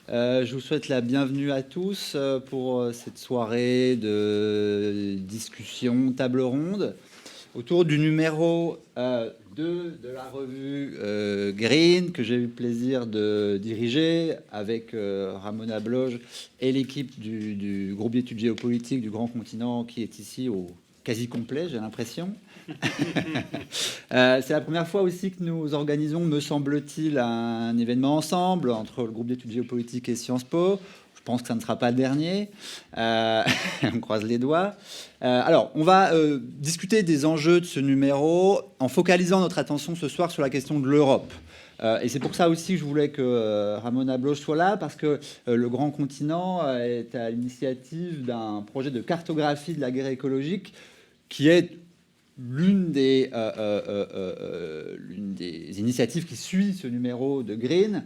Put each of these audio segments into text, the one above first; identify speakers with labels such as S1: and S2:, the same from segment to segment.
S1: Je vous souhaite la bienvenue à tous pour cette soirée de discussion, table ronde, autour du numéro 2 de la revue Green, que j'ai eu le plaisir de diriger avec Ramona Bloch et l'équipe du groupe d'études géopolitiques du Grand Continent qui est ici au quasi complet, j'ai l'impression. C'est la première fois aussi que nous organisons, me semble-t-il, un événement ensemble entre le groupe d'études géopolitiques et Sciences Po. Je pense que ça ne sera pas le dernier. On croise les doigts. Alors, on va discuter des enjeux de ce numéro en focalisant notre attention ce soir sur la question de l'Europe. Et c'est pour ça aussi que je voulais que Ramona Bloch soit là, parce que le Grand Continent est à l'initiative d'un projet de cartographie de la guerre écologique qui est l'une des initiatives qui suit ce numéro de Green.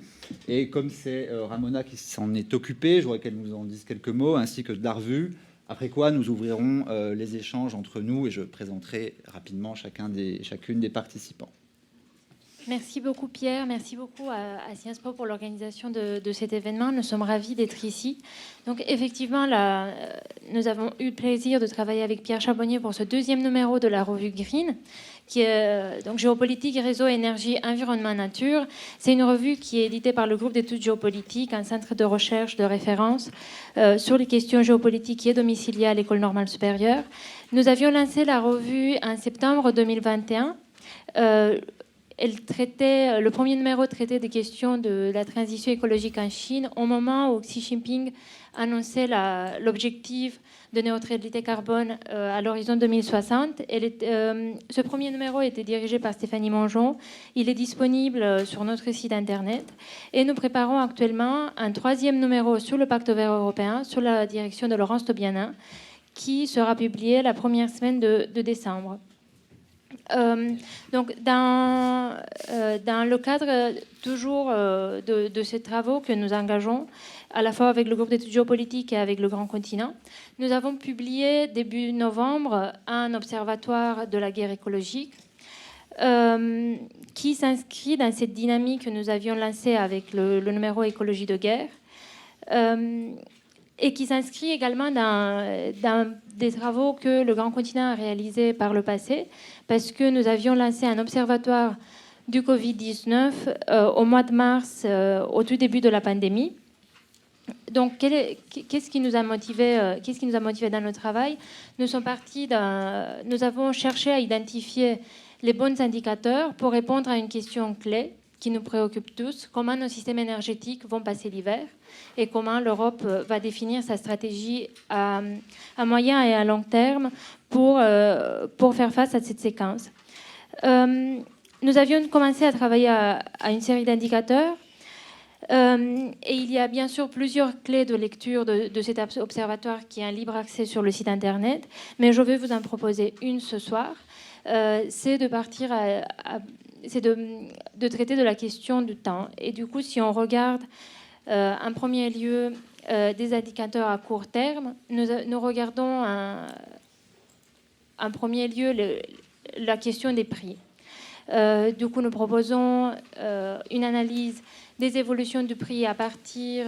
S1: Et comme c'est Ramona qui s'en est occupée, je voudrais qu'elle nous en dise quelques mots, ainsi que de la revue. Après quoi, nous ouvrirons les échanges entre nous et je présenterai rapidement chacune des participants.
S2: Merci beaucoup Pierre, merci beaucoup à Sciences Po pour l'organisation de cet événement. Nous sommes ravis d'être ici. Donc effectivement, nous avons eu le plaisir de travailler avec Pierre Charbonnier pour ce deuxième numéro de la revue Green, qui est donc Géopolitique, Réseau, Énergie, Environnement, Nature. C'est une revue qui est éditée par le groupe d'études géopolitiques, un centre de recherche de référence sur les questions géopolitiques qui est domicilié à l'École normale supérieure. Nous avions lancé la revue en septembre 2021. Le premier numéro traitait des questions de la transition écologique en Chine au moment où Xi Jinping annonçait l'objectif de neutralité carbone à l'horizon 2060. Ce premier numéro était dirigé par Stéphanie Mongeon. Il est disponible sur notre site internet. Et nous préparons actuellement un troisième numéro sur le Pacte vert européen, sur la direction de Laurence Tobianin, qui sera publié la première semaine de décembre. Donc, dans le cadre toujours de ces travaux que nous engageons, à la fois avec le groupe d'études géopolitiques et avec le Grand Continent, nous avons publié début novembre un observatoire de la guerre écologique qui s'inscrit dans cette dynamique que nous avions lancée avec le numéro Écologie de guerre. Et qui s'inscrit également dans des travaux que le Grand Continent a réalisés par le passé, parce que nous avions lancé un observatoire du Covid-19 au mois de mars, au tout début de la pandémie. Donc, qu'est-ce qui nous a motivé dans notre travail ? Nous avons cherché à identifier les bons indicateurs pour répondre à une question clé qui nous préoccupe tous, comment nos systèmes énergétiques vont passer l'hiver et comment l'Europe va définir sa stratégie à moyen et à long terme pour faire face à cette séquence. Nous avions commencé à travailler à une série d'indicateurs et il y a bien sûr plusieurs clés de lecture de cet observatoire qui est un libre accès sur le site internet, mais je vais vous en proposer une ce soir. C'est de partir c'est de traiter de la question du temps. Et du coup, si on regarde en premier lieu des indicateurs à court terme, nous regardons en premier lieu la question des prix. Du coup, nous proposons une analyse des évolutions du prix à partir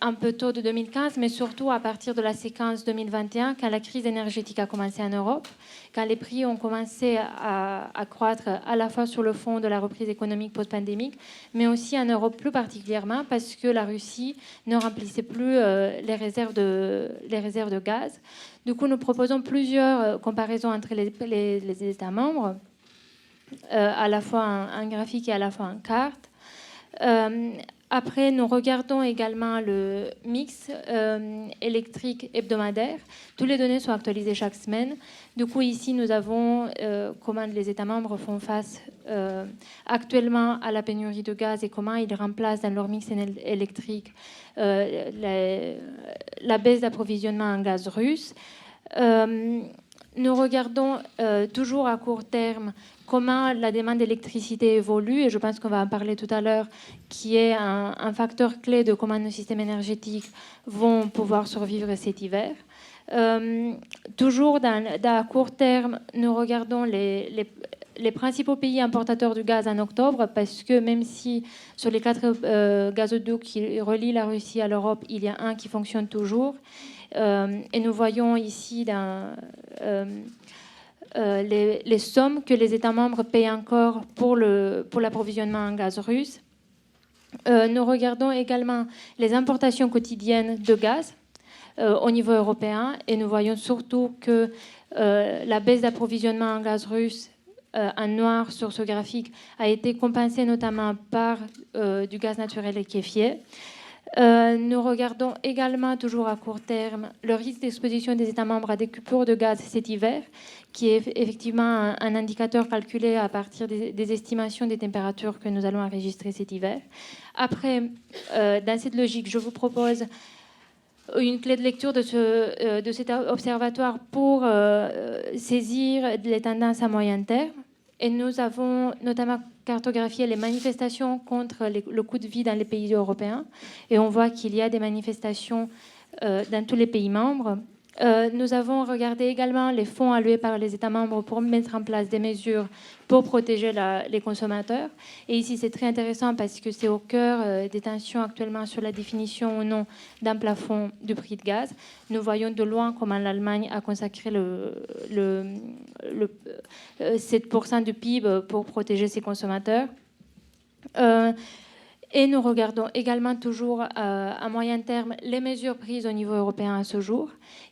S2: un peu tôt de 2015, mais surtout à partir de la séquence 2021, quand la crise énergétique a commencé en Europe, quand les prix ont commencé à croître à la fois sur le fond de la reprise économique post-pandémique, mais aussi en Europe plus particulièrement parce que la Russie ne remplissait plus les réserves de gaz. Du coup, nous proposons plusieurs comparaisons entre les États membres, à la fois en graphique et à la fois en carte. Après, nous regardons également le mix électrique hebdomadaire. Toutes les données sont actualisées chaque semaine. Du coup, ici, nous avons comment les États membres font face actuellement à la pénurie de gaz et comment ils remplacent dans leur mix électrique la baisse d'approvisionnement en gaz russe. Nous regardons toujours à court terme comment la demande d'électricité évolue, et je pense qu'on va en parler tout à l'heure, qui est un facteur clé de comment nos systèmes énergétiques vont pouvoir survivre cet hiver. Toujours à court terme, nous regardons les principaux pays importateurs du gaz en octobre, parce que même si sur les 4 gazoducs qui relient la Russie à l'Europe, il y a un qui fonctionne toujours. Et nous voyons ici les sommes que les États membres payent encore pour l'approvisionnement en gaz russe. Nous regardons également les importations quotidiennes de gaz au niveau européen et nous voyons surtout que la baisse d'approvisionnement en gaz russe en noir sur ce graphique a été compensée notamment par du gaz naturel liquéfié. Nous regardons également, toujours à court terme, le risque d'exposition des États membres à des coupures de gaz cet hiver, qui est effectivement un indicateur calculé à partir des estimations des températures que nous allons enregistrer cet hiver. Après, dans cette logique, je vous propose une clé de lecture de cet observatoire pour saisir les tendances à moyen terme. Et nous avons notamment cartographié les manifestations contre le coût de vie dans les pays européens. Et on voit qu'il y a des manifestations dans tous les pays membres. Nous avons regardé également les fonds alloués par les États membres pour mettre en place des mesures pour protéger les consommateurs. Et ici, c'est très intéressant parce que c'est au cœur des tensions actuellement sur la définition ou non d'un plafond du prix de gaz. Nous voyons de loin comment l'Allemagne a consacré 7% du PIB pour protéger ses consommateurs. Et nous regardons également toujours à moyen terme les mesures prises au niveau européen à ce jour.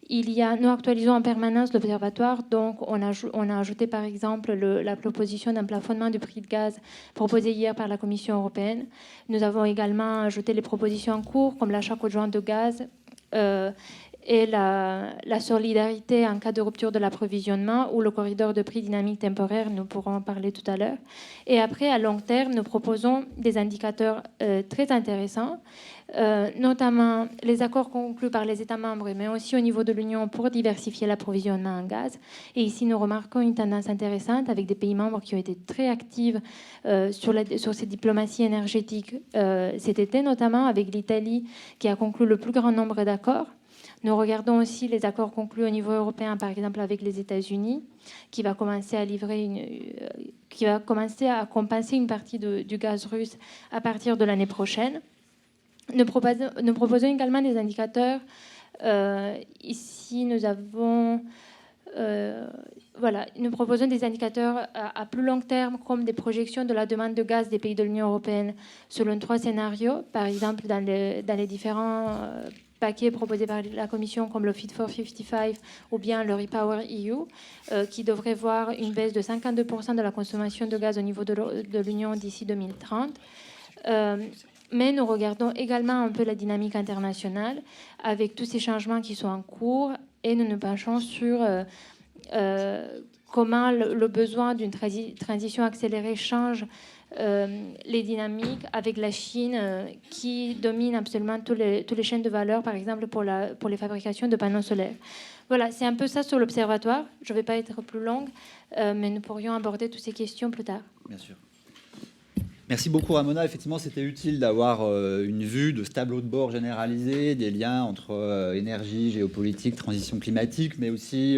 S2: Nous actualisons en permanence l'observatoire, donc on a ajouté par exemple la proposition d'un plafonnement du prix de gaz proposé hier par la Commission européenne. Nous avons également ajouté les propositions en cours, comme l'achat conjoint de gaz et la solidarité en cas de rupture de l'approvisionnement ou le corridor de prix dynamique temporaire, nous pourrons en parler tout à l'heure. Et après, à long terme, nous proposons des indicateurs très intéressants, notamment les accords conclus par les États membres, mais aussi au niveau de l'Union pour diversifier l'approvisionnement en gaz. Et ici, nous remarquons une tendance intéressante avec des pays membres qui ont été très actifs sur ces diplomaties énergétiques cet été, notamment avec l'Italie qui a conclu le plus grand nombre d'accords. Nous regardons aussi les accords conclus au niveau européen, par exemple avec les États-Unis, qui va commencer à compenser une partie du gaz russe à partir de l'année prochaine. Nous proposons également des indicateurs. Ici, nous proposons des indicateurs à plus long terme, comme des projections de la demande de gaz des pays de l'Union européenne selon 3 scénarios, par exemple dans les différents paquets proposés par la Commission, comme le Fit for 55 ou bien le Repower EU, qui devrait voir une baisse de 52% de la consommation de gaz au niveau de l'Union d'ici 2030. Mais nous regardons également un peu la dynamique internationale avec tous ces changements qui sont en cours et nous nous penchons sur comment le besoin d'une transition accélérée change les dynamiques avec la Chine qui domine absolument tous les chaînes de valeur, par exemple pour les fabrications de panneaux solaires. Voilà, c'est un peu ça sur l'observatoire. Je ne vais pas être plus longue, mais nous pourrions aborder toutes ces questions plus tard.
S1: Bien sûr. Merci beaucoup Ramona. Effectivement, c'était utile d'avoir une vue de ce tableau de bord généralisé, des liens entre énergie, géopolitique, transition climatique, mais aussi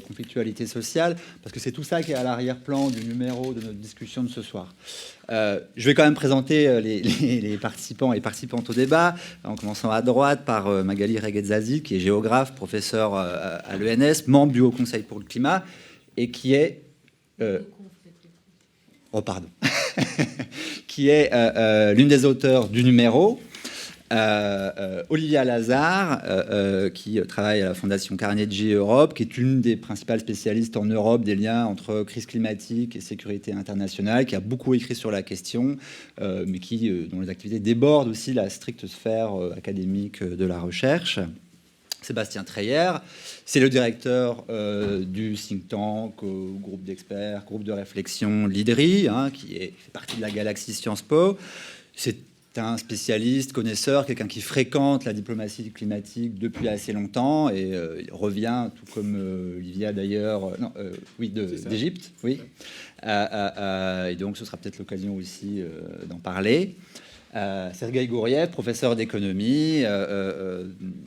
S1: conflictualité sociale, parce que c'est tout ça qui est à l'arrière-plan du numéro de notre discussion de ce soir. Je vais quand même présenter les participants et participantes au débat, en commençant à droite par Magali Reguetzazi, qui est géographe, professeur à l'ENS, membre du Haut Conseil pour le climat, et qui est... qui est l'une des auteurs du numéro, Olivia Lazare, qui travaille à la Fondation Carnegie Europe, qui est une des principales spécialistes en Europe des liens entre crise climatique et sécurité internationale, qui a beaucoup écrit sur la question, mais dont les activités débordent aussi la stricte sphère académique de la recherche. Sébastien Treyer, c'est le directeur du think tank, groupe d'experts, groupe de réflexion l'IDRI, qui fait partie de la galaxie Sciences Po. C'est un spécialiste, connaisseur, quelqu'un qui fréquente la diplomatie climatique depuis assez longtemps et il revient, tout comme Olivia d'ailleurs, d'Égypte, oui. Et donc ce sera peut-être l'occasion aussi d'en parler. Sergueï Gouriev, professeur d'économie,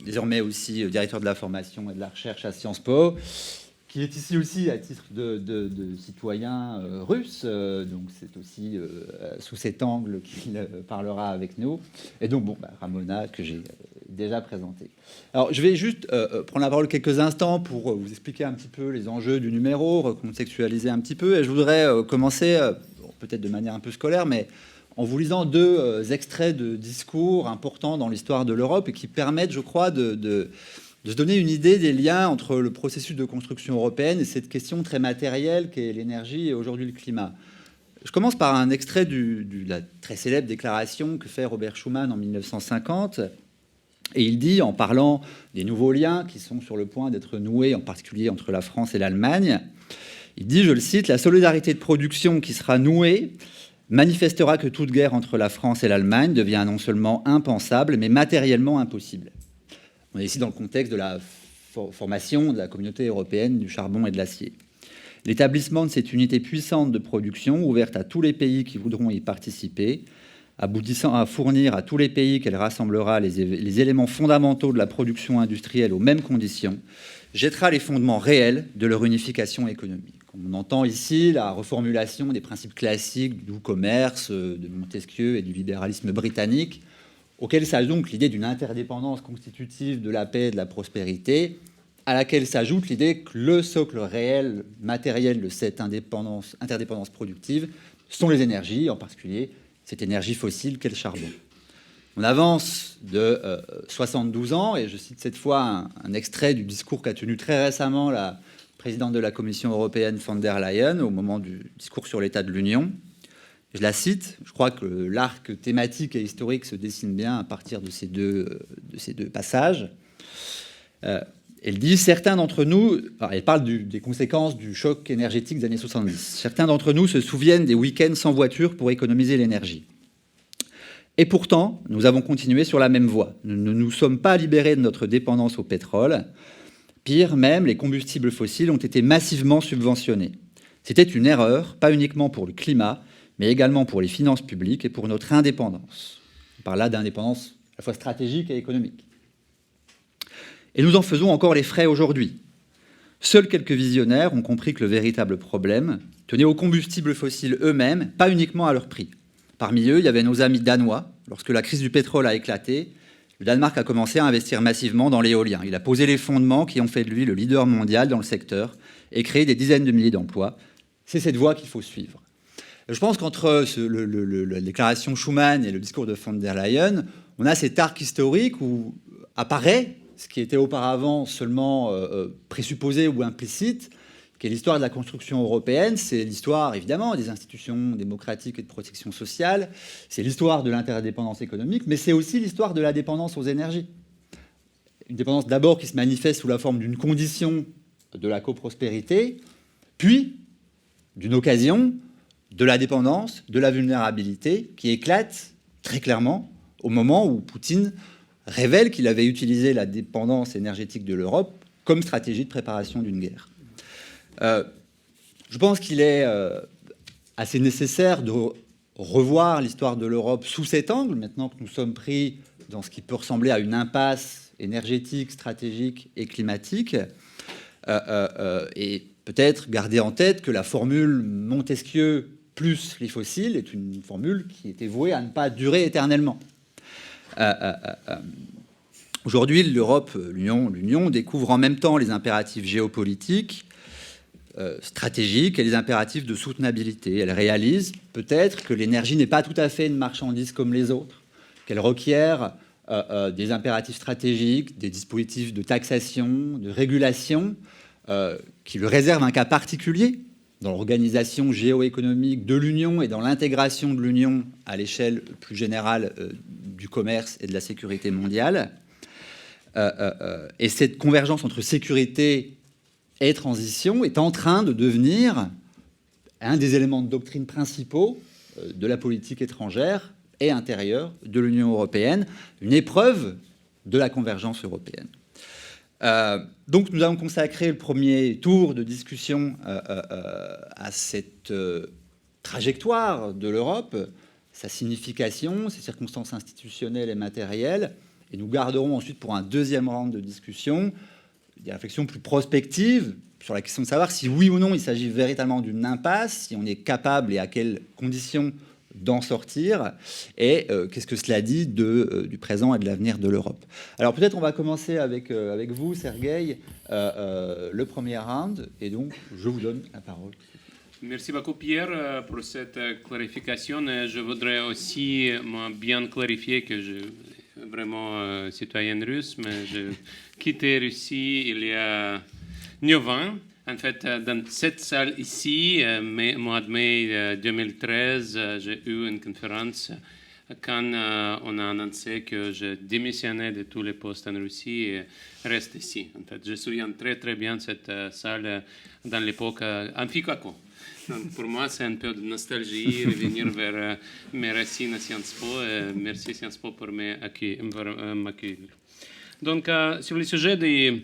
S1: désormais aussi directeur de la formation et de la recherche à Sciences Po, qui est ici aussi à titre de citoyen russe. Donc c'est aussi sous cet angle qu'il parlera avec nous. Et donc, Ramona, que j'ai déjà présenté. Alors, je vais juste prendre la parole quelques instants pour vous expliquer un petit peu les enjeux du numéro, recontextualiser un petit peu. Et je voudrais commencer, peut-être de manière un peu scolaire, mais en vous lisant deux extraits de discours importants dans l'histoire de l'Europe et qui permettent, je crois, de se donner une idée des liens entre le processus de construction européenne et cette question très matérielle qu'est l'énergie et aujourd'hui le climat. Je commence par un extrait de la très célèbre déclaration que fait Robert Schuman en 1950. Et il dit, en parlant des nouveaux liens qui sont sur le point d'être noués, en particulier entre la France et l'Allemagne, il dit, je le cite, « La solidarité de production qui sera nouée manifestera que toute guerre entre la France et l'Allemagne devient non seulement impensable, mais matériellement impossible. » On est ici dans le contexte de la formation de la communauté européenne du charbon et de l'acier. L'établissement de cette unité puissante de production, ouverte à tous les pays qui voudront y participer, aboutissant à fournir à tous les pays qu'elle rassemblera les éléments fondamentaux de la production industrielle aux mêmes conditions, jettera les fondements réels de leur unification économique. On entend ici la reformulation des principes classiques du doux commerce, de Montesquieu et du libéralisme britannique, auquel s'ajoute donc l'idée d'une interdépendance constitutive de la paix et de la prospérité, à laquelle s'ajoute l'idée que le socle réel, matériel de cette interdépendance productive sont les énergies, en particulier cette énergie fossile qu'est le charbon. On avance de 72 ans, et je cite cette fois un extrait du discours qu'a tenu très récemment la présidente de la Commission européenne, von der Leyen, au moment du discours sur l'état de l'Union. Je la cite, je crois que l'arc thématique et historique se dessine bien à partir de ces deux passages. Elle dit, certains d'entre nous, elle parle des conséquences du choc énergétique des années 70. Certains d'entre nous se souviennent des week-ends sans voiture pour économiser l'énergie. Et pourtant, nous avons continué sur la même voie. Nous ne nous sommes pas libérés de notre dépendance au pétrole. Pire même, les combustibles fossiles ont été massivement subventionnés. C'était une erreur, pas uniquement pour le climat, mais également pour les finances publiques et pour notre indépendance. On parle là d'indépendance à la fois stratégique et économique. Et nous en faisons encore les frais aujourd'hui. Seuls quelques visionnaires ont compris que le véritable problème tenait aux combustibles fossiles eux-mêmes, pas uniquement à leur prix. Parmi eux, il y avait nos amis danois. Lorsque la crise du pétrole a éclaté, le Danemark a commencé à investir massivement dans l'éolien. Il a posé les fondements qui ont fait de lui le leader mondial dans le secteur et créé des dizaines de milliers d'emplois. C'est cette voie qu'il faut suivre. Je pense qu'entre la déclaration Schuman et le discours de von der Leyen, on a cet arc historique où apparaît ce qui était auparavant seulement présupposé ou implicite, qui est l'histoire de la construction européenne. C'est l'histoire, évidemment, des institutions démocratiques et de protection sociale. C'est l'histoire de l'interdépendance économique, mais c'est aussi l'histoire de la dépendance aux énergies. Une dépendance d'abord qui se manifeste sous la forme d'une condition de la coprospérité, puis d'une occasion de la dépendance, de la vulnérabilité, qui éclate très clairement au moment où Poutine révèle qu'il avait utilisé la dépendance énergétique de l'Europe comme stratégie de préparation d'une guerre. Je pense qu'il est assez nécessaire de revoir l'histoire de l'Europe sous cet angle, maintenant que nous sommes pris dans ce qui peut ressembler à une impasse énergétique, stratégique et climatique, et peut-être garder en tête que la formule Montesquieu plus les fossiles est une formule qui était vouée à ne pas durer éternellement. Aujourd'hui, l'Europe, l'Union découvre en même temps les impératifs géopolitiques, stratégiques et les impératifs de soutenabilité. Elle réalise peut-être que l'énergie n'est pas tout à fait une marchandise comme les autres, qu'elle requiert des impératifs stratégiques, des dispositifs de taxation, de régulation, qui lui réservent un cas particulier dans l'organisation géoéconomique de l'Union et dans l'intégration de l'Union à l'échelle plus générale du commerce et de la sécurité mondiale. Et cette convergence entre sécurité et transition est en train de devenir un des éléments de doctrine principaux de la politique étrangère et intérieure de l'Union européenne, une épreuve de la convergence européenne. Donc nous allons consacrer le premier tour de discussion à cette trajectoire de l'Europe, sa signification, ses circonstances institutionnelles et matérielles, et nous garderons ensuite pour un deuxième round de discussion des réflexions plus prospectives sur la question de savoir si oui ou non il s'agit véritablement d'une impasse, si on est capable et à quelles conditions d'en sortir, et qu'est-ce que cela dit du présent et de l'avenir de l'Europe. Alors peut-être on va commencer avec vous, Sergueï, le premier round, et donc je vous donne la parole.
S3: Merci beaucoup Pierre pour cette clarification. Je voudrais aussi bien clarifier que je suis vraiment citoyen russe, mais j'ai quitté Russie il y a 9 ans. En fait, dans cette salle ici, mois de mai 2013, j'ai eu une conférence quand on a annoncé que je démissionnais de tous les postes en Russie et reste ici. En fait, je me souviens très très bien de cette salle dans l'époque Amphikako. Donc pour moi, c'est un peu de nostalgie, revenir vers mes racines à Sciences Po. Merci Sciences Po pour m'accueillir. Donc, sur le sujet de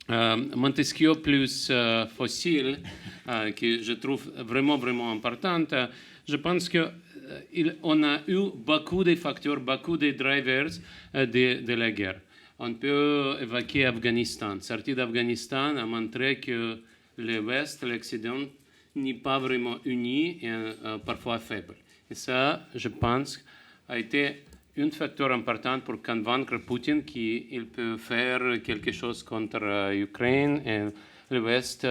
S3: Montesquieu plus fossile, que je trouve vraiment, vraiment importante, je pense qu'on a eu beaucoup de facteurs, beaucoup de drivers de la guerre. On peut évoquer Afghanistan. Sortie d'Afghanistan a montré que l'Ouest, l'Occident, n'est pas vraiment uni et parfois faible. Et ça, je pense, a été un facteur important pour convaincre Poutine qu'il peut faire quelque chose contre l'Ukraine et l'Ouest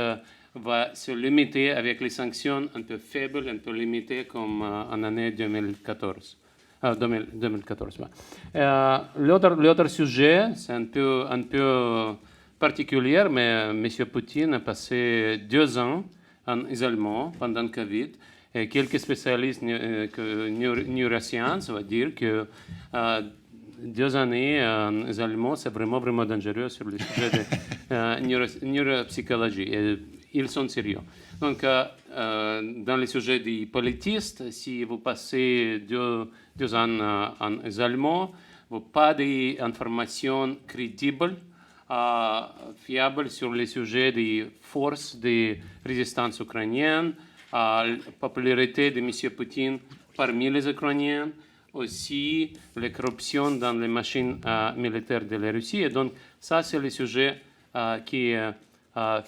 S3: va se limiter avec les sanctions un peu faibles, un peu limitées comme en année 2014. 2014 L'autre sujet, c'est un peu particulier, mais M. Poutine a passé 2 ans en isolement pendant le Covid. Et quelques spécialistes neurosciences vont dire que 2 années en isolement, c'est vraiment, vraiment dangereux sur le sujet de neuropsychologie. Et ils sont sérieux. Donc, dans le sujet des politistes, si vous passez 2 ans en isolement, vous n'avez pas d'informations crédibles, fiables sur le sujet des forces de résistance ukrainiennes, la popularité de M. Poutine parmi les Ukrainiens, aussi la corruption dans les machines militaires de la Russie. Et donc, ça, c'est le sujet qui est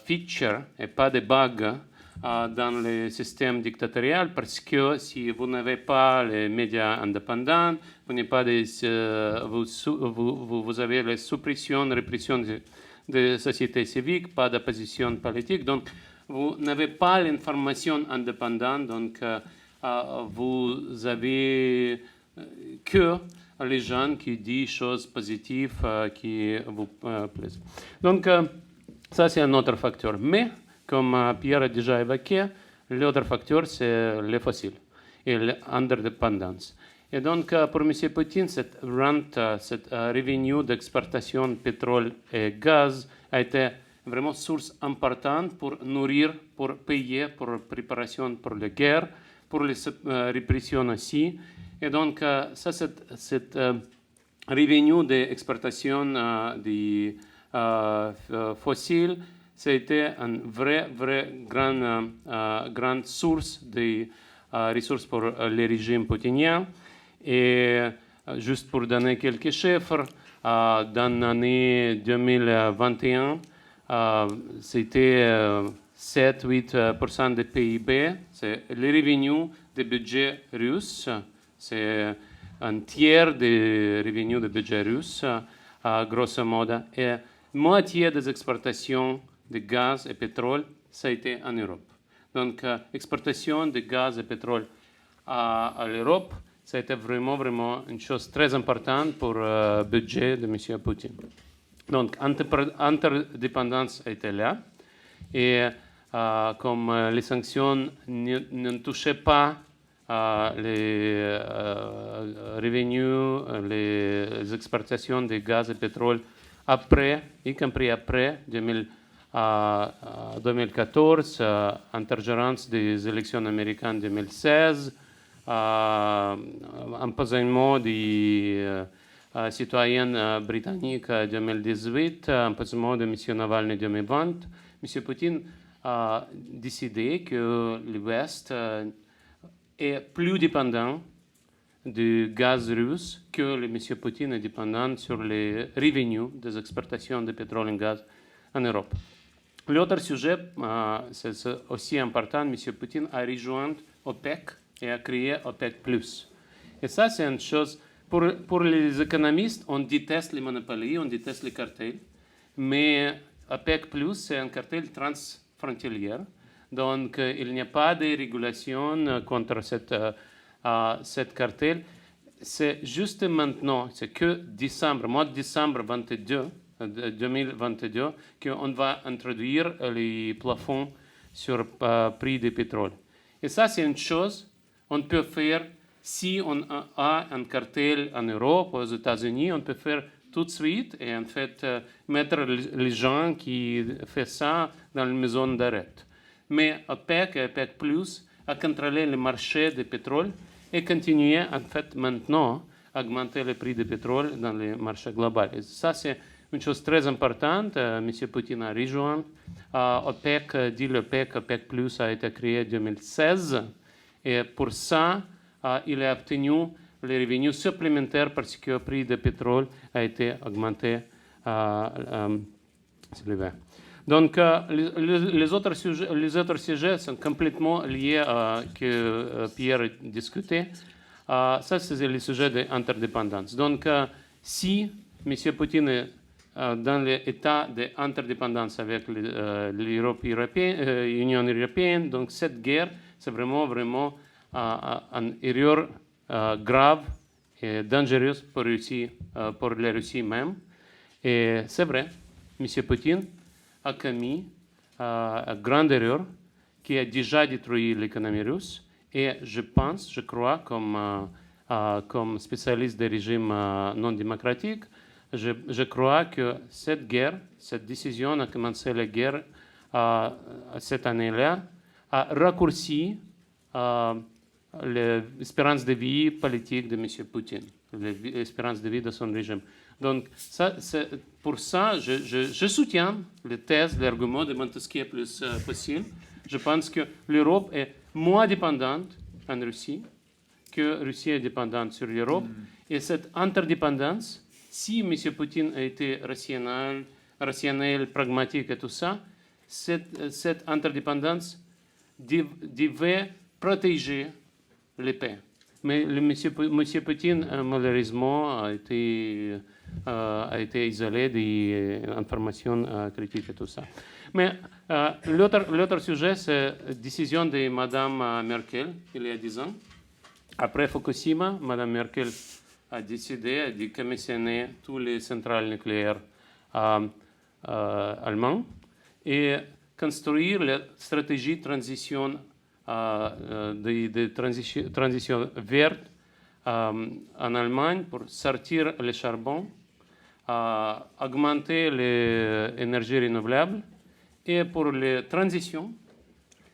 S3: feature et pas de bug dans le système dictatorial, parce que si vous n'avez pas les médias indépendants, vous n'avez pas vous avez la suppression, répression de la société civile, pas d'opposition politique, donc vous n'avez pas l'information indépendante, donc vous avez que les gens qui disent choses positives qui vous plaisent. Donc, ça, c'est un autre facteur. Mais, comme Pierre a déjà évoqué, l'autre facteur, c'est les fossiles et l'interdépendance. Et donc, pour M. Poutine, cette rente, cette revenu d'exportation de pétrole et gaz a été vraiment source importante pour nourrir, pour payer, pour préparation pour la guerre, pour les répressions aussi. Et donc, ça, cette revenu d'exportation des fossiles, ça a été une vraie grande source de ressources pour le régime poutinien. Et juste pour donner quelques chiffres, dans l'année 2021, c'était 7-8% de PIB. C'est le revenu du budget russe. C'est un tiers des revenus du budget russe, grosso modo. Et moitié des exportations de gaz et pétrole, ça a été en Europe. Donc, exportation de gaz et pétrole à l'Europe, ça a été vraiment une chose très importante pour le budget de M. Poutine. Donc, interdépendance était là. Et comme les sanctions ne touchaient pas les revenus, les exportations de gaz et pétrole après, y compris après 2014, intergérance des élections américaines 2016, empoisonnement des citoyens britanniques 2018, empoisonnement de M. Navalny 2020, M. Poutine a décidé que l'Ouest est plus dépendant du gaz russe que M. Poutine est dépendant sur les revenus des exportations de pétrole et gaz en Europe. L'autre sujet, c'est aussi important, M. Poutine a rejoint OPEC et a créé OPEC+. Et ça, c'est une chose, pour les économistes, on déteste les monopolies, on déteste les cartels, mais OPEC+, c'est un cartel transfrontalier, donc il n'y a pas de régulation contre cette cartel. C'est juste maintenant, c'est que décembre, mois de décembre 2022, qu'on va introduire les plafonds sur le prix du pétrole. Et ça, c'est une chose qu'on peut faire si on a un cartel en Europe, aux États-Unis, on peut faire tout de suite et en fait mettre les gens qui font ça dans les maisons d'arrêt. Mais OPEC et OPEC+, a contrôlé le marché du pétrole et continuer en fait maintenant à augmenter le prix du pétrole dans les marchés globaux. Et ça, c'est une chose très importante. M. Poutine a rejoint OPEC, dit l'OPEC, OPEC+, a été créé en 2016. Et pour ça, il a obtenu les revenus supplémentaires parce que le prix du pétrole a été augmenté. Donc, les autres sujets sont complètement liés à ce que Pierre a discuté. Ça, c'est le sujet de l'interdépendance. Donc, si M. Poutine est dans l'état d'interdépendance avec l'Union européenne, donc cette guerre, c'est vraiment une erreur grave et dangereuse pour la Russie même. Et c'est vrai, M. Poutine a commis une grande erreur qui a déjà détruit l'économie russe. Et je crois, comme spécialiste des régimes non démocratiques, je crois que cette guerre, cette décision a commencé la guerre cette année-là, a raccourci l'espérance de vie politique de M. Poutine, l'espérance de vie de son régime. Donc, pour ça, je soutiens les thèses, l'argument de Montesquieu plus possible. Je pense que l'Europe est moins dépendante en Russie que la Russie est dépendante sur l'Europe. Et cette interdépendance, si M. Poutine a été rationnel, pragmatique et tout ça, cette interdépendance devait protéger les paix. Mais M. Poutine, malheureusement, a été isolé des informations critiques et tout ça. Mais l'autre sujet, c'est la décision de Mme Merkel, il y a 10 ans. Après Fukushima, Mme Merkel a décidé de commissionner toutes les centrales nucléaires allemandes et construire la stratégie de transition verte en Allemagne pour sortir le charbon, augmenter les énergies renouvelables et pour la transition,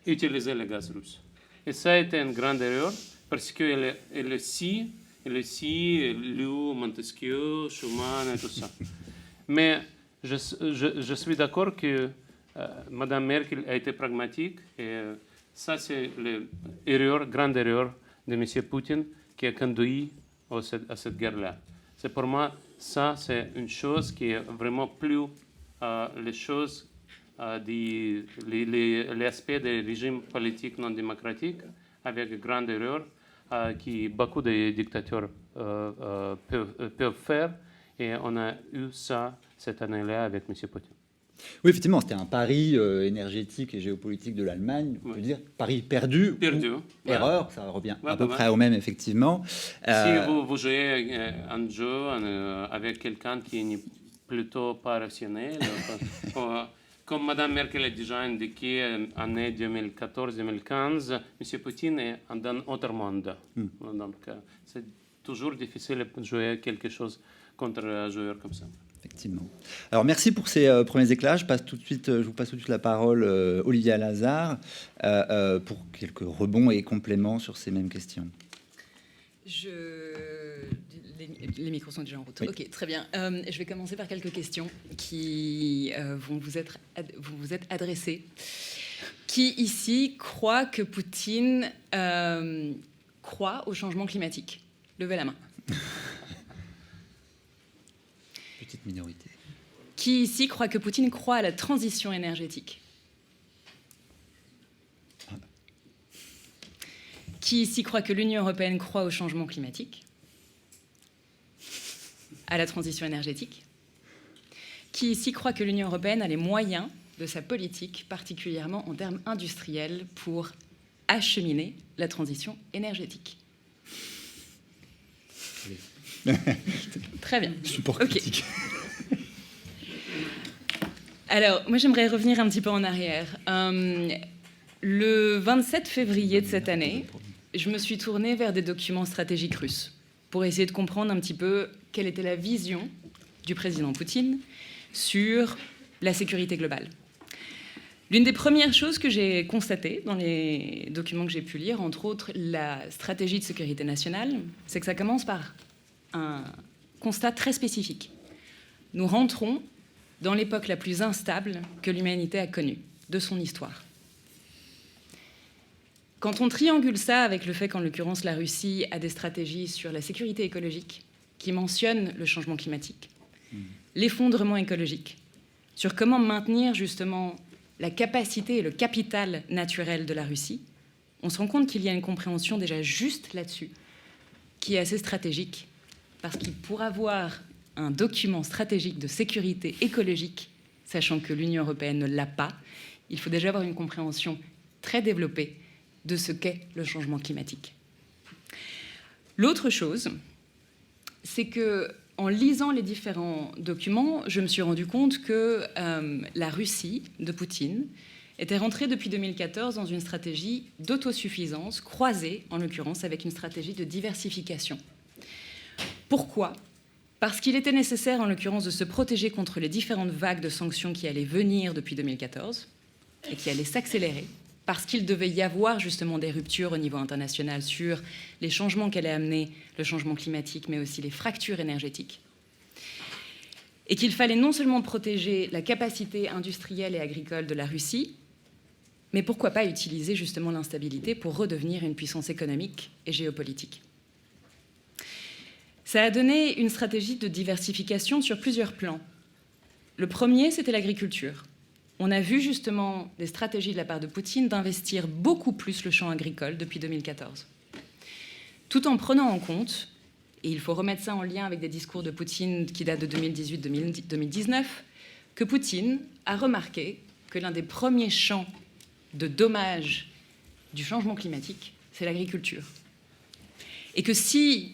S3: utiliser le gaz russe. Et ça a été une grande erreur parce qu'elle aussi lu Montesquieu, Schuman et tout ça. Mais je suis d'accord que Mme Merkel a été pragmatique et ça, c'est l'erreur, grande erreur de M. Poutine qui a conduit à cette guerre-là. C'est pour moi, ça, c'est une chose qui est vraiment plus les choses, l'aspect des régimes politiques non démocratiques avec une grande erreur que beaucoup de dictateurs peuvent faire. Et on a eu ça cette année-là avec M. Poutine.
S1: Oui, effectivement, c'était un pari énergétique et géopolitique de l'Allemagne. On peut dire pari perdu. Erreur, ça revient à peu près au même, effectivement.
S3: Si vous jouez un jeu avec quelqu'un qui n'est plutôt pas rationnel, comme Mme Merkel a déjà indiqué en année 2014-2015, M. Poutine est dans un autre monde. Donc, c'est toujours difficile de jouer quelque chose contre un joueur comme ça.
S1: Effectivement. Alors, merci pour ces premiers éclats. Je vous passe tout de suite la parole, Olivia Lazare, pour quelques rebonds et compléments sur ces mêmes questions.
S4: Les micros sont déjà en route.
S1: Oui.
S4: Ok, très bien. Je vais commencer par quelques questions qui vont vous être adressées. Qui ici croit que Poutine croit au changement climatique? Levez la main.
S1: Petite minorité.
S4: Qui ici croit que Poutine croit à la transition énergétique? Qui ici croit que l'Union européenne croit au changement climatique, à la transition énergétique? Qui ici croit que l'Union européenne a les moyens de sa politique, particulièrement en termes industriels, pour acheminer la transition énergétique? Très bien.
S1: Support
S4: Ok.
S1: critique.
S4: Alors, moi, j'aimerais revenir un petit peu en arrière. Le 27 février de cette année, je me suis tournée vers des documents stratégiques russes pour essayer de comprendre un petit peu quelle était la vision du président Poutine sur la sécurité globale. L'une des premières choses que j'ai constatées dans les documents que j'ai pu lire, entre autres la stratégie de sécurité nationale, c'est que ça commence par un constat très spécifique. Nous rentrons dans l'époque la plus instable que l'humanité a connue de son histoire. Quand on triangule ça avec le fait qu'en l'occurrence la Russie a des stratégies sur la sécurité écologique qui mentionnent le changement climatique, l'effondrement écologique, sur comment maintenir justement la capacité et le capital naturel de la Russie, on se rend compte qu'il y a une compréhension déjà juste là-dessus qui est assez stratégique, parce qu'il pour avoir un document stratégique de sécurité écologique, sachant que l'Union européenne ne l'a pas, il faut déjà avoir une compréhension très développée de ce qu'est le changement climatique. L'autre chose, c'est que en lisant les différents documents, je me suis rendu compte que la Russie de Poutine était rentrée depuis 2014 dans une stratégie d'autosuffisance croisée, en l'occurrence, avec une stratégie de diversification. Pourquoi ? Parce qu'il était nécessaire, en l'occurrence, de se protéger contre les différentes vagues de sanctions qui allaient venir depuis 2014 et qui allaient s'accélérer, parce qu'il devait y avoir justement des ruptures au niveau international sur les changements qu'allait amener le changement climatique, mais aussi les fractures énergétiques. Et qu'il fallait non seulement protéger la capacité industrielle et agricole de la Russie, mais pourquoi pas utiliser justement l'instabilité pour redevenir une puissance économique et géopolitique. Ça a donné une stratégie de diversification sur plusieurs plans. Le premier, c'était l'agriculture. On a vu justement des stratégies de la part de Poutine d'investir beaucoup plus le champ agricole depuis 2014. Tout en prenant en compte, et il faut remettre ça en lien avec des discours de Poutine qui datent de 2018-2019, que Poutine a remarqué que l'un des premiers champs de dommages du changement climatique, c'est l'agriculture. Et que si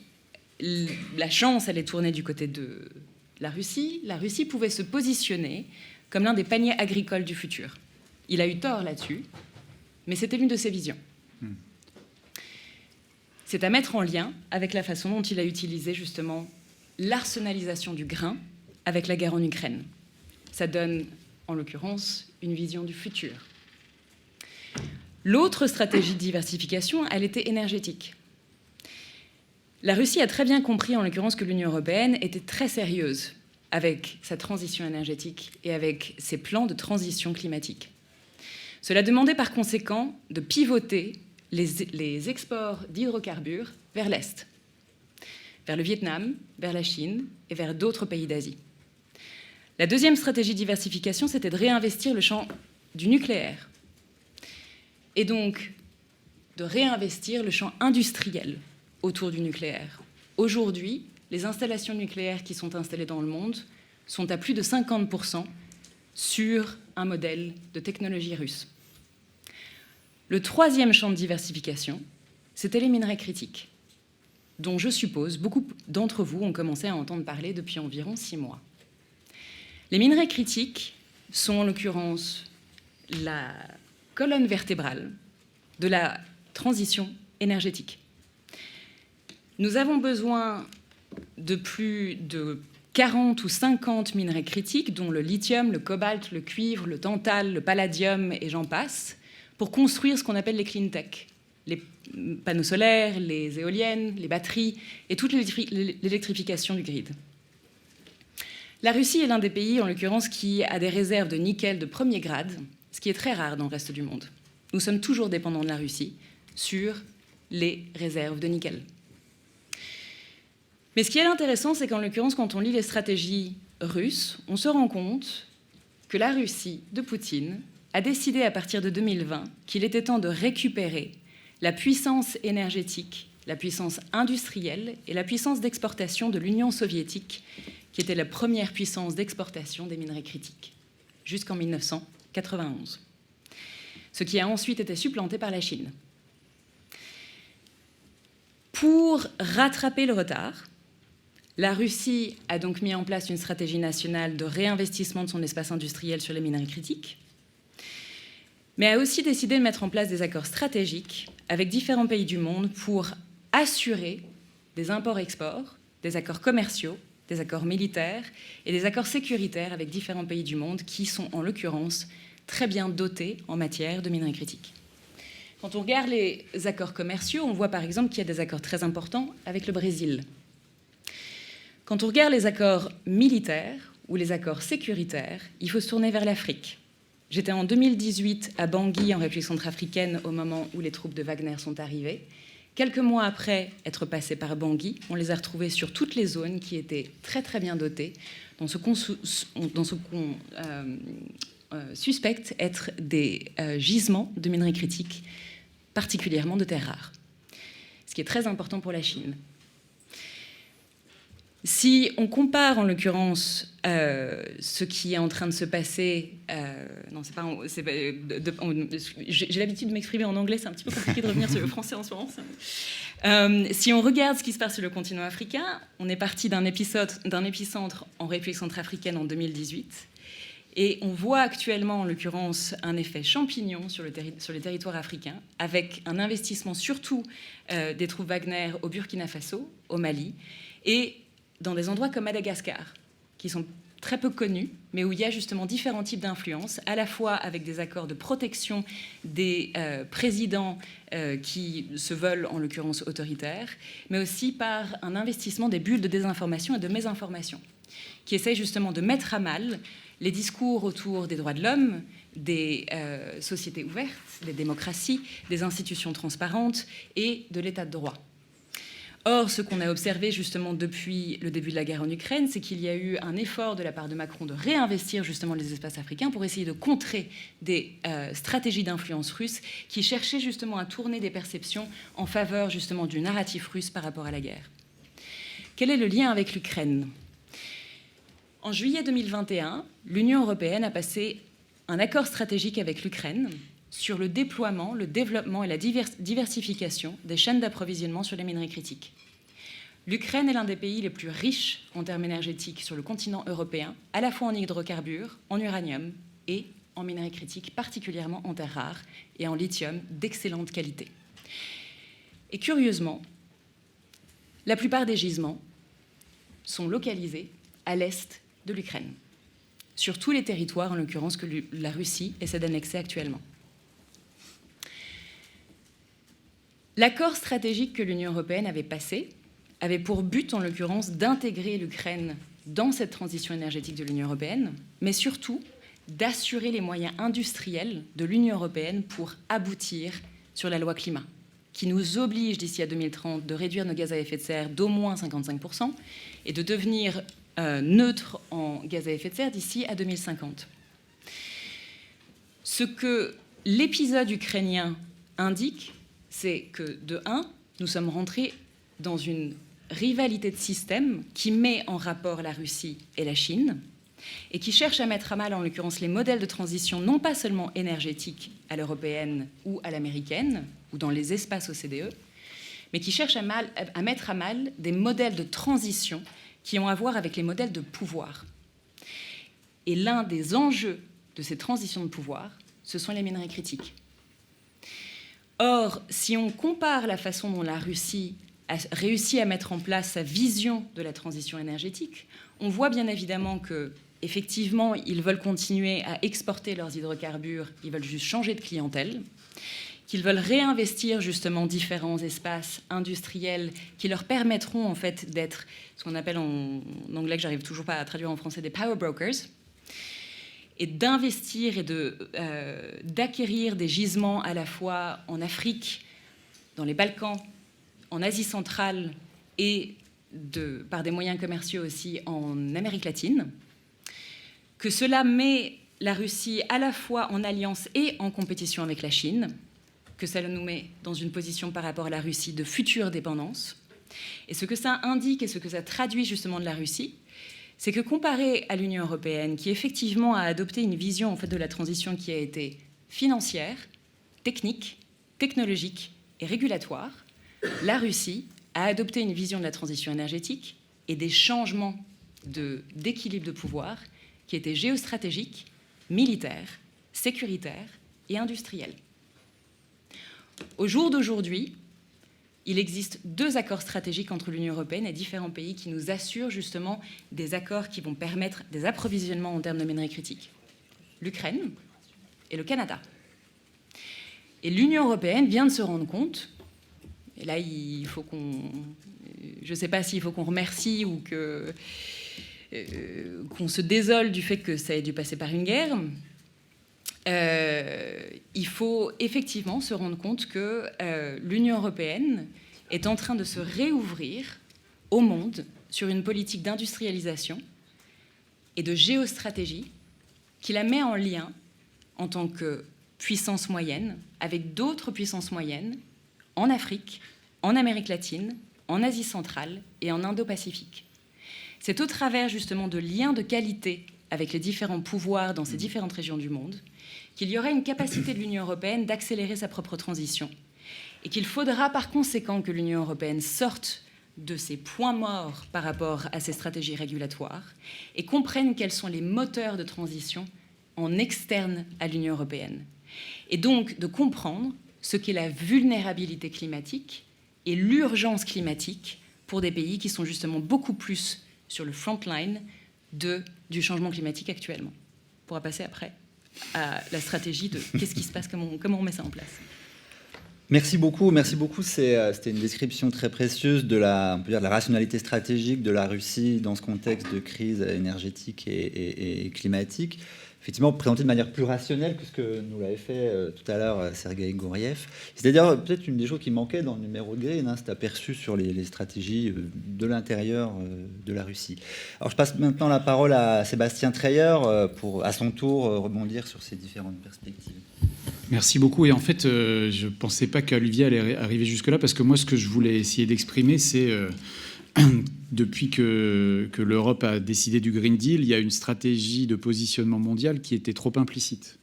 S4: la chance allait tourner du côté de la Russie pouvait se positionner comme l'un des paniers agricoles du futur. Il a eu tort là-dessus, mais c'était l'une de ses visions. C'est à mettre en lien avec la façon dont il a utilisé justement l'arsenalisation du grain avec la guerre en Ukraine. Ça donne, en l'occurrence, une vision du futur. L'autre stratégie de diversification, elle était énergétique. La Russie a très bien compris, en l'occurrence, que l'Union européenne était très sérieuse avec sa transition énergétique et avec ses plans de transition climatique. Cela demandait par conséquent de pivoter les exports d'hydrocarbures vers l'Est, vers le Vietnam, vers la Chine et vers d'autres pays d'Asie. La deuxième stratégie de diversification, c'était de réinvestir le champ du nucléaire et donc de réinvestir le champ industriel autour du nucléaire. Aujourd'hui, les installations nucléaires qui sont installées dans le monde sont à plus de 50% sur un modèle de technologie russe. Le troisième champ de diversification, c'était les minerais critiques, dont je suppose beaucoup d'entre vous ont commencé à entendre parler depuis environ 6 mois. Les minerais critiques sont en l'occurrence la colonne vertébrale de la transition énergétique. Nous avons besoin de plus de 40 ou 50 minerais critiques, dont le lithium, le cobalt, le cuivre, le tantale, le palladium et j'en passe, pour construire ce qu'on appelle les clean tech, les panneaux solaires, les éoliennes, les batteries et toute l'électrification du grid. La Russie est l'un des pays, en l'occurrence, qui a des réserves de nickel de premier grade, ce qui est très rare dans le reste du monde. Nous sommes toujours dépendants de la Russie sur les réserves de nickel. Mais ce qui est intéressant, c'est qu'en l'occurrence, quand on lit les stratégies russes, on se rend compte que la Russie de Poutine a décidé à partir de 2020 qu'il était temps de récupérer la puissance énergétique, la puissance industrielle et la puissance d'exportation de l'Union soviétique, qui était la première puissance d'exportation des minerais critiques, jusqu'en 1991. Ce qui a ensuite été supplanté par la Chine. Pour rattraper le retard, la Russie a donc mis en place une stratégie nationale de réinvestissement de son espace industriel sur les minerais critiques, mais a aussi décidé de mettre en place des accords stratégiques avec différents pays du monde pour assurer des imports-exports, des accords commerciaux, des accords militaires et des accords sécuritaires avec différents pays du monde qui sont en l'occurrence très bien dotés en matière de minerais critiques. Quand on regarde les accords commerciaux, on voit par exemple qu'il y a des accords très importants avec le Brésil. Quand on regarde les accords militaires ou les accords sécuritaires, il faut se tourner vers l'Afrique. J'étais en 2018 à Bangui, en République centrafricaine, au moment où les troupes de Wagner sont arrivées. Quelques mois après être passés par Bangui, on les a retrouvés sur toutes les zones qui étaient très très bien dotées, dans ce qu'on suspecte être des gisements de minerais critiques, particulièrement de terres rares. Ce qui est très important pour la Chine. Si on compare en l'occurrence ce qui est en train de se passer, j'ai l'habitude de m'exprimer en anglais, c'est un petit peu compliqué de revenir sur le français en ce moment. Si on regarde ce qui se passe sur le continent africain, on est parti d'un épicentre en République centrafricaine en 2018, et on voit actuellement en l'occurrence un effet champignon sur les territoires africains, avec un investissement surtout des troupes Wagner au Burkina Faso, au Mali, et dans des endroits comme Madagascar, qui sont très peu connus, mais où il y a justement différents types d'influences, à la fois avec des accords de protection des présidents qui se veulent en l'occurrence autoritaires, mais aussi par un investissement des bulles de désinformation et de mésinformation, qui essayent justement de mettre à mal les discours autour des droits de l'homme, des sociétés ouvertes, des démocraties, des institutions transparentes et de l'état de droit. Or, ce qu'on a observé justement depuis le début de la guerre en Ukraine, c'est qu'il y a eu un effort de la part de Macron de réinvestir justement les espaces africains pour essayer de contrer des stratégies d'influence russe qui cherchaient justement à tourner des perceptions en faveur justement du narratif russe par rapport à la guerre. Quel est le lien avec l'Ukraine ? En juillet 2021, l'Union européenne a passé un accord stratégique avec l'Ukraine sur le déploiement, le développement et la diversification des chaînes d'approvisionnement sur les minerais critiques. L'Ukraine est l'un des pays les plus riches en termes énergétiques sur le continent européen, à la fois en hydrocarbures, en uranium et en minerais critiques, particulièrement en terres rares et en lithium d'excellente qualité. Et curieusement, la plupart des gisements sont localisés à l'est de l'Ukraine, sur tous les territoires, en l'occurrence, que la Russie essaie d'annexer actuellement. L'accord stratégique que l'Union européenne avait passé avait pour but, en l'occurrence, d'intégrer l'Ukraine dans cette transition énergétique de l'Union européenne, mais surtout d'assurer les moyens industriels de l'Union européenne pour aboutir sur la loi climat, qui nous oblige d'ici à 2030 de réduire nos gaz à effet de serre d'au moins 55% et de devenir neutre en gaz à effet de serre d'ici à 2050. Ce que l'épisode ukrainien indique, c'est que, de un, nous sommes rentrés dans une rivalité de système qui met en rapport la Russie et la Chine et qui cherche à mettre à mal, en l'occurrence, les modèles de transition non pas seulement énergétiques à l'européenne ou à l'américaine ou dans les espaces OCDE, mais qui cherche à mettre à mal des modèles de transition qui ont à voir avec les modèles de pouvoir. Et l'un des enjeux de ces transitions de pouvoir, ce sont les minerais critiques. Or, si on compare la façon dont la Russie a réussi à mettre en place sa vision de la transition énergétique, on voit bien évidemment que, effectivement, ils veulent continuer à exporter leurs hydrocarbures, ils veulent juste changer de clientèle, qu'ils veulent réinvestir justement différents espaces industriels qui leur permettront en fait d'être ce qu'on appelle en anglais, que j'arrive toujours pas à traduire en français, des power brokers, et d'investir et d'acquérir des gisements à la fois en Afrique, dans les Balkans, en Asie centrale et par des moyens commerciaux aussi en Amérique latine, que cela met la Russie à la fois en alliance et en compétition avec la Chine, que ça nous met dans une position par rapport à la Russie de future dépendance. Et ce que ça indique et ce que ça traduit justement de la Russie, c'est que comparé à l'Union européenne, qui effectivement a adopté une vision en fait, de la transition qui a été financière, technique, technologique et régulatoire, la Russie a adopté une vision de la transition énergétique et des changements d'équilibre de pouvoir qui étaient géostratégiques, militaires, sécuritaires et industriels. Au jour d'aujourd'hui, il existe 2 accords stratégiques entre l'Union européenne et différents pays qui nous assurent justement des accords qui vont permettre des approvisionnements en termes de minerais critiques. L'Ukraine et le Canada. Et l'Union européenne vient de se rendre compte, et là il faut qu'on... Je ne sais pas s'il faut qu'on remercie ou qu'on se désole du fait que ça ait dû passer par une guerre. Il faut effectivement se rendre compte que l'Union européenne est en train de se réouvrir au monde sur une politique d'industrialisation et de géostratégie qui la met en lien en tant que puissance moyenne avec d'autres puissances moyennes en Afrique, en Amérique latine, en Asie centrale et en Indo-Pacifique. C'est au travers justement de liens de qualité avec les différents pouvoirs dans ces différentes régions du monde qu'il y aurait une capacité de l'Union européenne d'accélérer sa propre transition et qu'il faudra par conséquent que l'Union européenne sorte de ses points morts par rapport à ses stratégies régulatoires et comprenne quels sont les moteurs de transition en externe à l'Union européenne. Et donc de comprendre ce qu'est la vulnérabilité climatique et l'urgence climatique pour des pays qui sont justement beaucoup plus sur le front line du changement climatique actuellement. On pourra passer après à la stratégie de qu'est-ce qui se passe, comment on met ça en place.
S1: Merci beaucoup. C'était une description très précieuse de on peut dire, de la rationalité stratégique de la Russie dans ce contexte de crise énergétique et climatique. Effectivement, présenté de manière plus rationnelle que ce que nous l'avait fait tout à l'heure Sergueï Gouriev. C'est-à-dire peut-être une des choses qui manquait dans le numéro de Green, cet aperçu sur les stratégies de l'intérieur de la Russie. Alors je passe maintenant la parole à Sébastien Treyer pour, à son tour, rebondir sur ces différentes perspectives.
S5: Merci beaucoup. Et en fait, je ne pensais pas qu'Olivier allait arriver jusque-là, parce que moi, ce que je voulais essayer d'exprimer, c'est... depuis que l'Europe a décidé du Green Deal, il y a une stratégie de positionnement mondial qui était trop implicite.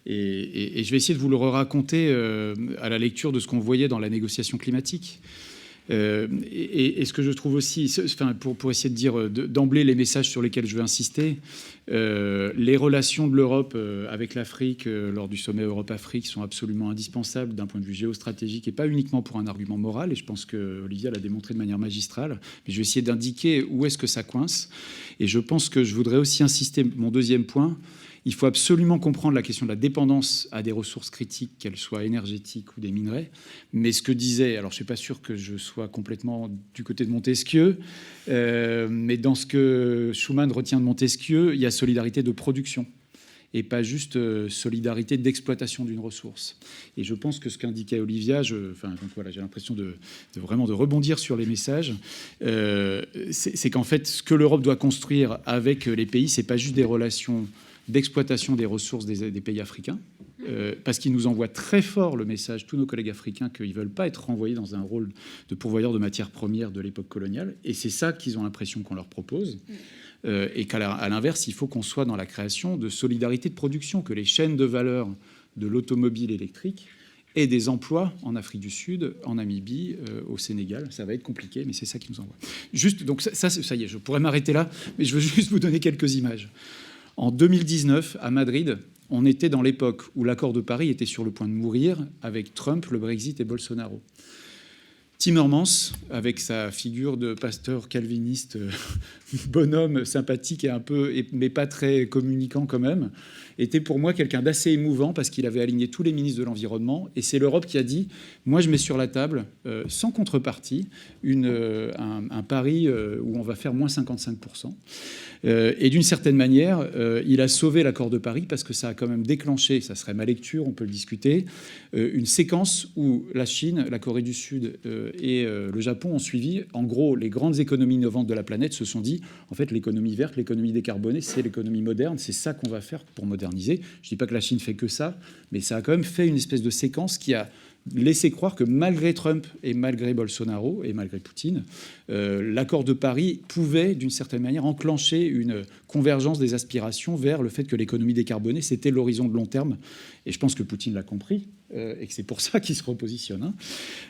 S5: Et je vais essayer de vous le raconter à la lecture de ce qu'on voyait dans la négociation climatique. Et ce que je trouve aussi, enfin, pour essayer de dire d'emblée les messages sur lesquels je veux insister, les relations de l'Europe avec l'Afrique lors du sommet Europe-Afrique sont absolument indispensables d'un point de vue géostratégique et pas uniquement pour un argument moral. Et je pense que Olivier l'a démontré de manière magistrale. Mais je vais essayer d'indiquer où est-ce que ça coince. Et je pense que je voudrais aussi insister, mon deuxième point, il faut absolument comprendre la question de la dépendance à des ressources critiques, qu'elles soient énergétiques ou des minerais. Mais ce que disait, alors je ne suis pas sûr que je sois complètement du côté de Montesquieu, mais dans ce que Schuman retient de Montesquieu, il y a solidarité de production et pas juste solidarité d'exploitation d'une ressource. Et je pense que ce qu'indiquait Olivia, donc voilà, j'ai l'impression de vraiment de rebondir sur les messages, c'est qu'en fait, ce que l'Europe doit construire avec les pays, c'est pas juste des relations d'exploitation des ressources des pays africains, parce qu'ils nous envoient très fort le message, tous nos collègues africains, qu'ils ne veulent pas être renvoyés dans un rôle de pourvoyeur de matières premières de l'époque coloniale, et c'est ça qu'ils ont l'impression qu'on leur propose, et qu'à l'inverse, il faut qu'on soit dans la création de solidarité de production, que les chaînes de valeur de l'automobile électrique aient des emplois en Afrique du Sud, en Namibie, au Sénégal. Ça va être compliqué, mais c'est ça qu'ils nous envoient. Juste, donc ça y est, je pourrais m'arrêter là, mais je veux juste vous donner quelques images. En 2019, à Madrid, on était dans l'époque où l'accord de Paris était sur le point de mourir avec Trump, le Brexit et Bolsonaro. Timmermans, avec sa figure de pasteur calviniste, bonhomme sympathique et un peu, mais pas très communicant quand même, était pour moi quelqu'un d'assez émouvant parce qu'il avait aligné tous les ministres de l'Environnement. Et c'est l'Europe qui a dit, moi je mets sur la table, sans contrepartie, un pari où on va faire moins 55%. Et d'une certaine manière, il a sauvé l'accord de Paris parce que ça a quand même déclenché, ça serait ma lecture, on peut le discuter, une séquence où la Chine, la Corée du Sud et le Japon ont suivi. En gros, les grandes économies innovantes de la planète se sont dit, en fait, l'économie verte, l'économie décarbonée, c'est l'économie moderne, c'est ça qu'on va faire pour moderniser. Je ne dis pas que la Chine fait que ça, mais ça a quand même fait une espèce de séquence qui a laissé croire que malgré Trump et malgré Bolsonaro et malgré Poutine, l'accord de Paris pouvait, d'une certaine manière, enclencher une convergence des aspirations vers le fait que l'économie décarbonée, c'était l'horizon de long terme. Et je pense que Poutine l'a compris et que c'est pour ça qu'il se repositionne.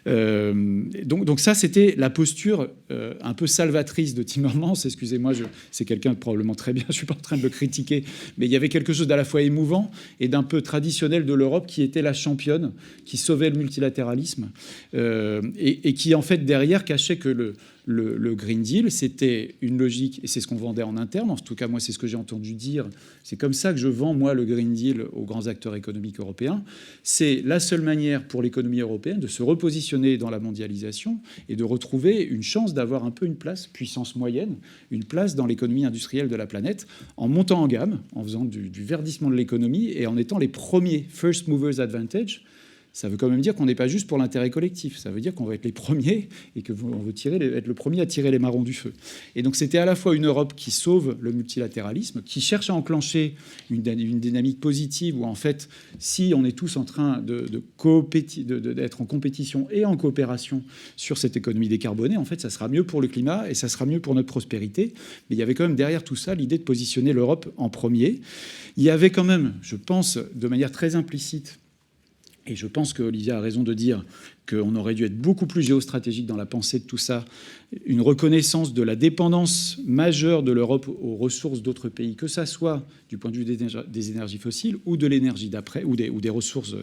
S5: Donc ça, c'était la posture un peu salvatrice de Timmermans. Excusez-moi, c'est quelqu'un de probablement très bien, je ne suis pas en train de le critiquer, mais il y avait quelque chose d'à la fois émouvant et d'un peu traditionnel de l'Europe qui était la championne, qui sauvait le multilatéralisme et qui, en fait, derrière, cachait que le Green Deal, c'était une logique, et c'est ce qu'on vendait en interne, en tout cas, moi, c'est ce que j'ai entendu dire, c'est comme ça que je vends, moi, le Green Deal aux grands acteurs économiques européens. C'est la seule manière pour l'économie européenne de se repositionner dans la mondialisation et de retrouver une chance d'avoir un peu une place, puissance moyenne, une place dans l'économie industrielle de la planète, en montant en gamme, en faisant du verdissement de l'économie et en étant les premiers first movers advantage. Ça veut quand même dire qu'on n'est pas juste pour l'intérêt collectif. Ça veut dire qu'on va être les premiers et qu'on veut être le premier à tirer les marrons du feu. Et donc c'était à la fois une Europe qui sauve le multilatéralisme, qui cherche à enclencher une dynamique positive où en fait, si on est tous en train d'être en compétition et en coopération sur cette économie décarbonée, en fait, ça sera mieux pour le climat et ça sera mieux pour notre prospérité. Mais il y avait quand même derrière tout ça l'idée de positionner l'Europe en premier. Il y avait quand même, je pense, de manière très implicite, et je pense qu'Olivia a raison de dire qu'on aurait dû être beaucoup plus géostratégique dans la pensée de tout ça, une reconnaissance de la dépendance majeure de l'Europe aux ressources d'autres pays, que ça soit du point de vue des énergies fossiles ou de l'énergie d'après, ou des ressources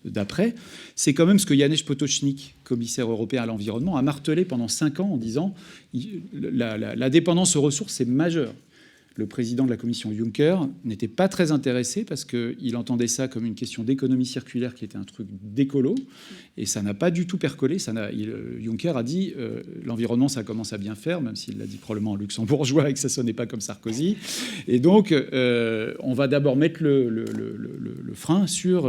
S5: d'après. C'est quand même ce que Janez Potočnik, commissaire européen à l'environnement, a martelé pendant 5 ans en disant la dépendance aux ressources, c'est majeur. Le président de la commission Juncker n'était pas très intéressé parce qu'il entendait ça comme une question d'économie circulaire qui était un truc d'écolo. Et ça n'a pas du tout percolé. Juncker a dit l'environnement, ça commence à bien faire, même s'il l'a dit probablement en luxembourgeois et que ça ne sonnait pas comme Sarkozy. Et donc, on va d'abord mettre le frein sur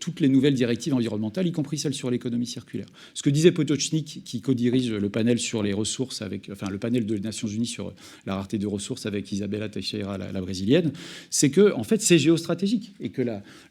S5: toutes les nouvelles directives environnementales, y compris celles sur l'économie circulaire. Ce que disait Potočnik, qui co-dirige le panel sur les ressources, le panel des Nations Unies sur la rareté des ressources avec Isabella Teixeira, la brésilienne, c'est que en fait, c'est géostratégique et que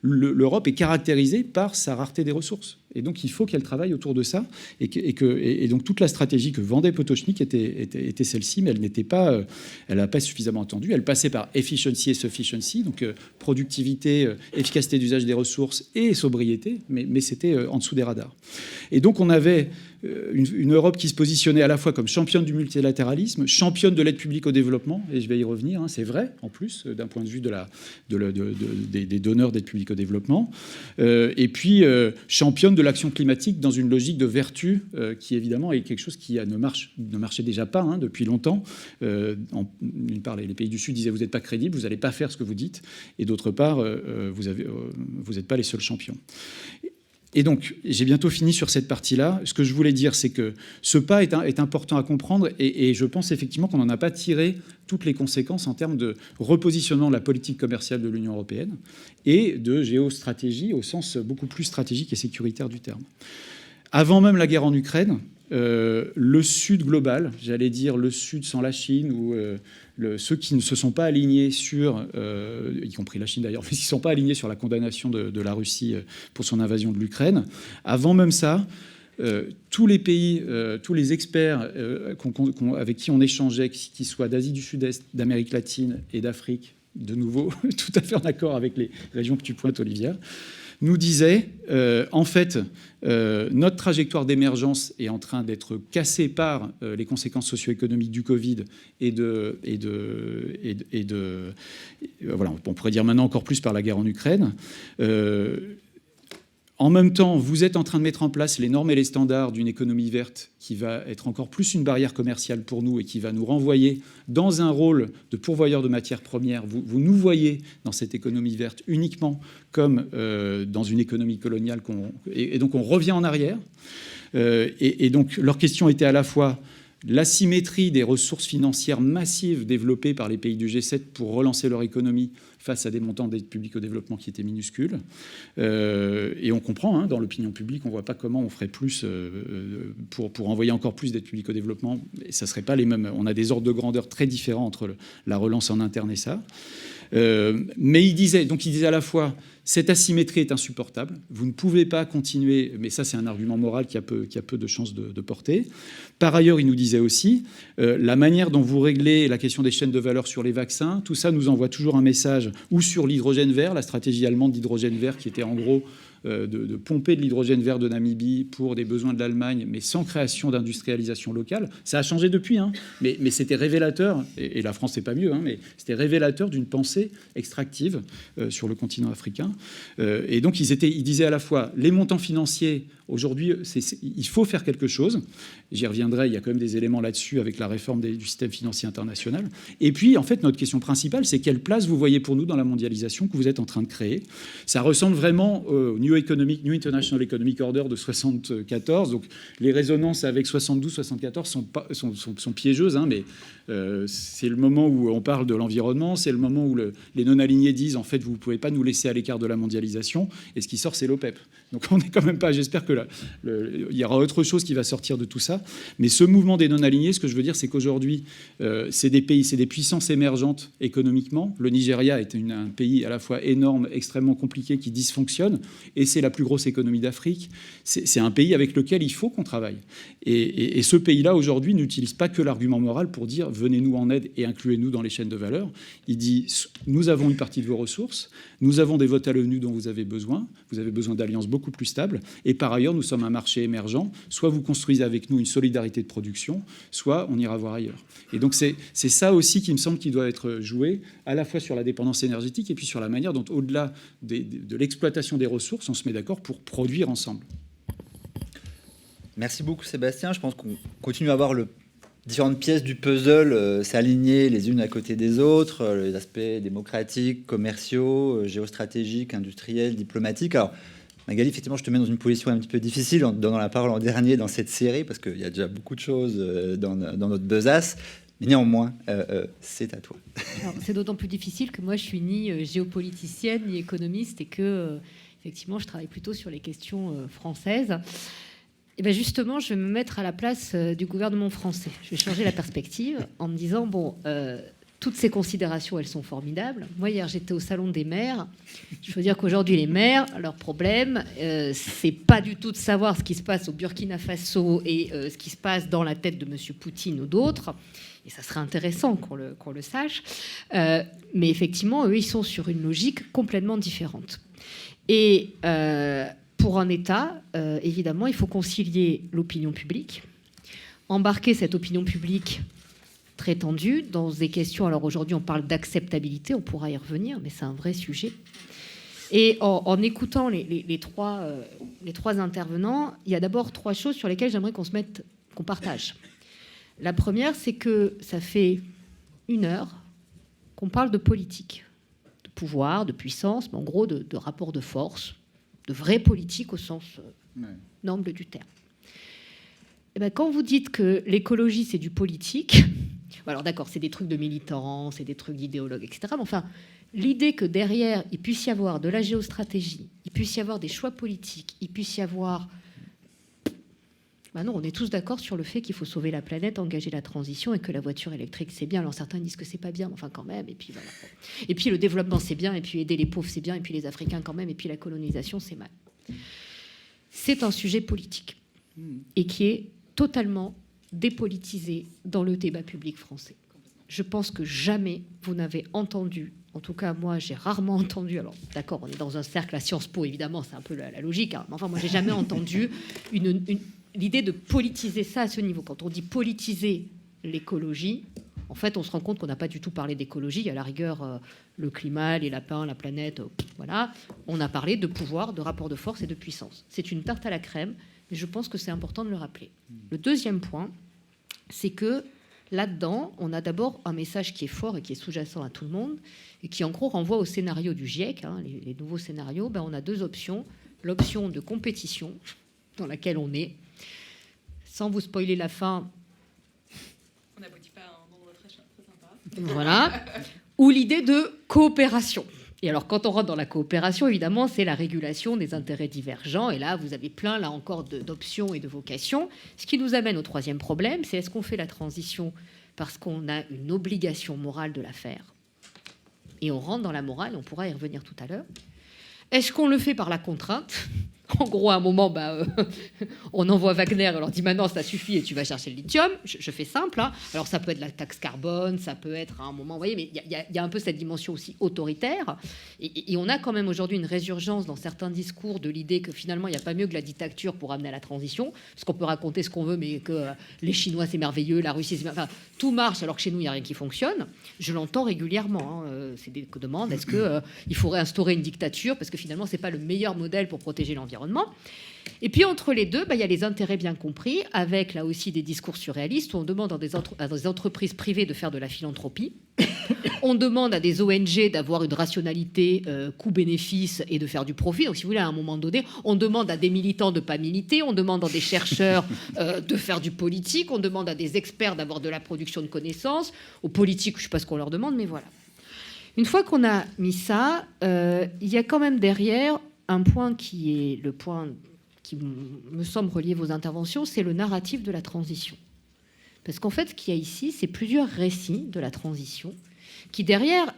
S5: l'Europe est caractérisée par sa rareté des ressources. Et donc, il faut qu'elle travaille autour de ça. Et donc, toute la stratégie que vendait Potočnik était celle-ci, mais elle n'a pas suffisamment entendu. Elle passait par efficiency et sufficiency, donc productivité, efficacité d'usage des ressources et sobriété, mais c'était en dessous des radars. Et donc, on avait une Europe qui se positionnait à la fois comme championne du multilatéralisme, championne de l'aide publique au développement, et je vais y revenir, c'est vrai, en plus, d'un point de vue des donneurs d'aide publique au développement, et puis championne de l'action climatique dans une logique de vertu qui, évidemment, est quelque chose qui ne marchait déjà pas depuis longtemps. D'une part, les pays du Sud disaient « vous n'êtes pas crédibles, vous n'allez pas faire ce que vous dites », et d'autre part, vous n'êtes pas les seuls champions. Et donc, j'ai bientôt fini sur cette partie-là. Ce que je voulais dire, c'est que ce pas est important à comprendre et je pense effectivement qu'on n'en a pas tiré toutes les conséquences en termes de repositionnement de la politique commerciale de l'Union européenne et de géostratégie au sens beaucoup plus stratégique et sécuritaire du terme. Avant même la guerre en Ukraine, le Sud global, j'allais dire le Sud sans la Chine, ou ceux qui ne se sont pas alignés sur, y compris la Chine d'ailleurs, mais qui ne sont pas alignés sur la condamnation de la Russie pour son invasion de l'Ukraine, avant même ça, tous les pays, tous les experts avec qui on échangeait, qu'ils soient d'Asie du Sud-Est, d'Amérique latine et d'Afrique, de nouveau, tout à fait en accord avec les régions que tu pointes, Olivia, nous disait, en fait, notre trajectoire d'émergence est en train d'être cassée par les conséquences socio-économiques du Covid voilà, on pourrait dire maintenant encore plus par la guerre en Ukraine. En même temps, vous êtes en train de mettre en place les normes et les standards d'une économie verte qui va être encore plus une barrière commerciale pour nous et qui va nous renvoyer dans un rôle de pourvoyeur de matières premières. Vous nous voyez dans cette économie verte uniquement comme dans une économie coloniale. Et donc on revient en arrière. Et donc leur question était à la fois l'asymétrie des ressources financières massives développées par les pays du G7 pour relancer leur économie face à des montants d'aide publique au développement qui étaient minuscules. Et on comprend, dans l'opinion publique, on ne voit pas comment on ferait plus pour envoyer encore plus d'aide publique au développement. Et ça serait pas les mêmes. On a des ordres de grandeur très différents entre la relance en interne et ça. Mais il disait à la fois, cette asymétrie est insupportable, vous ne pouvez pas continuer, mais ça c'est un argument moral qui a peu de chances de porter. Par ailleurs, il nous disait aussi, la manière dont vous réglez la question des chaînes de valeur sur les vaccins, tout ça nous envoie toujours un message, ou sur l'hydrogène vert, la stratégie allemande d'hydrogène vert qui était en gros de pomper de l'hydrogène vert de Namibie pour des besoins de l'Allemagne, mais sans création d'industrialisation locale. Ça a changé depuis, hein, mais c'était révélateur, et la France c'est pas mieux, hein, mais c'était révélateur d'une pensée extractive sur le continent africain. Et donc ils disaient à la fois les montants financiers. Aujourd'hui, il faut faire quelque chose. J'y reviendrai, il y a quand même des éléments là-dessus avec la réforme du système financier international. Et puis, en fait, notre question principale, c'est quelle place vous voyez pour nous dans la mondialisation que vous êtes en train de créer. Ça ressemble vraiment au New International Economic Order de 1974. Donc, les résonances avec 72, 74 sont piégeuses, hein, mais c'est le moment où on parle de l'environnement, c'est le moment où les non-alignés disent, en fait, vous ne pouvez pas nous laisser à l'écart de la mondialisation. Et ce qui sort, c'est l'OPEP. Donc, on n'est quand même pas... J'espère que il y aura autre chose qui va sortir de tout ça. Mais ce mouvement des non-alignés, ce que je veux dire, c'est qu'aujourd'hui, c'est des pays, c'est des puissances émergentes économiquement. Le Nigeria est un pays à la fois énorme, extrêmement compliqué, qui dysfonctionne, et c'est la plus grosse économie d'Afrique. C'est un pays avec lequel il faut qu'on travaille. Et ce pays-là, aujourd'hui, n'utilise pas que l'argument moral pour dire « venez-nous en aide et incluez-nous dans les chaînes de valeur ». Il dit « nous avons une partie de vos ressources, nous avons des votes à l'ONU dont vous avez besoin d'alliances beaucoup plus stables, et par ailleurs, nous sommes un marché émergent, soit vous construisez avec nous une solidarité de production, soit on ira voir ailleurs. » Et donc c'est ça aussi qui me semble qui doit être joué, à la fois sur la dépendance énergétique et puis sur la manière dont, au-delà de l'exploitation des ressources, on se met d'accord pour produire ensemble.
S1: Merci beaucoup Sébastien. Je pense qu'on continue à voir différentes pièces du puzzle s'aligner les unes à côté des autres, les aspects démocratiques, commerciaux, géostratégiques, industriels, diplomatiques. Alors, Magali, effectivement, je te mets dans une position un petit peu difficile en te donnant la parole en dernier dans cette série, parce qu'il y a déjà beaucoup de choses dans notre besace. Mais néanmoins, c'est à toi.
S6: C'est d'autant plus difficile que moi, je suis ni géopoliticienne, ni économiste, et que, effectivement, je travaille plutôt sur les questions françaises. Et bien justement, je vais me mettre à la place du gouvernement français. Je vais changer la perspective en me disant, bon... toutes ces considérations, elles sont formidables. Moi, hier, j'étais au salon des maires. Je veux dire qu'aujourd'hui, les maires, leur problème, c'est pas du tout de savoir ce qui se passe au Burkina Faso et ce qui se passe dans la tête de M. Poutine ou d'autres. Et ça serait intéressant qu'on le sache. Mais effectivement, eux, ils sont sur une logique complètement différente. Et pour un État, évidemment, il faut concilier l'opinion publique, embarquer cette opinion publique très tendue dans des questions. Alors aujourd'hui, on parle d'acceptabilité, on pourra y revenir, mais c'est un vrai sujet. Et en écoutant les trois intervenants, il y a d'abord trois choses sur lesquelles j'aimerais qu'on partage. La première, c'est que ça fait 1 heure qu'on parle de politique, de pouvoir, de puissance, mais en gros de rapport de force, de vraie politique au sens noble du terme. Et bien, quand vous dites que l'écologie, c'est du politique... Alors d'accord, c'est des trucs de militants, c'est des trucs d'idéologues, etc. Mais enfin, l'idée que derrière, il puisse y avoir de la géostratégie, il puisse y avoir des choix politiques, il puisse y avoir... Ben non, on est tous d'accord sur le fait qu'il faut sauver la planète, engager la transition et que la voiture électrique, c'est bien. Alors certains disent que c'est pas bien, mais enfin quand même. Et puis voilà. Et puis le développement, c'est bien. Et puis aider les pauvres, c'est bien. Et puis les Africains, quand même. Et puis la colonisation, c'est mal. C'est un sujet politique et qui est totalement dépolitisé dans le débat public français. Je pense que jamais vous n'avez entendu, en tout cas moi j'ai rarement entendu, alors d'accord on est dans un cercle à Sciences Po évidemment c'est un peu la logique, hein, mais enfin moi j'ai jamais entendu l'idée de politiser ça à ce niveau. Quand on dit politiser l'écologie, en fait on se rend compte qu'on n'a pas du tout parlé d'écologie, à la rigueur le climat, les lapins, la planète, voilà, on a parlé de pouvoir, de rapport de force et de puissance. C'est une tarte à la crème. Mais je pense que c'est important de le rappeler. Le deuxième point, c'est que là-dedans, on a d'abord un message qui est fort et qui est sous-jacent à tout le monde et qui, en gros, renvoie au scénario du GIEC, hein, les nouveaux scénarios. Ben, on a 2 options. L'option de compétition, dans laquelle on est. Sans vous spoiler la fin...
S4: On n'aboutit pas à un endroit très sympa.
S6: Voilà. Ou l'idée de coopération. Et alors, quand on rentre dans la coopération, évidemment, c'est la régulation des intérêts divergents. Et là, vous avez plein, là encore, d'options et de vocations. Ce qui nous amène au 3e problème, c'est est-ce qu'on fait la transition parce qu'on a une obligation morale de la faire ? et on rentre dans la morale, et on pourra y revenir tout à l'heure. Est-ce qu'on le fait par la contrainte ? En gros, à un moment, on envoie Wagner, on leur dit maintenant ça suffit et tu vas chercher le lithium. Je fais simple. Hein. Alors ça peut être la taxe carbone, ça peut être à un moment, vous voyez, mais il y a un peu cette dimension aussi autoritaire. Et on a quand même aujourd'hui une résurgence dans certains discours de l'idée que finalement il n'y a pas mieux que la dictature pour amener à la transition. Parce qu'on peut raconter ce qu'on veut, mais que les Chinois c'est merveilleux, la Russie c'est merveilleux. Enfin, tout marche alors que chez nous il n'y a rien qui fonctionne. Je l'entends régulièrement. Hein. C'est des demandes. Est-ce qu'il faudrait instaurer une dictature parce que finalement c'est pas le meilleur modèle pour protéger l'environnement. Et puis entre les deux, il y a les intérêts bien compris, avec là aussi des discours surréalistes où on demande à des entreprises privées de faire de la philanthropie. On demande à des ONG d'avoir une rationalité coût-bénéfice et de faire du profit. Donc si vous voulez, à un moment donné, on demande à des militants de ne pas militer, on demande à des chercheurs de faire du politique, on demande à des experts d'avoir de la production de connaissances. Aux politiques, je ne sais pas ce qu'on leur demande, mais voilà. Une fois qu'on a mis ça, il y a quand même derrière un point qui est le point qui me semble relier vos interventions, c'est le narratif de la transition. Parce qu'en fait, ce qu'il y a ici, c'est plusieurs récits de la transition qui, derrière,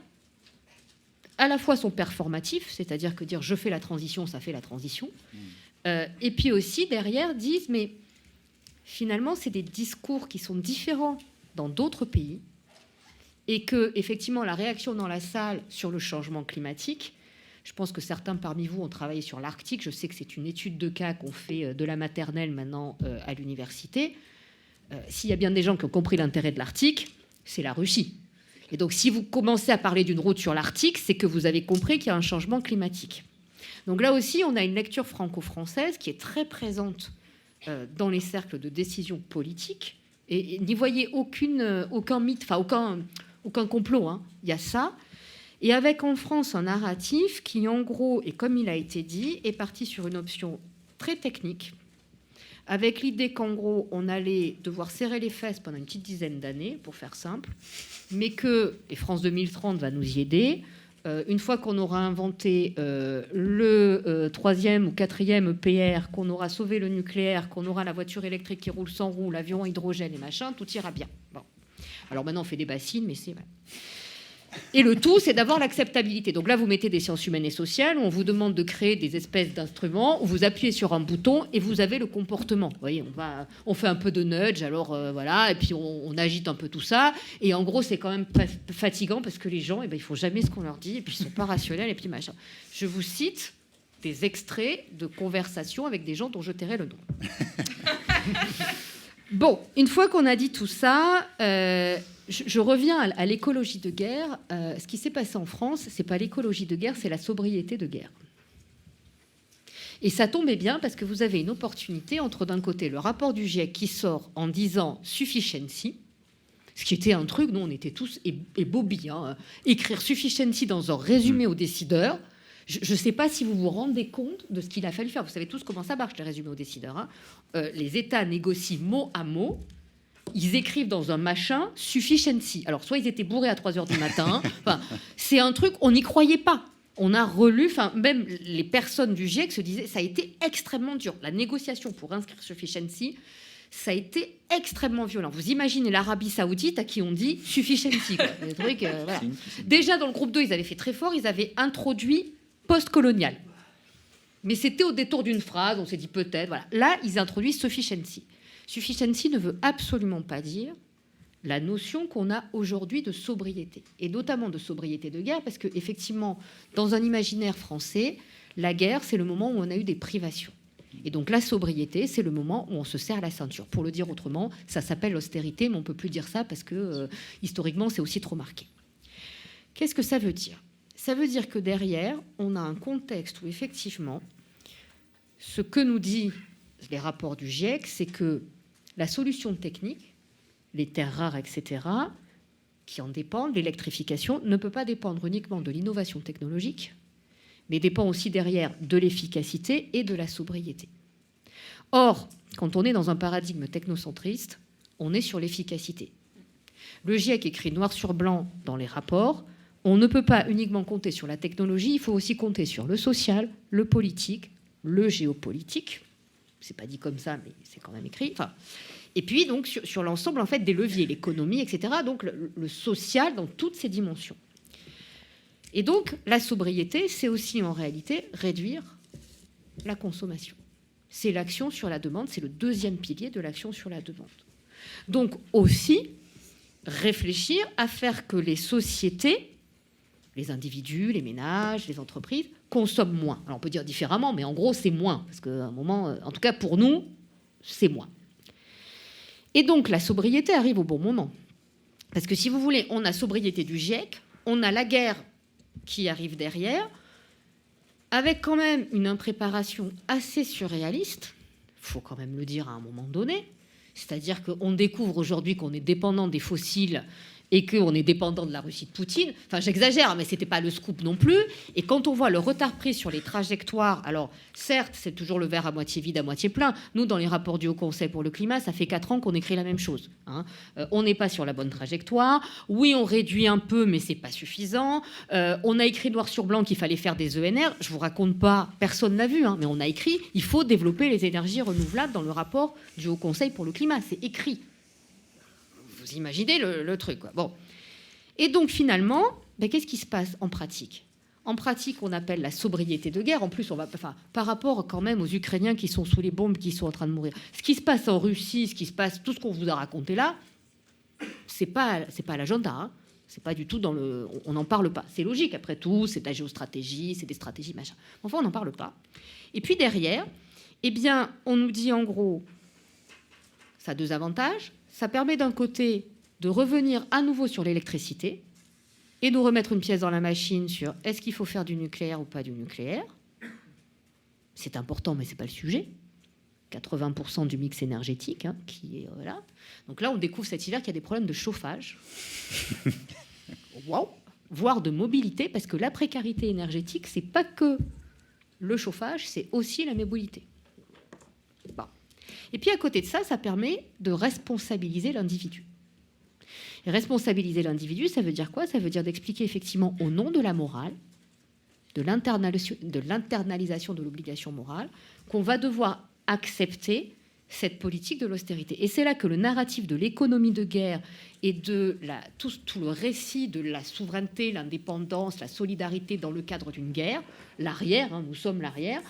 S6: à la fois sont performatifs, c'est-à-dire que dire « je fais la transition », ça fait la transition, et puis aussi, derrière, disent « mais finalement, c'est des discours qui sont différents dans d'autres pays, et que, effectivement, la réaction dans la salle sur le changement climatique. Je pense que certains parmi vous ont travaillé sur l'Arctique. Je sais que c'est une étude de cas qu'on fait de la maternelle maintenant à l'université. S'il y a bien des gens qui ont compris l'intérêt de l'Arctique, c'est la Russie. Et donc, si vous commencez à parler d'une route sur l'Arctique, c'est que vous avez compris qu'il y a un changement climatique. Donc là aussi, on a une lecture franco-française qui est très présente dans les cercles de décision politique. Et n'y voyez aucun mythe, enfin aucun complot. Hein. Il y a ça. Et avec en France un narratif qui, en gros, et comme il a été dit, est parti sur une option très technique, avec l'idée qu'en gros, on allait devoir serrer les fesses pendant une petite dizaine d'années, pour faire simple, mais que, et France 2030 va nous y aider, une fois qu'on aura inventé le 3e ou 4e EPR, qu'on aura sauvé le nucléaire, qu'on aura la voiture électrique qui roule sans roue, l'avion hydrogène et machin, tout ira bien. Bon. Alors maintenant, on fait des bassines, mais c'est... Et le tout, c'est d'avoir l'acceptabilité. Donc là, vous mettez des sciences humaines et sociales, on vous demande de créer des espèces d'instruments, où vous appuyez sur un bouton et vous avez le comportement. Vous voyez, on fait un peu de nudge, alors voilà, et puis on agite un peu tout ça. Et en gros, c'est quand même fatigant parce que les gens, ils font jamais ce qu'on leur dit, et puis ils sont pas rationnels, et puis machin. Je vous cite des extraits de conversations avec des gens dont je tairai le nom. Bon, une fois qu'on a dit tout ça... Je reviens à l'écologie de guerre. Ce qui s'est passé en France, c'est pas l'écologie de guerre, c'est la sobriété de guerre. Et ça tombait bien parce que vous avez une opportunité entre, d'un côté, le rapport du GIEC qui sort en disant sufficiency, ce qui était un truc, nous on était tous ébobis, hein, écrire sufficiency dans un résumé aux décideurs. Je ne sais pas si vous vous rendez compte de ce qu'il a fallu faire. Vous savez tous comment ça marche, les résumés aux décideurs. Hein. Les États négocient mot à mot. Ils écrivent dans un machin sufficiency. Alors, soit ils étaient bourrés à 3 heures du matin. Enfin, c'est un truc, on n'y croyait pas. On a relu, enfin, même les personnes du GIEC se disaient, ça a été extrêmement dur. La négociation pour inscrire sufficiency, ça a été extrêmement violent. Vous imaginez l'Arabie Saoudite à qui on dit sufficiency. Quoi. Des trucs, voilà. Déjà, dans le groupe 2, ils avaient fait très fort. Ils avaient introduit post-colonial. Mais c'était au détour d'une phrase. On s'est dit peut-être. Voilà. Là, ils introduisent sufficiency. Sufficiency ne veut absolument pas dire la notion qu'on a aujourd'hui de sobriété, et notamment de sobriété de guerre, parce qu'effectivement, dans un imaginaire français, la guerre, c'est le moment où on a eu des privations. Et donc la sobriété, c'est le moment où on se serre la ceinture. Pour le dire autrement, ça s'appelle l'austérité, mais on ne peut plus dire ça parce que, historiquement, c'est aussi trop marqué. Qu'est-ce que ça veut dire ? Ça veut dire que derrière, on a un contexte où, effectivement, ce que nous dit les rapports du GIEC, c'est que la solution technique, les terres rares, etc., qui en dépendent, l'électrification, ne peut pas dépendre uniquement de l'innovation technologique, mais dépend aussi derrière de l'efficacité et de la sobriété. Or, quand on est dans un paradigme technocentriste, on est sur l'efficacité. Le GIEC écrit noir sur blanc dans les rapports, on ne peut pas uniquement compter sur la technologie, il faut aussi compter sur le social, le politique, le géopolitique. C'est pas dit comme ça, mais c'est quand même écrit. Enfin, et puis donc sur l'ensemble en fait des leviers, l'économie, etc. Donc le social dans toutes ses dimensions. Et donc, la sobriété, c'est aussi en réalité réduire la consommation. C'est l'action sur la demande, c'est le deuxième pilier de l'action sur la demande. Donc aussi, réfléchir à faire que les sociétés, les individus, les ménages, les entreprises, consomment moins. Alors on peut dire différemment, mais en gros, c'est moins. Parce qu'à un moment, en tout cas pour nous, c'est moins. Et donc la sobriété arrive au bon moment. Parce que si vous voulez, on a sobriété du GIEC, on a la guerre qui arrive derrière, avec quand même une impréparation assez surréaliste, il faut quand même le dire à un moment donné, c'est-à-dire qu'on découvre aujourd'hui qu'on est dépendant des fossiles et qu'on est dépendant de la Russie de Poutine. Enfin, j'exagère, mais ce n'était pas le scoop non plus. Et quand on voit le retard pris sur les trajectoires, alors certes, c'est toujours le verre à moitié vide, à moitié plein. Nous, dans les rapports du Haut Conseil pour le climat, ça fait 4 ans qu'on écrit la même chose. Hein. On n'est pas sur la bonne trajectoire. Oui, on réduit un peu, mais ce n'est pas suffisant. On a écrit noir sur blanc qu'il fallait faire des ENR. Je ne vous raconte pas, personne n'a vu, hein, mais on a écrit il faut développer les énergies renouvelables dans le rapport du Haut Conseil pour le climat. C'est écrit. Vous imaginez le truc, quoi. Bon. Et donc, finalement, qu'est-ce qui se passe en pratique ? En pratique, on appelle la sobriété de guerre. En plus, par rapport quand même aux Ukrainiens qui sont sous les bombes, qui sont en train de mourir. Ce qui se passe en Russie, ce qui se passe, tout ce qu'on vous a raconté là, c'est pas l'agenda. Hein. C'est pas du tout dans le... On n'en parle pas. C'est logique, après tout, c'est de la géostratégie, c'est des stratégies, machin. Enfin, on n'en parle pas. Et puis derrière, on nous dit en gros, ça a 2 avantages. Ça permet d'un côté de revenir à nouveau sur l'électricité et de remettre une pièce dans la machine sur est-ce qu'il faut faire du nucléaire ou pas du nucléaire. C'est important, mais ce n'est pas le sujet. 80% du mix énergétique, hein, qui est là. Donc là, on découvre cet hiver qu'il y a des problèmes de chauffage, wow. Voire de mobilité, parce que la précarité énergétique, c'est pas que le chauffage, c'est aussi la mobilité. Bon. Et puis à côté de ça, ça permet de responsabiliser l'individu. Et responsabiliser l'individu, ça veut dire quoi ? Ça veut dire d'expliquer effectivement au nom de la morale, de l'internalisation de l'obligation morale, qu'on va devoir accepter cette politique de l'austérité. Et c'est là que le narratif de l'économie de guerre et de tout le récit de la souveraineté, l'indépendance, la solidarité dans le cadre d'une guerre, l'arrière, hein, nous sommes l'arrière,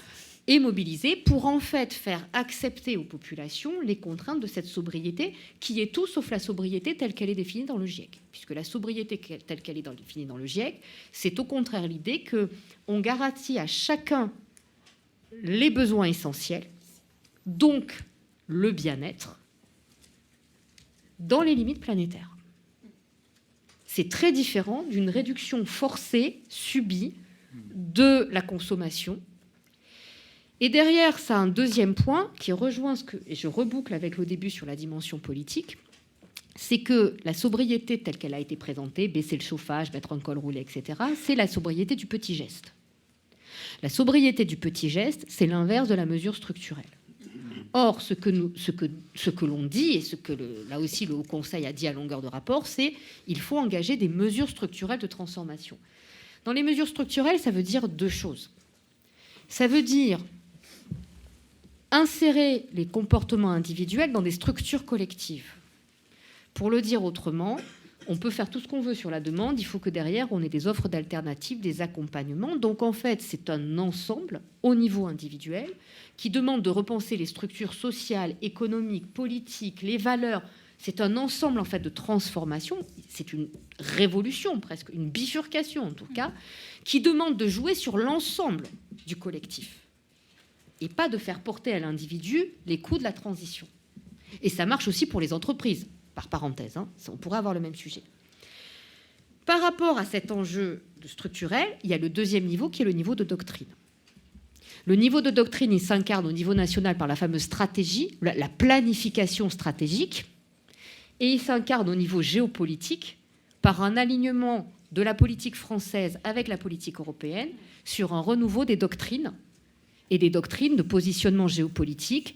S6: est mobilisé pour en fait faire accepter aux populations les contraintes de cette sobriété qui est tout sauf la sobriété telle qu'elle est définie dans le GIEC. Puisque la sobriété telle qu'elle est définie dans le GIEC, c'est au contraire l'idée qu'on garantit à chacun les besoins essentiels, donc le bien-être, dans les limites planétaires. C'est très différent d'une réduction forcée, subie, de la consommation. Et derrière, ça a un deuxième point qui rejoint et je reboucle avec le début sur la dimension politique, c'est que la sobriété telle qu'elle a été présentée, baisser le chauffage, mettre un col roulé, etc., c'est la sobriété du petit geste. La sobriété du petit geste, c'est l'inverse de la mesure structurelle. Or, ce que l'on dit, et ce que là aussi le Haut Conseil a dit à longueur de rapport, c'est qu'il faut engager des mesures structurelles de transformation. Dans les mesures structurelles, ça veut dire 2 choses. Ça veut dire insérer les comportements individuels dans des structures collectives. Pour le dire autrement, on peut faire tout ce qu'on veut sur la demande, il faut que derrière, on ait des offres d'alternatives, des accompagnements. Donc en fait, c'est un ensemble au niveau individuel qui demande de repenser les structures sociales, économiques, politiques, les valeurs. C'est un ensemble en fait de transformation, c'est une révolution presque, une bifurcation en tout cas, qui demande de jouer sur l'ensemble du collectif et pas de faire porter à l'individu les coûts de la transition. Et ça marche aussi pour les entreprises, par parenthèse, hein, on pourrait avoir le même sujet. Par rapport à cet enjeu structurel, il y a le deuxième niveau qui est le niveau de doctrine. Le niveau de doctrine, il s'incarne au niveau national par la fameuse stratégie, la planification stratégique, et il s'incarne au niveau géopolitique par un alignement de la politique française avec la politique européenne sur un renouveau des doctrines et des doctrines de positionnement géopolitique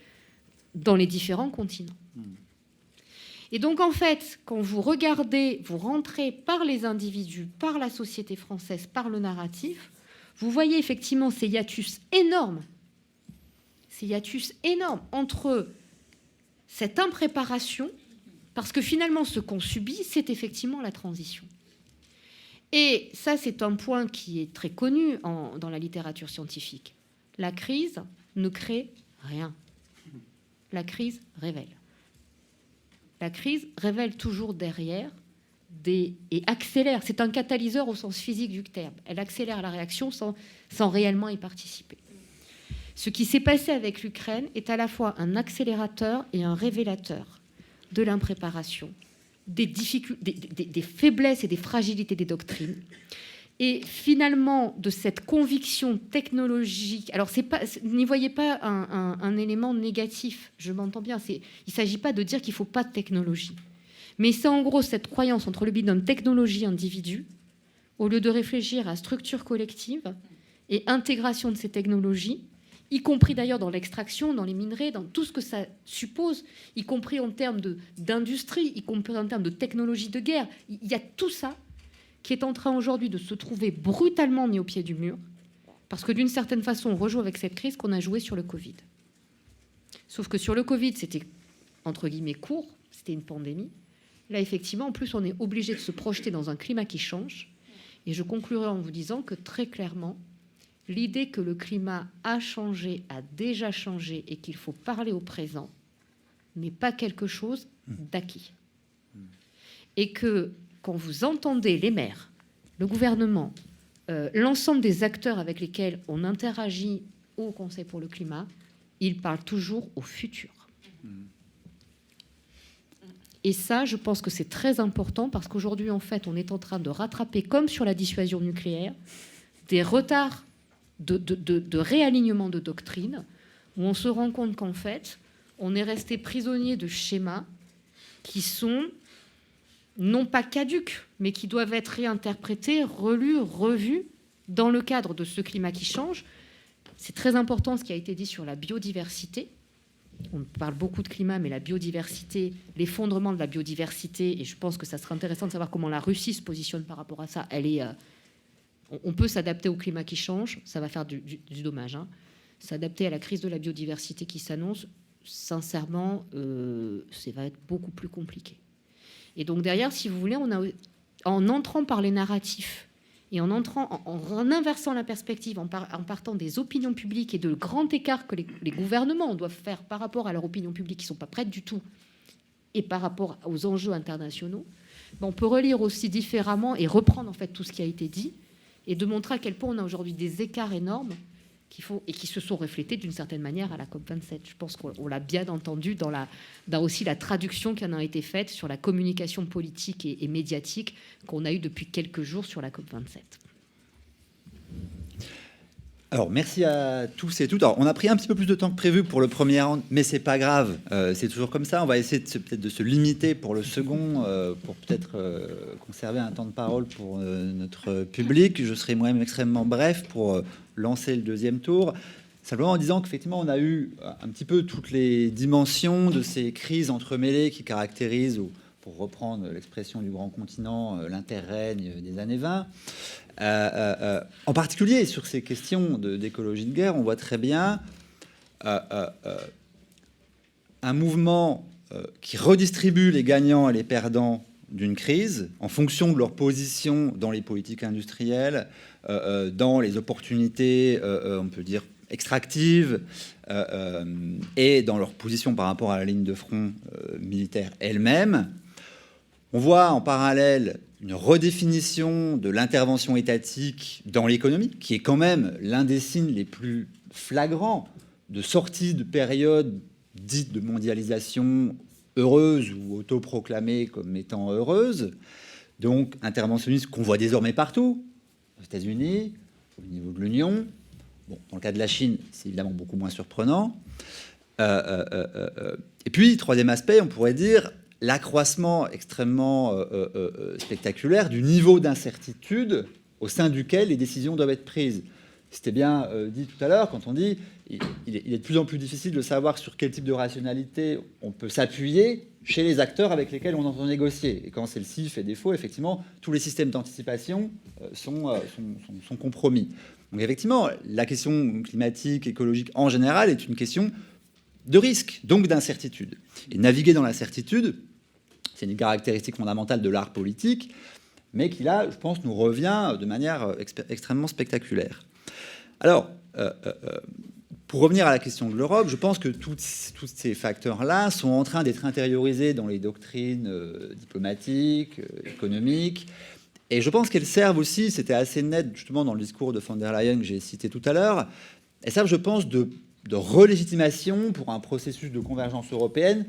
S6: dans les différents continents. Et donc, en fait, quand vous regardez, vous rentrez par les individus, par la société française, par le narratif, vous voyez effectivement ces hiatus énormes entre cette impréparation, parce que finalement, ce qu'on subit, c'est effectivement la transition. Et ça, c'est un point qui est très connu dans la littérature scientifique. La crise ne crée rien. La crise révèle. La crise révèle toujours derrière et accélère. C'est un catalyseur au sens physique du terme. Elle accélère la réaction sans réellement y participer. Ce qui s'est passé avec l'Ukraine est à la fois un accélérateur et un révélateur de l'impréparation, des difficultés, des faiblesses et des fragilités des doctrines, et finalement de cette conviction technologique. Alors, n'y voyez pas un élément négatif, je m'entends bien. Il ne s'agit pas de dire qu'il ne faut pas de technologie, mais c'est en gros cette croyance entre le binôme technologie-individu, au lieu de réfléchir à structure collective et intégration de ces technologies, y compris d'ailleurs dans l'extraction, dans les minerais, dans tout ce que ça suppose, y compris en termes d'industrie, y compris en termes de technologie de guerre. Il y a tout ça qui est en train aujourd'hui de se trouver brutalement mis au pied du mur, parce que d'une certaine façon, on rejoue avec cette crise qu'on a joué sur le Covid. Sauf que sur le Covid, c'était, entre guillemets, court, c'était une pandémie. Là, effectivement, en plus, on est obligé de se projeter dans un climat qui change. Et je conclurai en vous disant que, très clairement, l'idée que le climat a changé, a déjà changé, et qu'il faut parler au présent, n'est pas quelque chose d'acquis. Et que, quand vous entendez les maires, le gouvernement, l'ensemble des acteurs avec lesquels on interagit au Conseil pour le climat, ils parlent toujours au futur. Et ça, je pense que c'est très important, parce qu'aujourd'hui, en fait, on est en train de rattraper, comme sur la dissuasion nucléaire, des retards de réalignement de doctrine, où on se rend compte qu'en fait, on est resté prisonnier de schémas qui sont non pas caduques, mais qui doivent être réinterprétés, relus, revus dans le cadre de ce climat qui change. C'est très important ce qui a été dit sur la biodiversité. On parle beaucoup de climat, mais la biodiversité, l'effondrement de la biodiversité, et je pense que ça serait intéressant de savoir comment la Russie se positionne par rapport à ça. On peut s'adapter au climat qui change, ça va faire du dommage. S'adapter à la crise de la biodiversité qui s'annonce, sincèrement, ça va être beaucoup plus compliqué. Et donc derrière, si vous voulez, en entrant par les narratifs et en inversant la perspective, en partant des opinions publiques et de grands écarts que les gouvernements doivent faire par rapport à leur opinion publique qui ne sont pas prêtes du tout, et par rapport aux enjeux internationaux, on peut relire aussi différemment et reprendre en fait tout ce qui a été dit, et de montrer à quel point on a aujourd'hui des écarts énormes qui se sont reflétés d'une certaine manière à la COP27. Je pense qu'on l'a bien entendu dans aussi la traduction qui en a été faite sur la communication politique et médiatique qu'on a eue depuis quelques jours sur la COP27.
S1: Alors, merci à tous et toutes. Alors, on a pris un petit peu plus de temps que prévu pour le premier round, mais c'est pas grave. C'est toujours comme ça. On va essayer peut-être de se limiter pour le second, pour peut-être conserver un temps de parole pour notre public. Je serai moi-même extrêmement bref pour lancer le deuxième tour. Simplement en disant qu'effectivement, on a eu un petit peu toutes les dimensions de ces crises entremêlées qui caractérisent, ou pour reprendre l'expression du grand continent, l'interrègne des années 20. En particulier sur ces questions d'écologie de guerre, on voit très bien un mouvement qui redistribue les gagnants et les perdants d'une crise en fonction de leur position dans les politiques industrielles, dans les opportunités, on peut dire, extractives, et dans leur position par rapport à la ligne de front militaire elle-même. On voit en parallèle une redéfinition de l'intervention étatique dans l'économie, qui est quand même l'un des signes les plus flagrants de sortie de période dite de mondialisation heureuse ou autoproclamée comme étant heureuse. Donc, interventionniste qu'on voit désormais partout, aux États-Unis, au niveau de l'Union. Bon, dans le cas de la Chine, c'est évidemment beaucoup moins surprenant. Et puis, troisième aspect, on pourrait dire l'accroissement extrêmement spectaculaire du niveau d'incertitude au sein duquel les décisions doivent être prises. C'était bien dit tout à l'heure, quand on dit il est de plus en plus difficile de savoir sur quel type de rationalité on peut s'appuyer chez les acteurs avec lesquels on entend négocier. Et quand celle-ci fait défaut, effectivement, tous les systèmes d'anticipation sont compromis. Donc effectivement, la question climatique, écologique en général est une question de risque, donc d'incertitude. Et naviguer dans l'incertitude, c'est une caractéristique fondamentale de l'art politique, mais qui là, je pense, nous revient de manière extrêmement spectaculaire. Alors, pour revenir à la question de l'Europe, je pense que tous ces facteurs-là sont en train d'être intériorisés dans les doctrines diplomatiques, économiques, et je pense qu'elles servent aussi, c'était assez net justement dans le discours de von der Leyen que j'ai cité tout à l'heure, elles servent, je pense, de relégitimation pour un processus de convergence européenne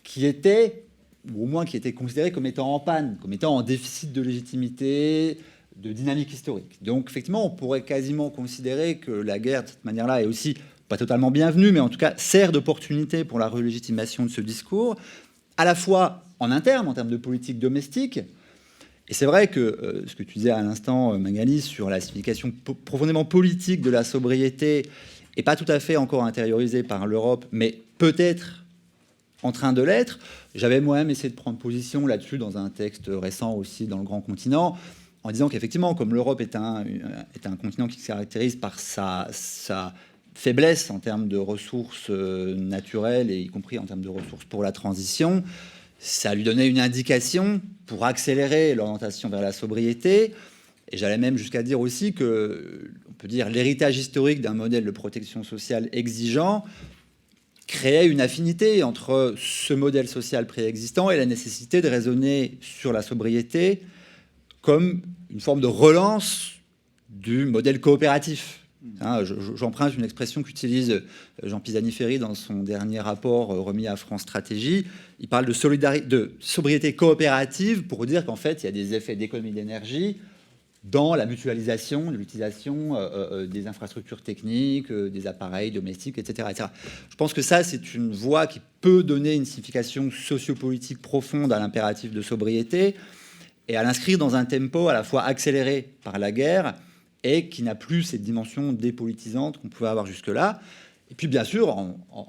S1: qui était, ou au moins qui était considéré comme étant en panne, comme étant en déficit de légitimité, de dynamique historique. Donc effectivement, on pourrait quasiment considérer que la guerre, de cette manière-là, est aussi pas totalement bienvenue, mais en tout cas sert d'opportunité pour la relégitimation de ce discours, à la fois en interne, en termes de politique domestique. Et c'est vrai que ce que tu disais à l'instant, Magali, sur la signification profondément politique de la sobriété, n'est pas tout à fait encore intériorisée par l'Europe, mais peut-être en train de l'être. J'avais moi-même essayé de prendre position là-dessus dans un texte récent aussi dans le Grand Continent, en disant qu'effectivement, comme l'Europe est un continent qui se caractérise par sa faiblesse en termes de ressources naturelles, et y compris en termes de ressources pour la transition, ça lui donnait une indication pour accélérer l'orientation vers la sobriété. Et j'allais même jusqu'à dire aussi que, on peut dire, l'héritage historique d'un modèle de protection sociale exigeant créait une affinité entre ce modèle social préexistant et la nécessité de raisonner sur la sobriété comme une forme de relance du modèle coopératif. J'emprunte une expression qu'utilise Jean Pisani-Ferry dans son dernier rapport remis à France Stratégie. Il parle de sobriété coopérative pour dire qu'en fait, il y a des effets d'économie d'énergie dans la mutualisation de l'utilisation des infrastructures techniques, des appareils domestiques, etc., etc. Je pense que ça, c'est une voie qui peut donner une signification sociopolitique profonde à l'impératif de sobriété et à l'inscrire dans un tempo à la fois accéléré par la guerre et qui n'a plus cette dimension dépolitisante qu'on pouvait avoir jusque-là. Et puis, bien sûr,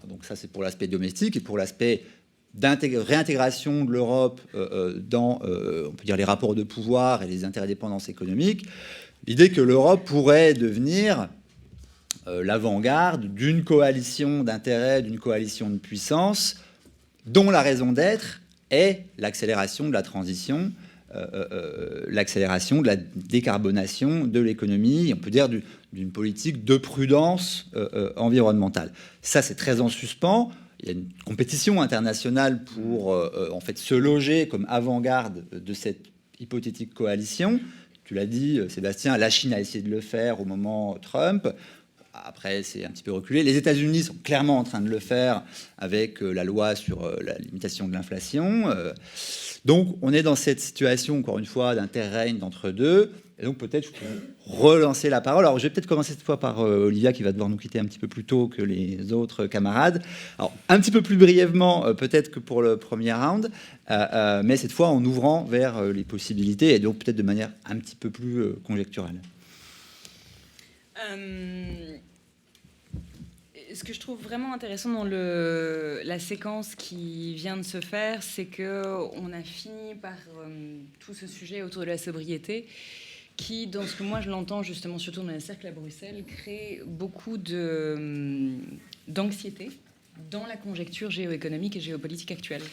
S1: donc ça, c'est pour l'aspect domestique, et pour l'aspect réintégration de l'Europe dans, on peut dire, les rapports de pouvoir et les interdépendances économiques, l'idée que l'Europe pourrait devenir l'avant-garde d'une coalition d'intérêts, d'une coalition de puissance, dont la raison d'être est l'accélération de la transition, l'accélération de la décarbonation de l'économie, on peut dire d'une politique de prudence environnementale. Ça, c'est très en suspens. Il y a une compétition internationale pour en fait se loger comme avant-garde de cette hypothétique coalition. Tu l'as dit, Sébastien, la Chine a essayé de le faire au moment Trump. Après, c'est un petit peu reculé. Les États-Unis sont clairement en train de le faire avec la loi sur la limitation de l'inflation. Donc, on est dans cette situation, encore une fois, d'interrègne d'entre deux. Et donc, peut-être, je peux relancer la parole. Alors, je vais peut-être commencer cette fois par Olivia, qui va devoir nous quitter un petit peu plus tôt que les autres camarades. Alors, un petit peu plus brièvement, peut-être que pour le premier round, mais cette fois en ouvrant vers les possibilités, et donc peut-être de manière un petit peu plus conjecturale.
S4: Ce que je trouve vraiment intéressant dans la séquence qui vient de se faire, c'est qu'on a fini par tout ce sujet autour de la sobriété qui, dans ce que moi je l'entends justement, surtout dans les cercles à Bruxelles, crée beaucoup d'anxiété dans la conjecture géoéconomique et géopolitique actuelle.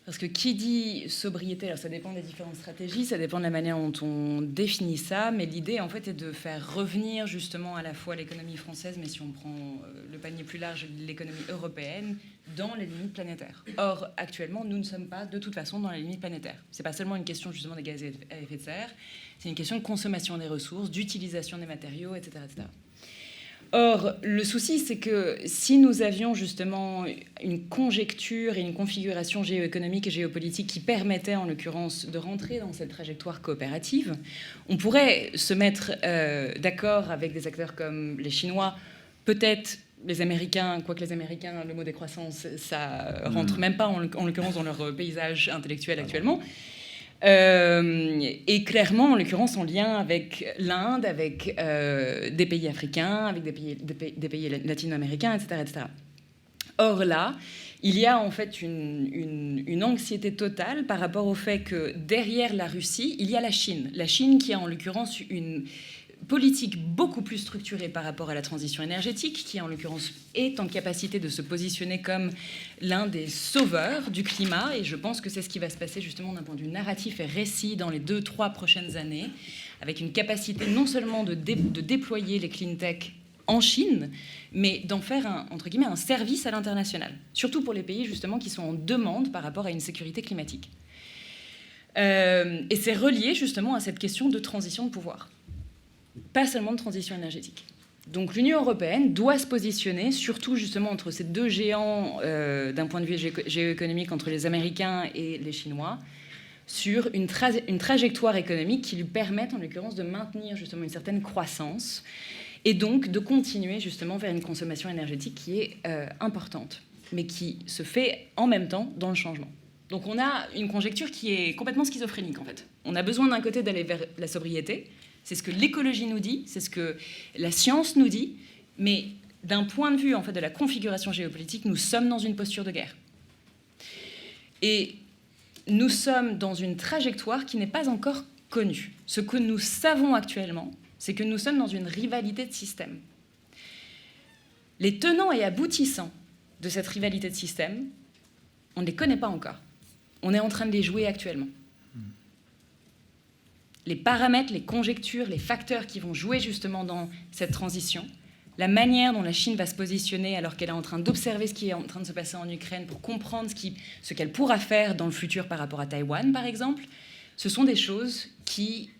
S4: Parce que qui dit sobriété, alors ça dépend des différentes stratégies, ça dépend de la manière dont on définit ça, mais l'idée en fait est de faire revenir justement à la fois l'économie française, mais si on prend le panier plus large, l'économie européenne, dans les limites planétaires. Or, actuellement, nous ne sommes pas de toute façon dans les limites planétaires. C'est pas seulement une question justement des gaz à effet de serre, c'est une question de consommation des ressources, d'utilisation des matériaux, etc., etc. Or, le souci, c'est que si nous avions justement une conjecture et une configuration géoéconomique et géopolitique qui permettait, en l'occurrence, de rentrer dans cette trajectoire coopérative, on pourrait se mettre d'accord avec des acteurs comme les Chinois, peut-être les Américains, quoique les Américains, le mot décroissance, ça rentre même pas, en l'occurrence, dans leur paysage intellectuel actuellement. Et clairement, en l'occurrence, en lien avec l'Inde, avec des pays africains, avec des pays latino-américains, etc., etc. Or là, il y a en fait une anxiété totale par rapport au fait que derrière la Russie, il y a la Chine. La Chine qui a en l'occurrence une politique beaucoup plus structurée par rapport à la transition énergétique, qui en l'occurrence est en capacité de se positionner comme l'un des sauveurs du climat. Et je pense que c'est ce qui va se passer justement d'un point de vue narratif et récit dans les 2-3 prochaines années, avec une capacité non seulement de déployer les clean tech en Chine, mais d'en faire entre guillemets, un service à l'international, surtout pour les pays justement qui sont en demande par rapport à une sécurité climatique. Et c'est relié justement à cette question de transition de pouvoir, pas seulement de transition énergétique. Donc l'Union européenne doit se positionner, surtout justement entre ces deux géants d'un point de vue géoéconomique, entre les Américains et les Chinois, sur une trajectoire économique qui lui permette en l'occurrence de maintenir justement une certaine croissance et donc de continuer justement vers une consommation énergétique qui est importante, mais qui se fait en même temps dans le changement. Donc on a une conjecture qui est complètement schizophrénique en fait. On a besoin d'un côté d'aller vers la sobriété, c'est ce que l'écologie nous dit, c'est ce que la science nous dit, mais d'un point de vue en fait de la configuration géopolitique, nous sommes dans une posture de guerre. Et nous sommes dans une trajectoire qui n'est pas encore connue. Ce que nous savons actuellement, c'est que nous sommes dans une rivalité de système. Les tenants et aboutissants de cette rivalité de système, on ne les connaît pas encore. On est en train de les jouer actuellement. Les paramètres, les conjectures, les facteurs qui vont jouer justement dans cette transition, la manière dont la Chine va se positionner alors qu'elle est en train d'observer ce qui est en train de se passer en Ukraine pour comprendre ce qu'elle pourra faire dans le futur par rapport à Taïwan, par exemple, ce sont des choses qui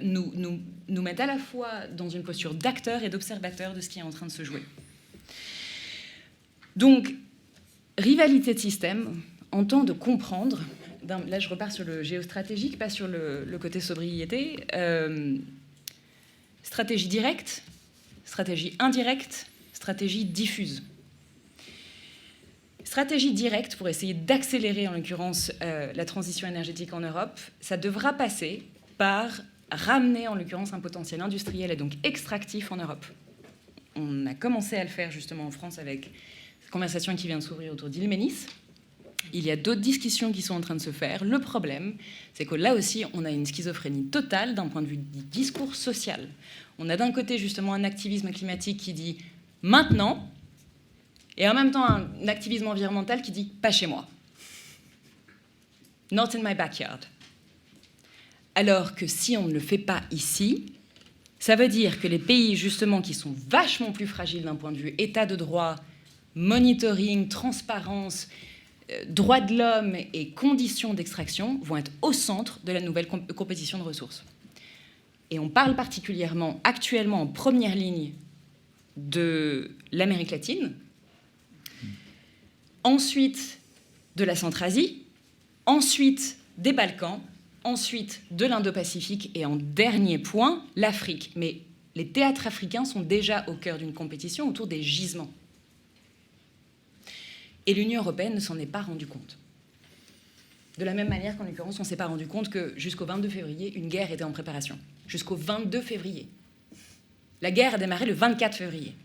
S4: nous mettent à la fois dans une posture d'acteur et d'observateur de ce qui est en train de se jouer. Donc, rivalité de système, en temps de comprendre, là je repars sur le géostratégique, pas sur le côté sobriété, stratégie directe, stratégie indirecte, stratégie diffuse. Stratégie directe pour essayer d'accélérer en l'occurrence la transition énergétique en Europe, ça devra passer par ramener en l'occurrence un potentiel industriel et donc extractif en Europe. On a commencé à le faire justement en France avec cette conversation qui vient de s'ouvrir autour d'Ilménis. Il y a d'autres discussions qui sont en train de se faire. Le problème, c'est que là aussi, on a une schizophrénie totale d'un point de vue du discours social. On a d'un côté justement un activisme climatique qui dit « maintenant », et en même temps un activisme environnemental qui dit « pas chez moi ». « Not in my backyard ». Alors que si on ne le fait pas ici, ça veut dire que les pays justement qui sont vachement plus fragiles d'un point de vue état de droit, monitoring, transparence, droits de l'homme et conditions d'extraction vont être au centre de la nouvelle compétition de ressources. Et on parle particulièrement actuellement en première ligne de l'Amérique latine, ensuite de la Centrasie, ensuite des Balkans, ensuite de l'Indo-Pacifique et en dernier point, l'Afrique. Mais les théâtres africains sont déjà au cœur d'une compétition autour des gisements. Et l'Union européenne ne s'en est pas rendue compte. De la même manière qu'en l'occurrence, on ne s'est pas rendu compte que jusqu'au 22 février, une guerre était en préparation. Jusqu'au 22 février. La guerre a démarré le 24 février.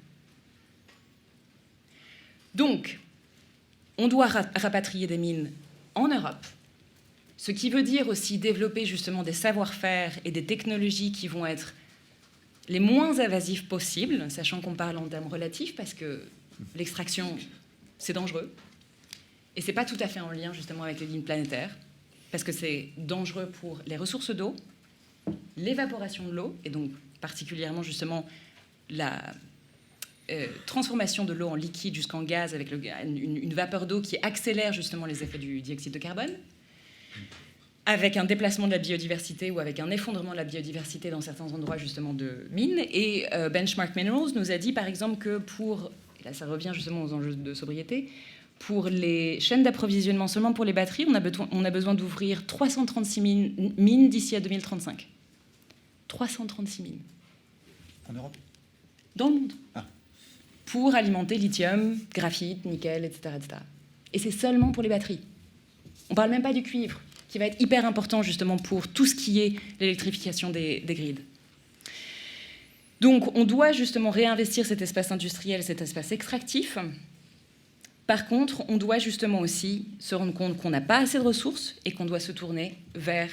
S4: Donc, on doit rapatrier des mines en Europe, ce qui veut dire aussi développer justement des savoir-faire et des technologies qui vont être les moins invasives possibles, sachant qu'on parle en termes relatifs, parce que l'extraction, c'est dangereux. Et ce n'est pas tout à fait en lien justement avec les lignes planétaires, parce que c'est dangereux pour les ressources d'eau, l'évaporation de l'eau, et donc particulièrement justement la transformation de l'eau en liquide jusqu'en gaz avec une vapeur d'eau qui accélère justement les effets du dioxyde de carbone, avec un déplacement de la biodiversité ou avec un effondrement de la biodiversité dans certains endroits justement de mines. Et Benchmark Minerals nous a dit par exemple que pour, et là ça revient justement aux enjeux de sobriété, pour les chaînes d'approvisionnement seulement pour les batteries, on a besoin d'ouvrir 336 mines d'ici à 2035. 336 mines.
S1: En Europe ?
S4: Dans le monde.
S1: Ah.
S4: Pour alimenter lithium, graphite, nickel, etc., etc. Et c'est seulement pour les batteries. On ne parle même pas du cuivre, qui va être hyper important justement pour tout ce qui est l'électrification des grids. Donc on doit justement réinvestir cet espace industriel, cet espace extractif. Par contre, on doit justement aussi se rendre compte qu'on n'a pas assez de ressources et qu'on doit se tourner vers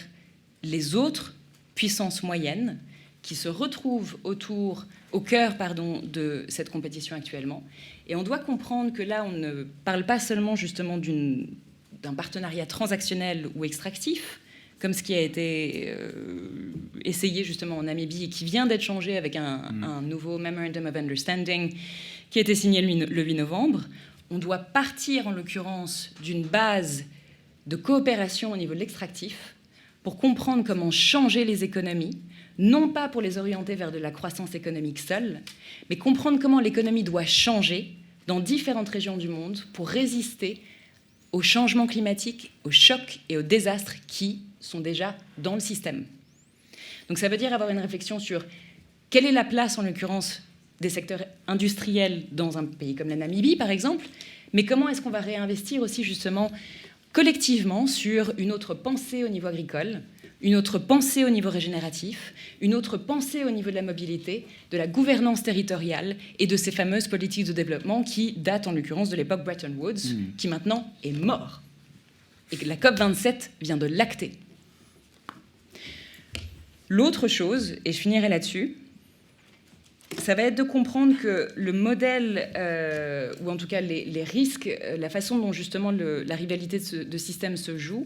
S4: les autres puissances moyennes qui se retrouvent au cœur de cette compétition actuellement. Et on doit comprendre que là, on ne parle pas seulement justement d'un partenariat transactionnel ou extractif, comme ce qui a été essayé justement en Namibie et qui vient d'être changé avec un nouveau Memorandum of Understanding qui a été signé le 8 novembre. On doit partir en l'occurrence d'une base de coopération au niveau de l'extractif pour comprendre comment changer les économies, non pas pour les orienter vers de la croissance économique seule, mais comprendre comment l'économie doit changer dans différentes régions du monde pour résister aux changements climatiques, aux chocs et aux désastres qui sont déjà dans le système. Donc ça veut dire avoir une réflexion sur quelle est la place, en l'occurrence, des secteurs industriels dans un pays comme la Namibie, par exemple, mais comment est-ce qu'on va réinvestir aussi, justement, collectivement sur une autre pensée au niveau agricole, une autre pensée au niveau régénératif, une autre pensée au niveau de la mobilité, de la gouvernance territoriale et de ces fameuses politiques de développement qui datent en l'occurrence de l'époque Bretton Woods, qui maintenant est mort. Et que la COP27 vient de l'acter. L'autre chose, et je finirai là-dessus, ça va être de comprendre que le modèle, ou en tout cas les risques, la façon dont justement la rivalité de système se joue,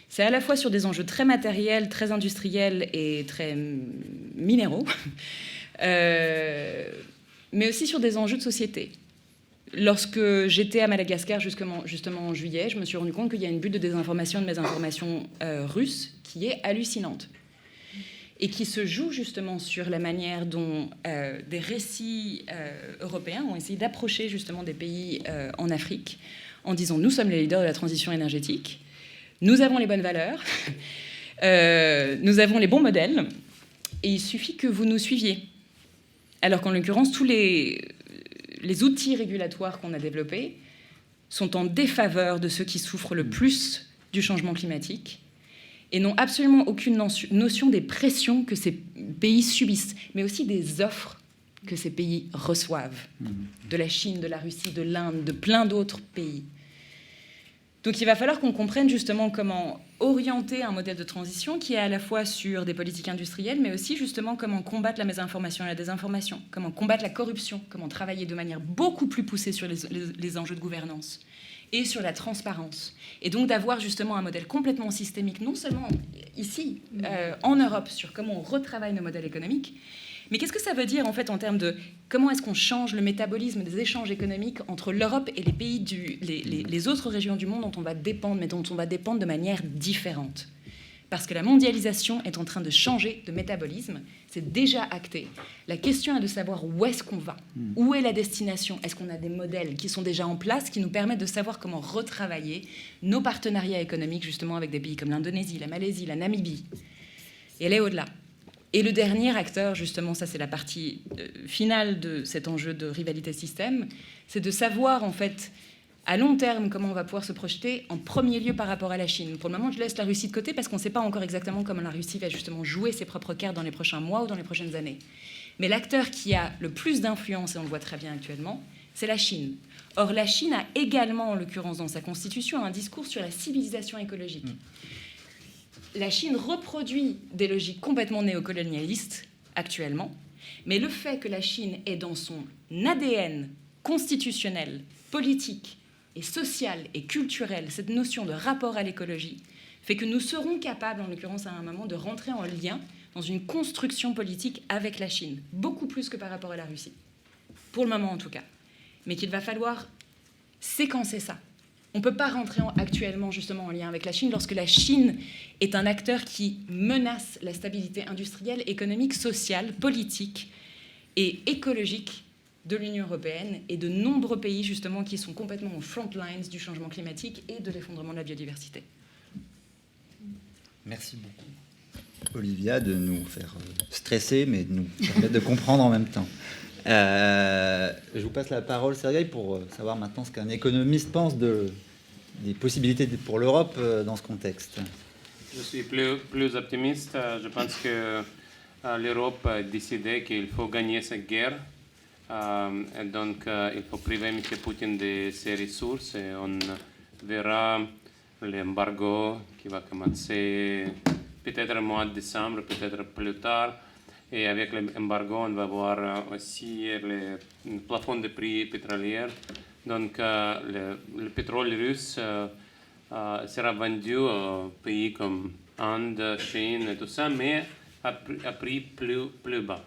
S4: c'est à la fois sur des enjeux très matériels, très industriels et très minéraux, mais aussi sur des enjeux de société. Lorsque j'étais à Madagascar justement en juillet, je me suis rendu compte qu'il y a une bulle de désinformation de mes informations russes qui est hallucinante et qui se joue justement sur la manière dont des récits européens ont essayé d'approcher justement des pays en Afrique en disant « nous sommes les leaders de la transition énergétique ». Nous avons les bonnes valeurs, nous avons les bons modèles, et il suffit que vous nous suiviez. Alors qu'en l'occurrence, tous les outils régulatoires qu'on a développés sont en défaveur de ceux qui souffrent le plus du changement climatique et n'ont absolument aucune notion des pressions que ces pays subissent, mais aussi des offres que ces pays reçoivent, de la Chine, de la Russie, de l'Inde, de plein d'autres pays. Donc il va falloir qu'on comprenne justement comment orienter un modèle de transition qui est à la fois sur des politiques industrielles, mais aussi justement comment combattre la mésinformation et la désinformation, comment combattre la corruption, comment travailler de manière beaucoup plus poussée sur les enjeux de gouvernance et sur la transparence. Et donc d'avoir justement un modèle complètement systémique, non seulement ici, en Europe, sur comment on retravaille nos modèles économiques, mais qu'est-ce que ça veut dire en fait en termes de comment est-ce qu'on change le métabolisme des échanges économiques entre l'Europe et les pays les autres régions du monde dont on va dépendre, mais dont on va dépendre de manière différente. Parce que la mondialisation est en train de changer de métabolisme, c'est déjà acté. La question est de savoir où est-ce qu'on va, où est la destination, est-ce qu'on a des modèles qui sont déjà en place, qui nous permettent de savoir comment retravailler nos partenariats économiques justement avec des pays comme l'Indonésie, la Malaisie, la Namibie, et aller au-delà. Et le dernier acteur, justement, ça c'est la partie finale de cet enjeu de rivalité système, c'est de savoir en fait à long terme comment on va pouvoir se projeter en premier lieu par rapport à la Chine. Pour le moment, je laisse la Russie de côté parce qu'on ne sait pas encore exactement comment la Russie va justement jouer ses propres cartes dans les prochains mois ou dans les prochaines années. Mais l'acteur qui a le plus d'influence, et on le voit très bien actuellement, c'est la Chine. Or, la Chine a également, en l'occurrence dans sa constitution, un discours sur la civilisation écologique. La Chine reproduit des logiques complètement néocolonialistes actuellement, mais le fait que la Chine ait dans son ADN constitutionnel, politique et social et culturel cette notion de rapport à l'écologie fait que nous serons capables, en l'occurrence à un moment, de rentrer en lien dans une construction politique avec la Chine, beaucoup plus que par rapport à la Russie, pour le moment en tout cas, mais qu'il va falloir séquencer ça. On ne peut pas rentrer actuellement justement en lien avec la Chine lorsque la Chine est un acteur qui menace la stabilité industrielle, économique, sociale, politique et écologique de l'Union européenne et de nombreux pays justement qui sont complètement aux front lines du changement climatique et de l'effondrement de la biodiversité.
S1: Merci beaucoup, Olivia, de nous faire stresser, mais de nous permettre de comprendre en même temps. Je vous passe la parole, Sergueï, pour savoir maintenant ce qu'un économiste pense des possibilités pour l'Europe dans ce contexte.
S3: Je suis plus optimiste. Je pense que l'Europe a décidé qu'il faut gagner cette guerre. Et donc, il faut priver M. Poutine de ses ressources. Et on verra l'embargo qui va commencer peut-être au mois de décembre, peut-être plus tard. Et avec l'embargo, on va voir aussi le plafond de prix pétrolier. Donc, le pétrole russe sera vendu aux pays comme Inde, Chine et tout ça, mais à prix plus bas.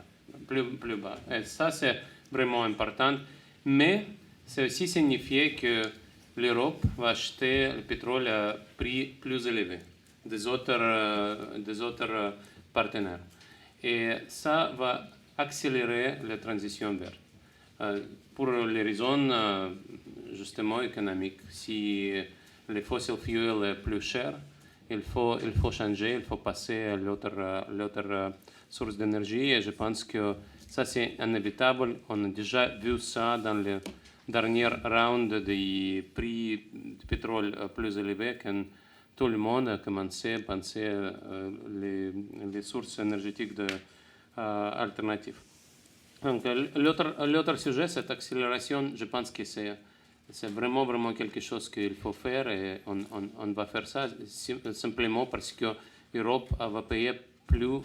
S3: Et ça, c'est vraiment important. Mais c'est aussi signifié que l'Europe va acheter le pétrole à prix plus élevé des autres partenaires. Et ça va accélérer la transition verte. Pour les raisons justement économiques. Si les fossil fuels est plus cher, il faut changer, il faut passer à l'autre source d'énergie. Et je pense que ça, c'est inévitable. On a déjà vu ça dans le dernier round des prix du pétrole plus élevés quand tout le monde a commencé à penser les sources énergétiques alternatives. Donc, l'autre sujet, cette accélération, je pense que c'est vraiment quelque chose qu'il faut faire et on va faire ça simplement parce que l'Europe va payer plus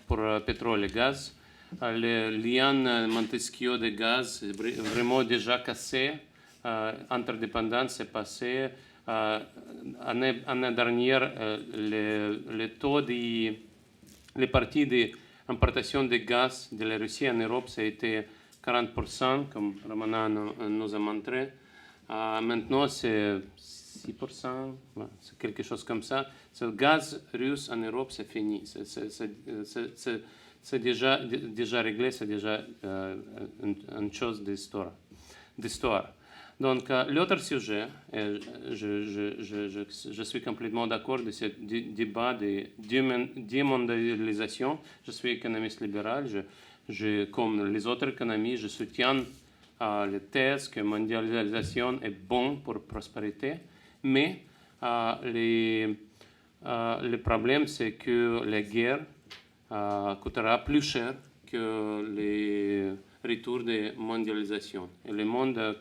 S3: pour pétrole et gaz. Le lien Montesquieu de gaz est vraiment déjà cassé. Interdépendance est passée. L'année dernière, le taux les parties d'importation de gaz de la Russie en Europe, ça a été 40%, comme Ramona nous a montré. Maintenant, c'est 6%, c'est quelque chose comme ça. Le gaz russe en Europe, c'est fini. C'est déjà réglé, c'est déjà une chose d'histoire. Donc, l'autre sujet, et je suis complètement d'accord de ce débat de démondialisation. Je suis économiste libéral. Comme les autres économies, je soutiens la thèse que la mondialisation est bonne pour la prospérité. Mais le problème, c'est que la guerre coûtera plus cher que les retour de mondialisation. Et le monde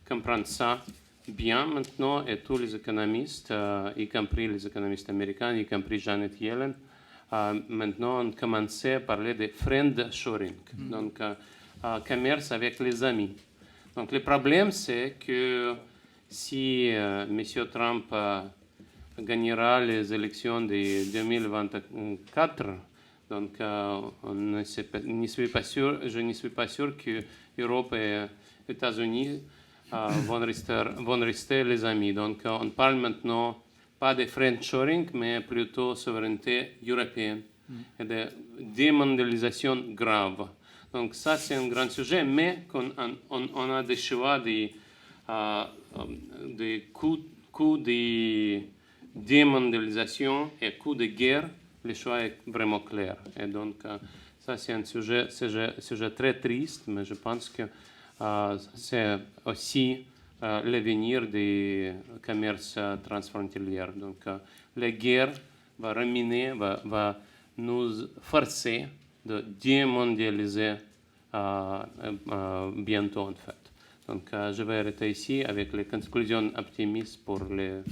S3: comprend ça bien maintenant, et tous les économistes, y compris les économistes américains, y compris Janet Yellen, maintenant on commence à parler de friendshoring, donc commerce avec les amis. Donc le problème, c'est que si M. Trump gagnera les élections de 2024, donc, je ne suis pas sûr que l'Europe et les États-Unis vont rester les amis. Donc, on parle maintenant pas de friendshoring, mais plutôt de souveraineté européenne et de démondialisation grave. Donc, ça, c'est un grand sujet, mais on a des choix des coûts de démondialisation et coûts de guerre. Le choix est vraiment clair. Et donc, ça, c'est un sujet très triste, mais je pense que c'est aussi l'avenir du commerce transfrontalier. Donc, la guerre va va nous forcer de démondialiser bientôt, en fait. Donc, je vais arrêter ici avec les conclusions optimistes pour la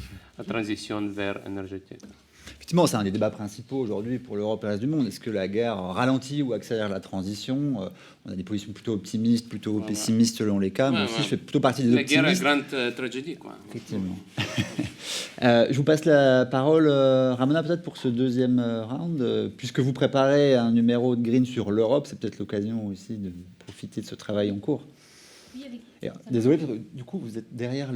S3: transition vers énergétique.
S1: Effectivement, c'est un des débats principaux aujourd'hui pour l'Europe et le reste du monde. Est-ce que la guerre ralentit ou accélère la transition? On a des positions plutôt optimistes, plutôt pessimistes selon les cas. Moi aussi, je fais plutôt partie des optimistes.
S3: La guerre est une grande tragédie, quoi.
S1: Effectivement. Je vous passe la parole, Ramona, peut-être pour ce deuxième round. Puisque vous préparez un numéro de Green sur l'Europe, c'est peut-être l'occasion aussi de profiter de ce travail en cours.
S2: Oui, avec...
S1: Désolé, du coup, vous êtes derrière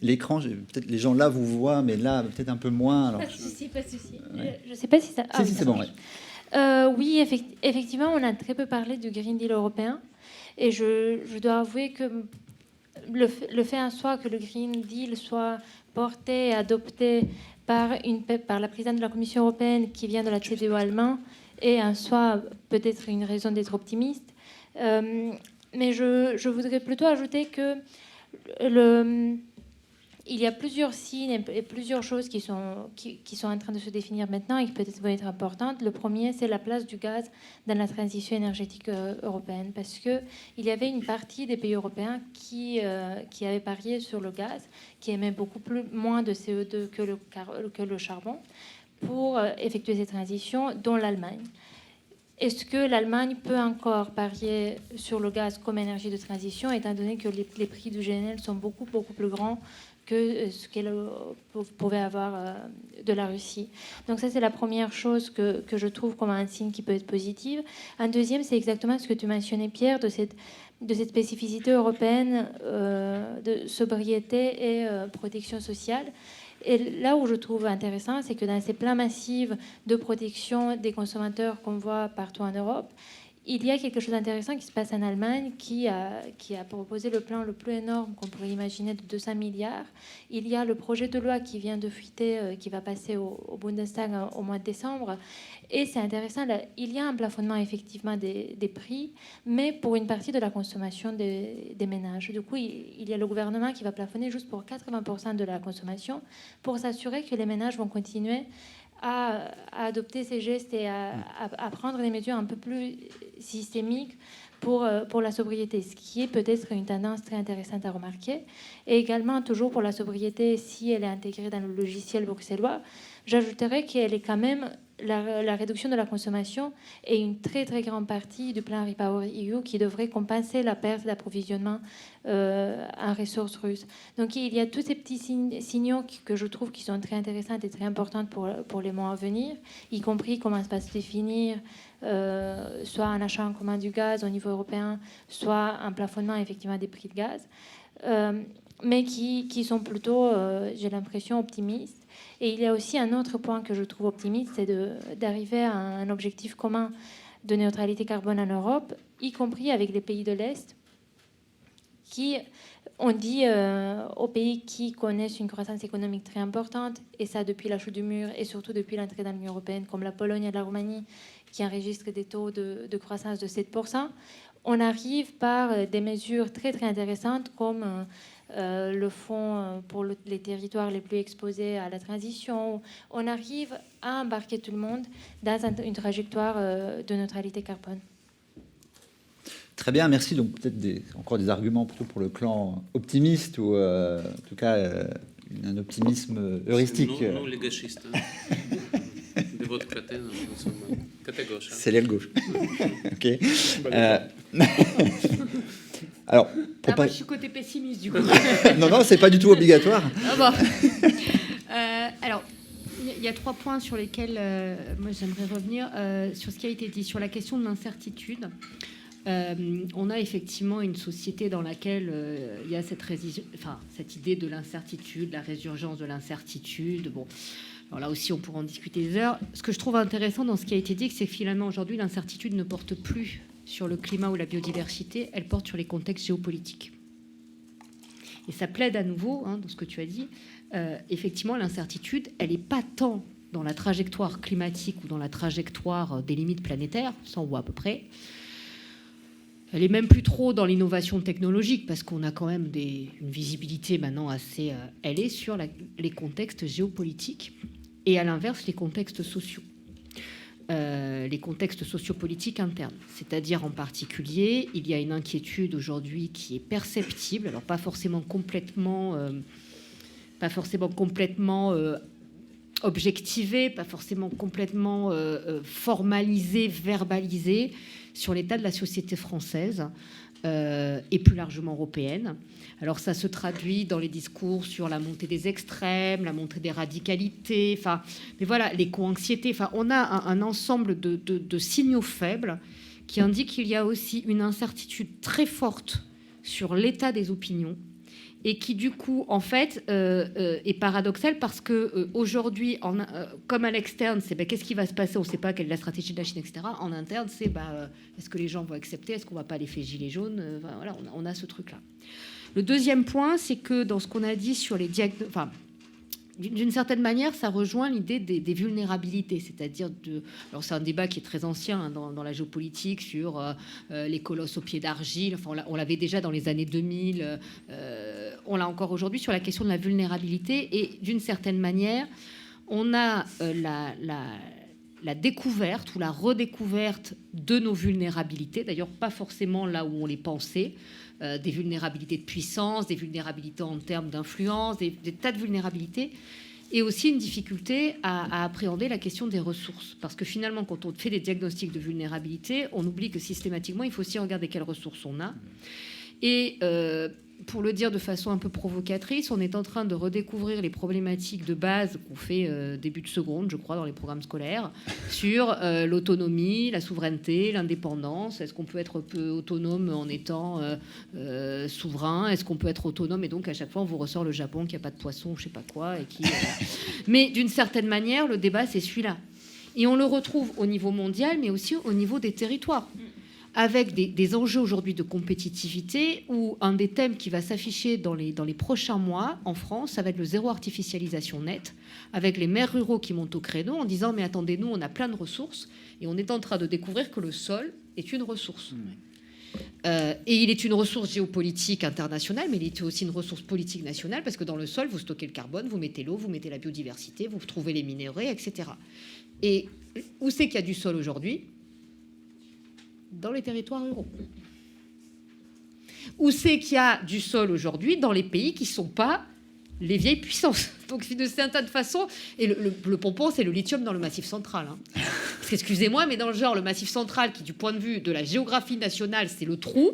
S1: l'écran. Peut-être les gens là vous voient, mais là, peut-être un peu moins. Alors,
S2: pas de souci, pas de souci.
S1: Ouais.
S2: Je ne sais pas si ça...
S1: Si, c'est bon, ouais.
S2: Oui, effectivement, on a très peu parlé du Green Deal européen. Et je dois avouer que le fait en soi que le Green Deal soit porté et adopté par la présidente de la Commission européenne qui vient de la CDU allemande est en soi peut-être une raison d'être optimiste. Mais je voudrais plutôt ajouter que il y a plusieurs signes et plusieurs choses qui sont en train de se définir maintenant et qui peut-être vont être importantes. Le premier, c'est la place du gaz dans la transition énergétique européenne, parce qu'il y avait une partie des pays européens qui avaient parié sur le gaz, qui émet beaucoup moins de CO2 que le charbon, pour effectuer ces transitions, dont l'Allemagne. Est-ce que l'Allemagne peut encore parier sur le gaz comme énergie de transition, étant donné que les prix du GNL sont beaucoup, beaucoup plus grands que ce qu'elle pouvait avoir de la Russie? Donc ça, c'est la première chose que je trouve comme un signe qui peut être positif. Un deuxième, c'est exactement ce que tu mentionnais, Pierre, de cette spécificité européenne de sobriété et protection sociale. Et là où je trouve intéressant, c'est que dans ces plans massifs de protection des consommateurs qu'on voit partout en Europe, il y a quelque chose d'intéressant qui se passe en Allemagne, qui a proposé le plan le plus énorme qu'on pourrait imaginer de 200 milliards. Il y a le projet de loi qui vient de fuiter, qui va passer au Bundestag au mois de décembre. Et c'est intéressant, là, il y a un plafonnement effectivement des prix, mais pour une partie de la consommation des ménages. Du coup, il y a le gouvernement qui va plafonner juste pour 80% de la consommation, pour s'assurer que les ménages vont continuer à adopter ces gestes et à prendre des mesures un peu plus systémiques pour la sobriété, ce qui est peut-être une tendance très intéressante à remarquer. Et également, toujours pour la sobriété, si elle est intégrée dans le logiciel bruxellois, j'ajouterais qu'elle est quand même la réduction de la consommation est une très très grande partie du plan Repower EU qui devrait compenser la perte d'approvisionnement en ressources russes. Donc il y a tous ces petits signaux que je trouve qui sont très intéressants et très importants pour les mois à venir, y compris comment ça va se définir soit un achat en commun du gaz au niveau européen, soit un plafonnement effectivement des prix de gaz, mais qui sont plutôt, j'ai l'impression, optimistes. Et il y a aussi un autre point que je trouve optimiste, c'est d'arriver à un objectif commun de neutralité carbone en Europe, y compris avec les pays de l'Est, qui, on dit aux pays qui connaissent une croissance économique très importante, et ça depuis la chute du mur, et surtout depuis l'entrée dans l'Union européenne, comme la Pologne et la Roumanie, qui enregistrent des taux de croissance de 7%, on arrive par des mesures très très intéressantes comme le fonds pour les territoires les plus exposés à la transition. On arrive à embarquer tout le monde dans une trajectoire de neutralité carbone.
S1: Très bien, merci. Donc peut-être encore des arguments plutôt pour le clan optimiste ou en tout cas un optimisme heuristique.
S3: Non, les gauchistes. De votre côté, nous sommes côté gauche.
S1: C'est l'aile gauche. Ok. Alors,
S6: moi, je suis côté pessimiste, du coup.
S1: non, c'est pas du tout obligatoire.
S6: Ah bon. Alors, il y a 3 points sur lesquels moi j'aimerais revenir sur ce qui a été dit sur la question de l'incertitude. On a effectivement une société dans laquelle il y a cette idée de l'incertitude, la résurgence de l'incertitude. Bon, alors là aussi, on pourra en discuter des heures. Ce que je trouve intéressant dans ce qui a été dit, c'est que finalement aujourd'hui, l'incertitude ne porte plus sur le climat ou la biodiversité, elle porte sur les contextes géopolitiques. Et ça plaide à nouveau, dans ce que tu as dit, effectivement, l'incertitude, elle n'est pas tant dans la trajectoire climatique ou dans la trajectoire des limites planétaires, ça on voit à peu près. Elle est même plus trop dans l'innovation technologique, parce qu'on a quand même une visibilité maintenant assez... elle est sur les contextes géopolitiques et à l'inverse, les contextes sociaux. Les contextes sociopolitiques internes. C'est-à-dire, en particulier, il y a une inquiétude aujourd'hui qui est perceptible, alors pas forcément complètement objectivée, pas forcément complètement formalisée, verbalisée, sur l'état de la société française et plus largement européenne. Alors ça se traduit dans les discours sur la montée des extrêmes, la montée des radicalités, mais voilà, l'éco-anxiété. On a un ensemble de signaux faibles qui indiquent qu'il y a aussi une incertitude très forte sur l'état des opinions et qui du coup en fait est paradoxal parce que aujourd'hui comme à l'externe c'est qu'est-ce qui va se passer, on ne sait pas quelle est la stratégie de la Chine, etc. En interne c'est est-ce que les gens vont accepter, est-ce qu'on va pas les faire gilets jaunes, voilà, on a ce truc là. Le deuxième point, c'est que dans ce qu'on a dit sur les d'une certaine manière, ça rejoint l'idée des vulnérabilités, c'est-à-dire alors c'est un débat qui est très ancien dans la géopolitique sur les colosses aux pieds d'argile. Enfin, on l'avait déjà dans les années 2000. On l'a encore aujourd'hui sur la question de la vulnérabilité. Et d'une certaine manière, on a la découverte ou la redécouverte de nos vulnérabilités. D'ailleurs, pas forcément là où on les pensait. Des vulnérabilités de puissance, des vulnérabilités en termes d'influence, des tas de vulnérabilités et aussi une difficulté à appréhender la question des ressources. Parce que finalement, quand on fait des diagnostics de vulnérabilité, on oublie que systématiquement, il faut aussi regarder quelles ressources on a. Et pour le dire de façon un peu provocatrice, on est en train de redécouvrir les problématiques de base qu'on fait début de seconde, je crois, dans les programmes scolaires, sur l'autonomie, la souveraineté, l'indépendance. Est-ce qu'on peut être autonome en étant souverain? Est-ce qu'on peut être autonome? Et donc, à chaque fois, on vous ressort le Japon qui n'a pas de poisson, je ne sais pas quoi. Mais d'une certaine manière, le débat, c'est celui-là. Et on le retrouve au niveau mondial, mais aussi au niveau des territoires, avec des enjeux aujourd'hui de compétitivité, où un des thèmes qui va s'afficher dans les prochains mois en France, ça va être le zéro artificialisation nette, avec les maires ruraux qui montent au créneau en disant « mais attendez, nous, on a plein de ressources, et on est en train de découvrir que le sol est une ressource. Et il est une ressource géopolitique internationale, mais il est aussi une ressource politique nationale, parce que dans le sol, vous stockez le carbone, vous mettez l'eau, vous mettez la biodiversité, vous trouvez les minéraux, etc. Et où c'est qu'il y a du sol aujourd'hui ? Dans les territoires ruraux. Où c'est qu'il y a du sol aujourd'hui? Dans les pays qui ne sont pas les vieilles puissances. Donc, de certaine façon, et le pompon, c'est le lithium dans le Massif central. Hein. Parce qu'excusez-moi, mais dans le genre, le Massif central, qui du point de vue de la géographie nationale, c'est le trou,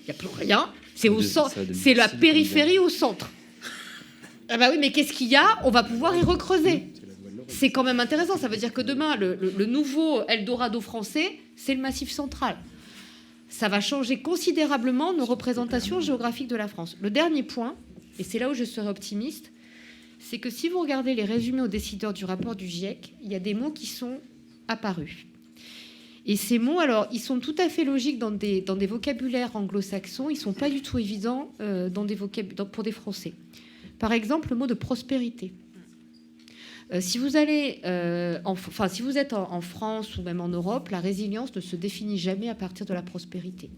S6: il n'y a plus rien, c'est au centre, c'est la périphérie au centre. Ah bah oui, mais qu'est-ce qu'il y a? On va pouvoir y recreuser. C'est quand même intéressant. Ça veut dire que demain, le nouveau Eldorado français, c'est le Massif central. Ça va changer considérablement nos représentations géographiques de la France. Le dernier point, et c'est là où je serai optimiste, c'est que si vous regardez les résumés aux décideurs du rapport du GIEC, il y a des mots qui sont apparus. Et ces mots, alors, ils sont tout à fait logiques dans des vocabulaires anglo-saxons. Ils ne sont pas du tout évidents pour des Français. Par exemple, le mot de prospérité. Si vous allez, si vous êtes en France ou même en Europe, la résilience ne se définit jamais à partir de la prospérité.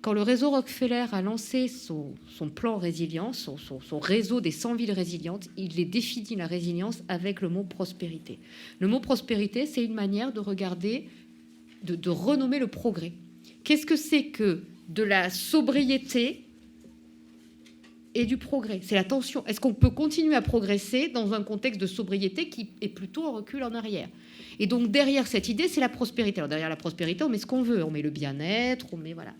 S6: Quand le réseau Rockefeller a lancé son plan résilience, son réseau des 100 villes résilientes, il les définit la résilience avec le mot prospérité. Le mot prospérité, c'est une manière de regarder, de renommer le progrès. Qu'est-ce que c'est que de la sobriété et du progrès? C'est la tension. Est-ce qu'on peut continuer à progresser dans un contexte de sobriété qui est plutôt en recul en arrière? Et donc derrière cette idée, c'est la prospérité. Alors derrière la prospérité, on met ce qu'on veut. On met le bien-être, on met voilà.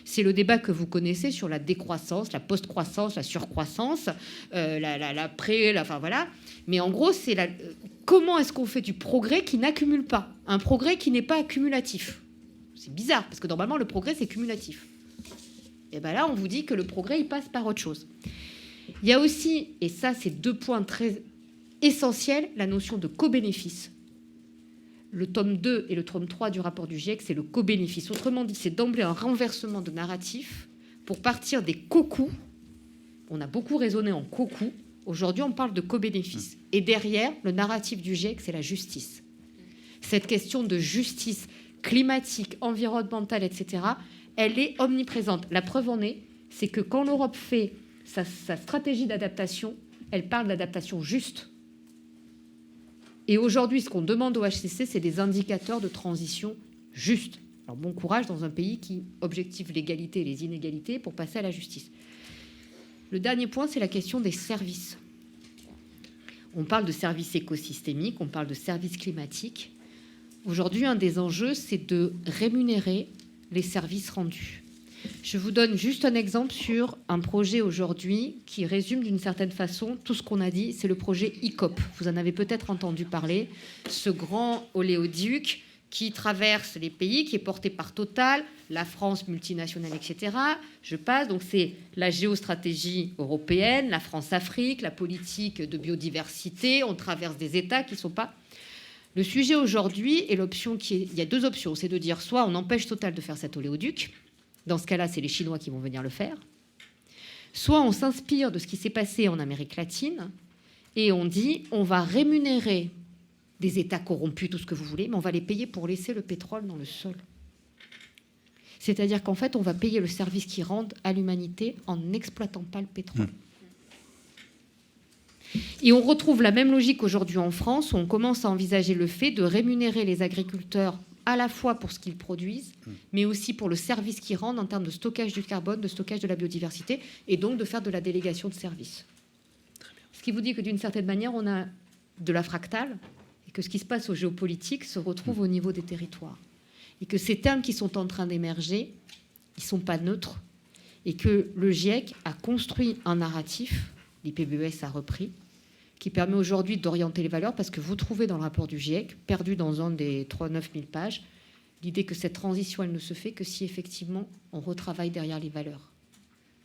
S6: C'est le débat que vous connaissez sur la décroissance, la post-croissance, la surcroissance, enfin voilà. Mais en gros, c'est comment est-ce qu'on fait du progrès qui n'accumule pas, un progrès qui n'est pas accumulatif? C'est bizarre parce que normalement le progrès c'est cumulatif. Et bien là, on vous dit que le progrès, il passe par autre chose. Il y a aussi, et ça, c'est 2 points très essentiels, la notion de co-bénéfice. Le tome 2 et le tome 3 du rapport du GIEC, c'est le co-bénéfice. Autrement dit, c'est d'emblée un renversement de narratif pour partir des co-coûts. On a beaucoup raisonné en co-coûts. Aujourd'hui, on parle de co-bénéfice. Et derrière, le narratif du GIEC, c'est la justice. Cette question de justice climatique, environnementale, etc., elle est omniprésente. La preuve en est, c'est que quand l'Europe fait sa stratégie d'adaptation, elle parle d'adaptation juste. Et aujourd'hui, ce qu'on demande au HCC, c'est des indicateurs de transition justes. Alors bon courage dans un pays qui objective l'égalité et les inégalités pour passer à la justice. Le dernier point, c'est la question des services. On parle de services écosystémiques, on parle de services climatiques. Aujourd'hui, un des enjeux, c'est de rémunérer les services rendus. Je vous donne juste un exemple sur un projet aujourd'hui qui résume d'une certaine façon tout ce qu'on a dit. C'est le projet ICOP. Vous en avez peut-être entendu parler. Ce grand oléoduc qui traverse les pays, qui est porté par Total, la France multinationale, etc. Je passe. Donc c'est la géostratégie européenne, la France-Afrique, la politique de biodiversité. On traverse des États qui ne sont pas... Le sujet aujourd'hui est l'option il y a 2 options. C'est de dire soit on empêche Total de faire cet oléoduc. Dans ce cas-là, c'est les Chinois qui vont venir le faire. Soit on s'inspire de ce qui s'est passé en Amérique latine et on dit on va rémunérer des États corrompus, tout ce que vous voulez, mais on va les payer pour laisser le pétrole dans le sol. C'est-à-dire qu'en fait, on va payer le service qu'ils rendent à l'humanité en n'exploitant pas le pétrole. Et on retrouve la même logique aujourd'hui en France, où on commence à envisager le fait de rémunérer les agriculteurs à la fois pour ce qu'ils produisent, mais aussi pour le service qu'ils rendent en termes de stockage du carbone, de stockage de la biodiversité, et donc de faire de la délégation de services. Ce qui vous dit que d'une certaine manière, on a de la fractale et que ce qui se passe au géopolitique se retrouve au niveau des territoires. Et que ces termes qui sont en train d'émerger, ils ne sont pas neutres. Et que le GIEC a construit un narratif, l'IPBES a repris, qui permet aujourd'hui d'orienter les valeurs, parce que vous trouvez dans le rapport du GIEC, perdu dans un des 3-9 000 pages, l'idée que cette transition, elle ne se fait que si effectivement on retravaille derrière les valeurs.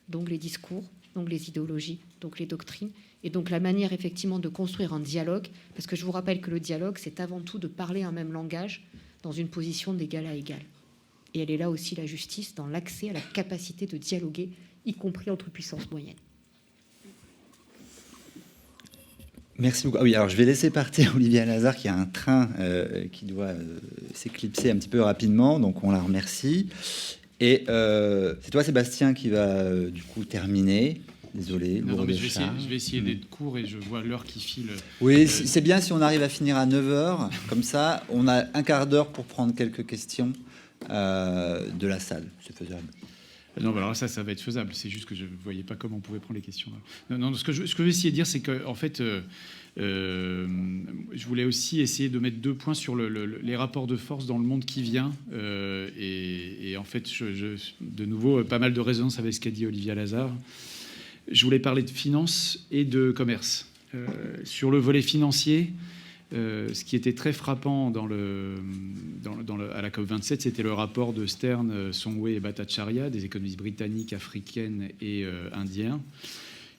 S6: Donc les discours, donc les idéologies, donc les doctrines, et donc la manière effectivement de construire un dialogue, parce que je vous rappelle que le dialogue, c'est avant tout de parler un même langage dans une position d'égal à égal. Et elle est là aussi, la justice, dans l'accès à la capacité de dialoguer, y compris entre puissances moyennes.
S1: Merci beaucoup. Ah oui, alors je vais laisser partir Olivier Lazare qui a un train qui doit s'éclipser un petit peu rapidement, donc on la remercie. Et c'est toi, Sébastien, qui va du coup terminer. Désolé.
S5: Non, mais je vais essayer d'être court et je vois l'heure qui file.
S1: Oui, c'est bien si on arrive à finir à 9h. Comme ça, on a un quart d'heure pour prendre quelques questions de la salle. C'est faisable.
S5: Non, alors ça va être faisable. C'est juste que je ne voyais pas comment on pouvait prendre les questions. Non, ce que je vais essayer de dire, c'est qu'en fait, je voulais aussi essayer de mettre 2 points sur les rapports de force dans le monde qui vient. Et en fait, de nouveau, pas mal de résonance avec ce qu'a dit Olivier Lazare. Je voulais parler de finance et de commerce. Sur le volet financier, ce qui était très frappant à la COP27, c'était le rapport de Stern, Songwe et Bhattacharya, des économistes britanniques, africaines et indiens,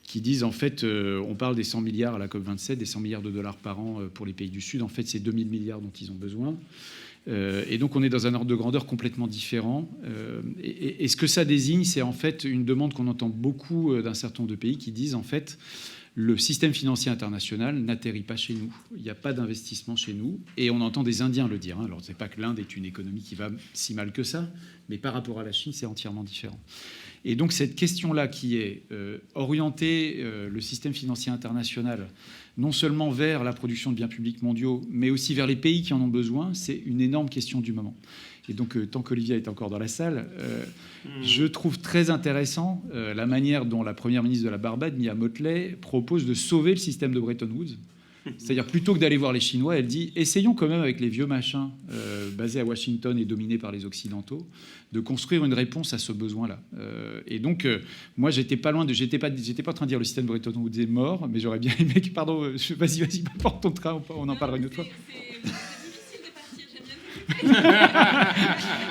S5: qui disent, en fait, on parle des 100 milliards à la COP27, des 100 milliards de dollars par an pour les pays du Sud. En fait, c'est 2000 milliards dont ils ont besoin. Et donc, on est dans un ordre de grandeur complètement différent. Et ce que ça désigne, c'est en fait une demande qu'on entend beaucoup d'un certain nombre de pays qui disent, en fait, le système financier international n'atterrit pas chez nous. Il n'y a pas d'investissement chez nous. Et on entend des Indiens le dire. Alors, ce n'est pas que l'Inde est une économie qui va si mal que ça, mais par rapport à la Chine, c'est entièrement différent. Et donc, cette question-là qui est orienter le système financier international non seulement vers la production de biens publics mondiaux, mais aussi vers les pays qui en ont besoin, c'est une énorme question du moment. Et donc, tant qu'Olivia est encore dans la salle, je trouve très intéressant la manière dont la première ministre de la Barbade, Mia Mottley, propose de sauver le système de Bretton Woods. C'est-à-dire, plutôt que d'aller voir les Chinois, elle dit, essayons quand même avec les vieux machins basés à Washington et dominés par les Occidentaux, de construire une réponse à ce besoin-là. Et donc, moi, j'étais pas en train de dire le système de Bretton Woods est mort, mais j'aurais bien aimé que, pardon, vas-y, porte ton train, on en parlera une autre fois.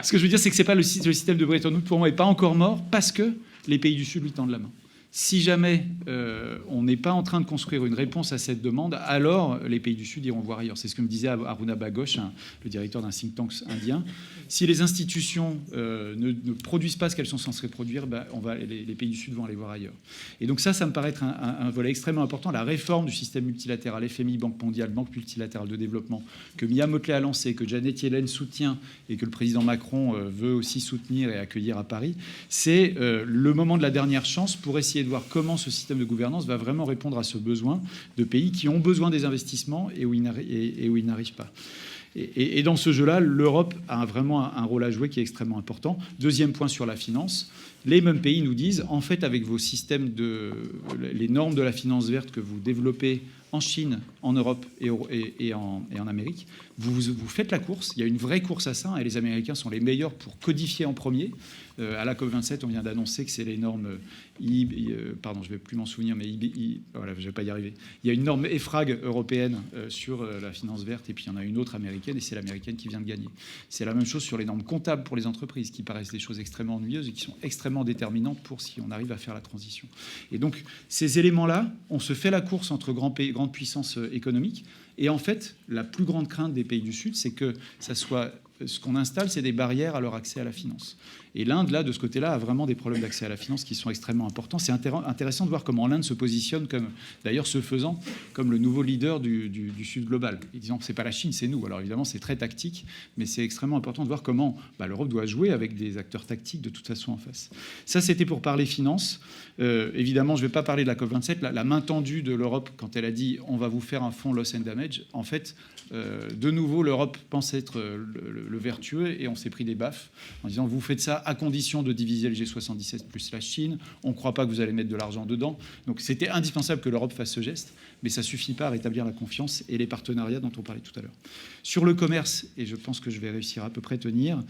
S5: Ce que je veux dire, c'est que c'est pas le système de Bretton Woods, pour moi, n'est pas encore mort parce que les pays du Sud lui tendent la main. Si jamais on n'est pas en train de construire une réponse à cette demande, alors les pays du Sud iront voir ailleurs. C'est ce que me disait Aruna Baghosh, le directeur d'un think tank indien. Si les institutions ne produisent pas ce qu'elles sont censées produire, les pays du Sud vont aller voir ailleurs. Et donc ça me paraît être un volet extrêmement important. La réforme du système multilatéral, FMI, Banque mondiale, Banque multilatérale de développement, que Mia Mottley a lancé, que Janet Yellen soutient et que le président Macron veut aussi soutenir et accueillir à Paris, c'est le moment de la dernière chance pour essayer de voir comment ce système de gouvernance va vraiment répondre à ce besoin de pays qui ont besoin des investissements et où ils n'arrivent pas. Et dans ce jeu-là, l'Europe a vraiment un rôle à jouer qui est extrêmement important. Deuxième point sur la finance, les mêmes pays nous disent, en fait, avec vos systèmes les normes de la finance verte que vous développez en Chine, en Europe et en Amérique, vous faites la course. Il y a une vraie course à ça, et les Américains sont les meilleurs pour codifier en premier. À la COP27, on vient d'annoncer que c'est les normes pardon, je ne vais plus m'en souvenir, mais voilà, je ne vais pas y arriver. Il y a une norme EFRAG européenne sur la finance verte, et puis il y en a une autre américaine, et c'est l'américaine qui vient de gagner. C'est la même chose sur les normes comptables pour les entreprises, qui paraissent des choses extrêmement ennuyeuses et qui sont extrêmement déterminantes pour si on arrive à faire la transition. Et donc, ces éléments-là, on se fait la course entre grandes puissances économiques, et en fait, la plus grande crainte des pays du Sud, c'est que ça soit... Ce qu'on installe, c'est des barrières à leur accès à la finance. Et l'Inde, là, de ce côté-là, a vraiment des problèmes d'accès à la finance qui sont extrêmement importants. C'est intéressant de voir comment l'Inde se positionne, comme, d'ailleurs, ce faisant, comme le nouveau leader du Sud global. Et disant que ce n'est pas la Chine, c'est nous. Alors évidemment, c'est très tactique, mais c'est extrêmement important de voir comment l'Europe doit jouer avec des acteurs tactiques de toute façon en face. Ça, c'était pour parler finance. Évidemment, je ne vais pas parler de la COP27. La main tendue de l'Europe, quand elle a dit « on va vous faire un fonds Loss and Damage », damage. En fait, de nouveau, l'Europe pense être le vertueux et on s'est pris des baffes en disant vous faites ça à condition de diviser le G77 plus la Chine. On ne croit pas que vous allez mettre de l'argent dedans. Donc c'était indispensable que l'Europe fasse ce geste, mais ça ne suffit pas à rétablir la confiance et les partenariats dont on parlait tout à l'heure. Sur le commerce, et je pense que je vais réussir à peu près à tenir,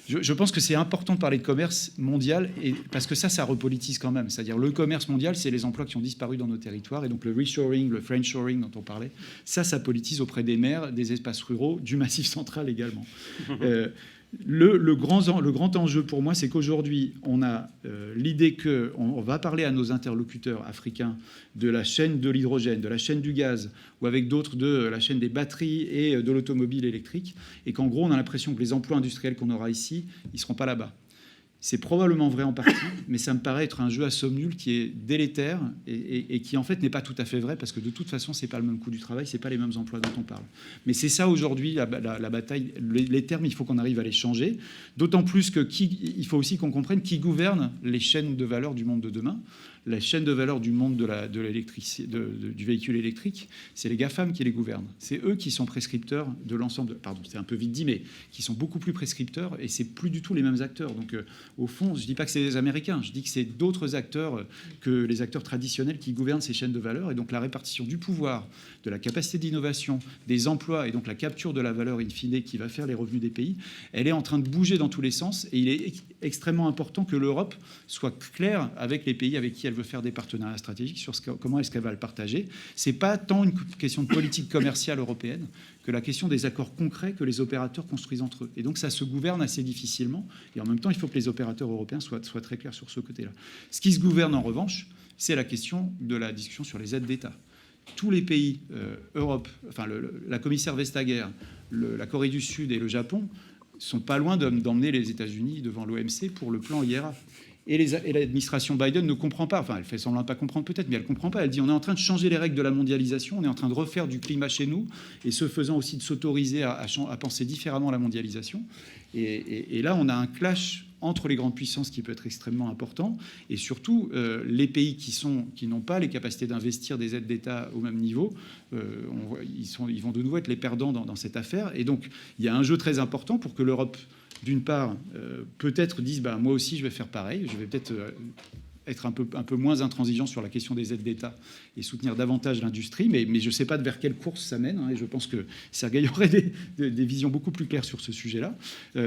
S5: je pense que c'est important de parler de commerce mondial parce que ça repolitise quand même. C'est-à-dire le commerce mondial, c'est les emplois qui ont disparu dans nos territoires et donc le reshoring, le friendshoring dont on parlait, ça politise auprès des maires, des espaces ruraux, du Massif central également. Le grand enjeu pour moi, c'est qu'aujourd'hui, on a l'idée qu'on va parler à nos interlocuteurs africains de la chaîne de l'hydrogène, de la chaîne du gaz, ou avec d'autres de la chaîne des batteries et de l'automobile électrique, et qu'en gros, on a l'impression que les emplois industriels qu'on aura ici, ils ne seront pas là-bas. C'est probablement vrai en partie, mais ça me paraît être un jeu à somme nulle qui est délétère et qui en fait n'est pas tout à fait vrai parce que de toute façon c'est pas le même coût du travail, c'est pas les mêmes emplois dont on parle. Mais c'est ça aujourd'hui la bataille. Les termes, il faut qu'on arrive à les changer. D'autant plus que il faut aussi qu'on comprenne qui gouverne les chaînes de valeur du monde de demain. La chaîne de valeur du monde du véhicule électrique, c'est les GAFAM qui les gouvernent. C'est eux qui sont prescripteurs de l'ensemble. Pardon, c'est un peu vite dit, mais qui sont beaucoup plus prescripteurs et c'est plus du tout les mêmes acteurs. Donc, au fond, je dis pas que c'est les Américains, je dis que c'est d'autres acteurs que les acteurs traditionnels qui gouvernent ces chaînes de valeur. Et donc, la répartition du pouvoir, de la capacité d'innovation, des emplois et donc la capture de la valeur in fine qui va faire les revenus des pays, elle est en train de bouger dans tous les sens. Et il est extrêmement important que l'Europe soit claire avec les pays avec qui elle veut faire des partenariats stratégiques sur comment est-ce qu'elle va le partager. C'est pas tant une question de politique commerciale européenne que la question des accords concrets que les opérateurs construisent entre eux. Et donc ça se gouverne assez difficilement. Et en même temps, il faut que les opérateurs européens soient très clairs sur ce côté-là. Ce qui se gouverne en revanche, c'est la question de la discussion sur les aides d'État. Tous les pays Europe, enfin la commissaire Vestager, la Corée du Sud et le Japon sont pas loin d'emmener les États-Unis devant l'OMC pour le plan IRA. Et l'administration Biden ne comprend pas, enfin elle fait semblant de pas comprendre peut-être, mais elle ne comprend pas. Elle dit on est en train de changer les règles de la mondialisation, on est en train de refaire du climat chez nous, et ce faisant aussi de s'autoriser à penser différemment la mondialisation. Et là, on a un clash entre les grandes puissances qui peut être extrêmement important, et surtout les pays qui n'ont pas les capacités d'investir des aides d'État au même niveau, ils vont de nouveau être les perdants dans cette affaire. Et donc il y a un jeu très important pour que l'Europe, d'une part, peut-être disent moi aussi je vais faire pareil, je vais peut-être être un peu moins intransigeant sur la question des aides d'État et soutenir davantage l'industrie, mais je ne sais pas vers quelle course ça mène, et je pense que Sergueï aurait des visions beaucoup plus claires sur ce sujet-là.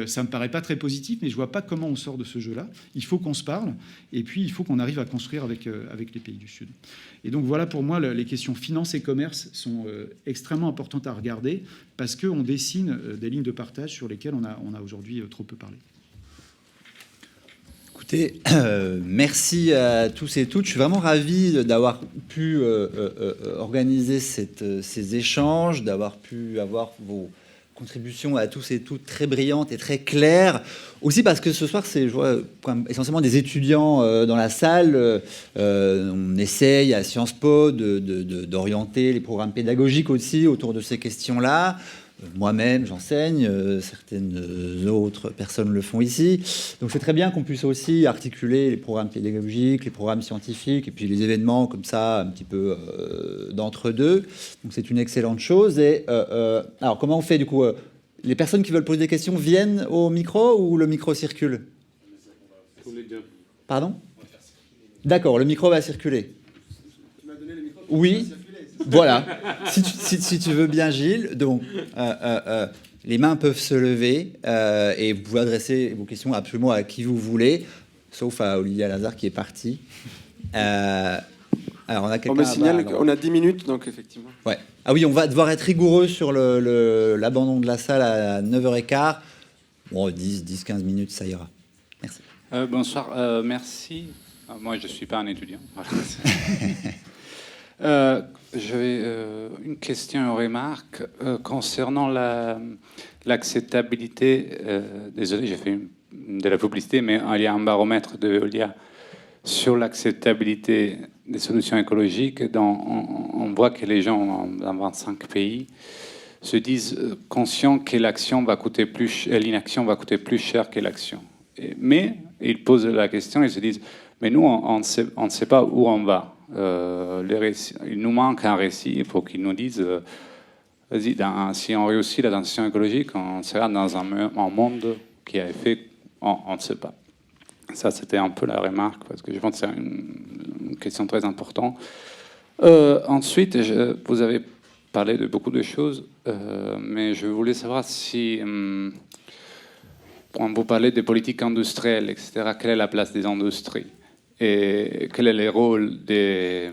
S5: Ça ne me paraît pas très positif, mais je ne vois pas comment on sort de ce jeu-là. Il faut qu'on se parle, et puis il faut qu'on arrive à construire avec les pays du Sud. Et donc voilà, pour moi, les questions finance et commerce sont extrêmement importantes à regarder, parce qu'on dessine des lignes de partage sur lesquelles on a aujourd'hui trop peu parlé.
S1: Écoutez, merci à tous et toutes. Je suis vraiment ravi d'avoir pu organiser ces échanges, d'avoir pu avoir vos contributions à tous et toutes très brillantes et très claires. Aussi parce que ce soir, je vois essentiellement des étudiants dans la salle. On essaye à Sciences Po d'orienter les programmes pédagogiques aussi autour de ces questions-là. Moi-même, j'enseigne, certaines autres personnes le font ici. Donc c'est très bien qu'on puisse aussi articuler les programmes pédagogiques, les programmes scientifiques, et puis les événements comme ça, un petit peu d'entre-deux. Donc c'est une excellente chose. Et alors comment on fait du coup les personnes qui veulent poser des questions viennent au micro ou le micro circule?
S3: Tous les deux.
S1: Pardon? D'accord, le micro va circuler. Tu m'as donné le micro? Oui. Voilà, si tu veux bien, Gilles. Donc, les mains peuvent se lever et vous pouvez adresser vos questions absolument à qui vous voulez, sauf à Olivier Lazare qui est parti. Alors, on a quelqu'un.
S7: On me signale qu'on a 10 minutes, donc effectivement.
S1: Ouais. Ah oui, on va devoir être rigoureux sur l'abandon de la salle à 9h15. Bon, 10-15 minutes, ça ira. Merci.
S8: Bonsoir, merci. Moi, je ne suis pas un étudiant. Voilà. J'avais une question, une remarque concernant l'acceptabilité. Désolé, j'ai fait de la publicité, mais il y a un baromètre de Veolia sur l'acceptabilité des solutions écologiques. On voit que les gens dans 25 pays se disent conscients que l'inaction va coûter plus cher que l'action. Mais ils posent la question, ils se disent mais nous, on ne sait pas où on va. Il nous manque un récit pour qu'ils nous disent si on réussit la transition écologique, on sera dans un monde qui a fait, on ne sait pas. Ça, c'était un peu la remarque, parce que je pense que c'est une question très importante. Ensuite, vous avez parlé de beaucoup de choses, mais je voulais savoir si, quand vous parlez de politique industrielle, etc., quelle est la place des industries et quel est le rôle des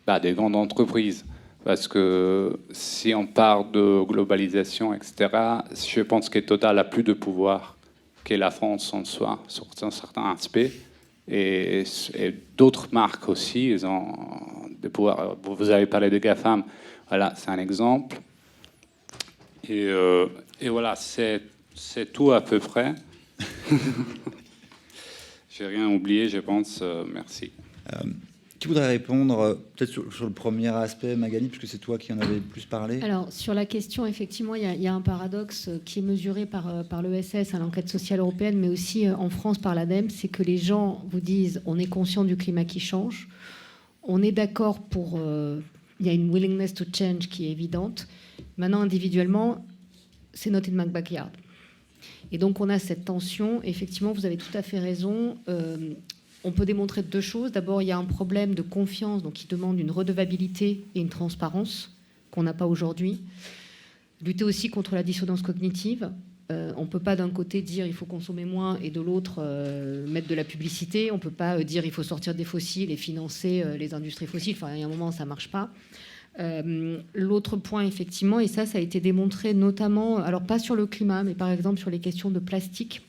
S8: grandes entreprises? Parce que si on parle de globalisation, etc., je pense que Total a plus de pouvoir que la France en soi, sur certains aspects. Et d'autres marques aussi, ils ont des pouvoirs. Vous avez parlé de GAFAM, voilà, c'est un exemple. Et voilà, c'est tout à peu près. J'ai rien oublié, je pense. Merci.
S1: Qui voudrait répondre peut-être sur le premier aspect, Magali, puisque c'est toi qui en avais le plus parlé?
S6: Alors, sur la question, effectivement, il y a un paradoxe qui est mesuré par l'ESS, l'enquête sociale européenne, mais aussi en France par l'ADEME, c'est que les gens vous disent on est conscient du climat qui change, on est d'accord pour... il y a une willingness to change qui est évidente. Maintenant, individuellement, c'est not in my backyard. Et donc, on a cette tension. Effectivement, vous avez tout à fait raison. On peut démontrer deux choses. D'abord, il y a un problème de confiance, donc qui demande une redevabilité et une transparence qu'on n'a pas aujourd'hui. Lutter aussi contre la dissonance cognitive. On ne peut pas d'un côté dire il faut consommer moins et de l'autre mettre de la publicité. On ne peut pas dire il faut sortir des fossiles et financer les industries fossiles. Enfin, il y a un moment, ça ne marche pas. L'autre point, effectivement, et ça a été démontré notamment, alors pas sur le climat, mais par exemple sur les questions de plastique.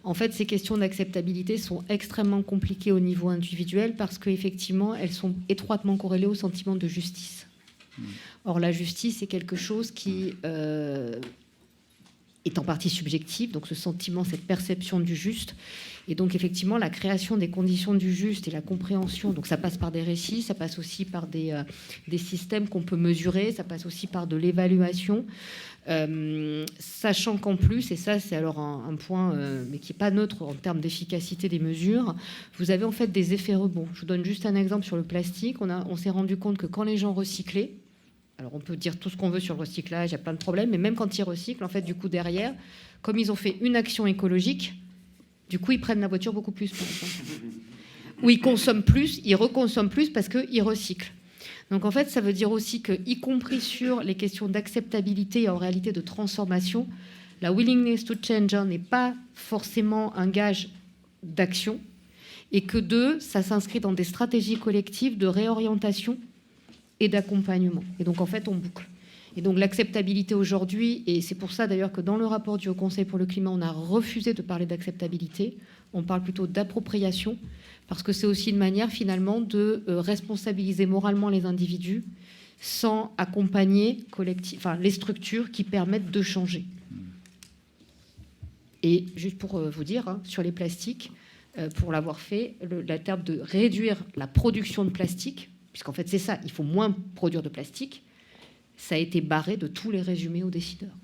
S6: En fait, ces questions d'acceptabilité sont extrêmement compliquées au niveau individuel parce qu'effectivement, elles sont étroitement corrélées au sentiment de justice. Or, la justice, c'est quelque chose qui est en partie subjectif, donc ce sentiment, cette perception du juste. Et donc, effectivement, la création des conditions du juste et la compréhension, donc ça passe par des récits, ça passe aussi par des systèmes qu'on peut mesurer, ça passe aussi par de l'évaluation, sachant qu'en plus, et ça c'est alors un point, mais qui n'est pas neutre en termes d'efficacité des mesures, vous avez en fait des effets rebonds. Je vous donne juste un exemple sur le plastique. On s'est rendu compte que quand les gens recyclaient, alors on peut dire tout ce qu'on veut sur le recyclage, il y a plein de problèmes, mais même quand ils recyclent, en fait, du coup, derrière, comme ils ont fait une action écologique, du coup, ils prennent la voiture beaucoup plus, par exemple. Ou ils consomment plus, ils reconsomment plus parce qu'ils recyclent. Donc, en fait, ça veut dire aussi que, y compris sur les questions d'acceptabilité et en réalité de transformation, la willingness to change n'est pas forcément un gage d'action, et que deux, ça s'inscrit dans des stratégies collectives de réorientation et d'accompagnement. Et donc, en fait, on boucle. Et donc, l'acceptabilité aujourd'hui, et c'est pour ça d'ailleurs que dans le rapport du Haut Conseil pour le climat, on a refusé de parler d'acceptabilité, on parle plutôt d'appropriation, parce que c'est aussi une manière finalement de responsabiliser moralement les individus sans accompagner les structures qui permettent de changer. Et juste pour vous dire, sur les plastiques, pour l'avoir fait, la terme de réduire la production de plastique, puisqu'en fait c'est ça, il faut moins produire de plastique, ça a été barré de tous les résumés aux décideurs.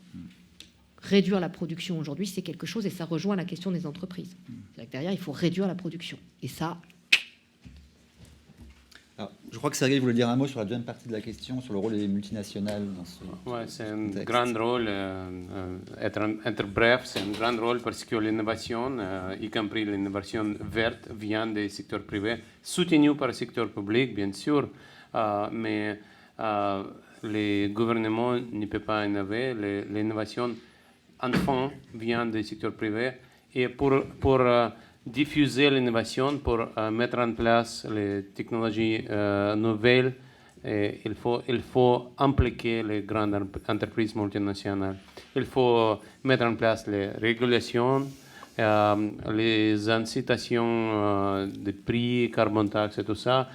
S6: Réduire la production aujourd'hui, c'est quelque chose, et ça rejoint la question des entreprises. C'est-à-dire que derrière, il faut réduire la production. Et ça...
S1: Alors, je crois que Sergueï voulait dire un mot sur la deuxième partie de la question, sur le rôle des multinationales dans ce
S3: ouais, c'est un
S1: contexte.
S3: grand rôle, être bref, c'est un grand rôle parce que l'innovation, y compris l'innovation verte, vient des secteurs privés, soutenue par le secteur public, bien sûr, mais les gouvernements ne peuvent pas innover. L'innovation, enfin, vient des secteurs privés. Et pour diffuser l'innovation, pour mettre en place les technologies nouvelles, il faut impliquer les grandes entreprises multinationales. Il faut mettre en place les régulations, les incitations de prix, carbon tax et tout ça.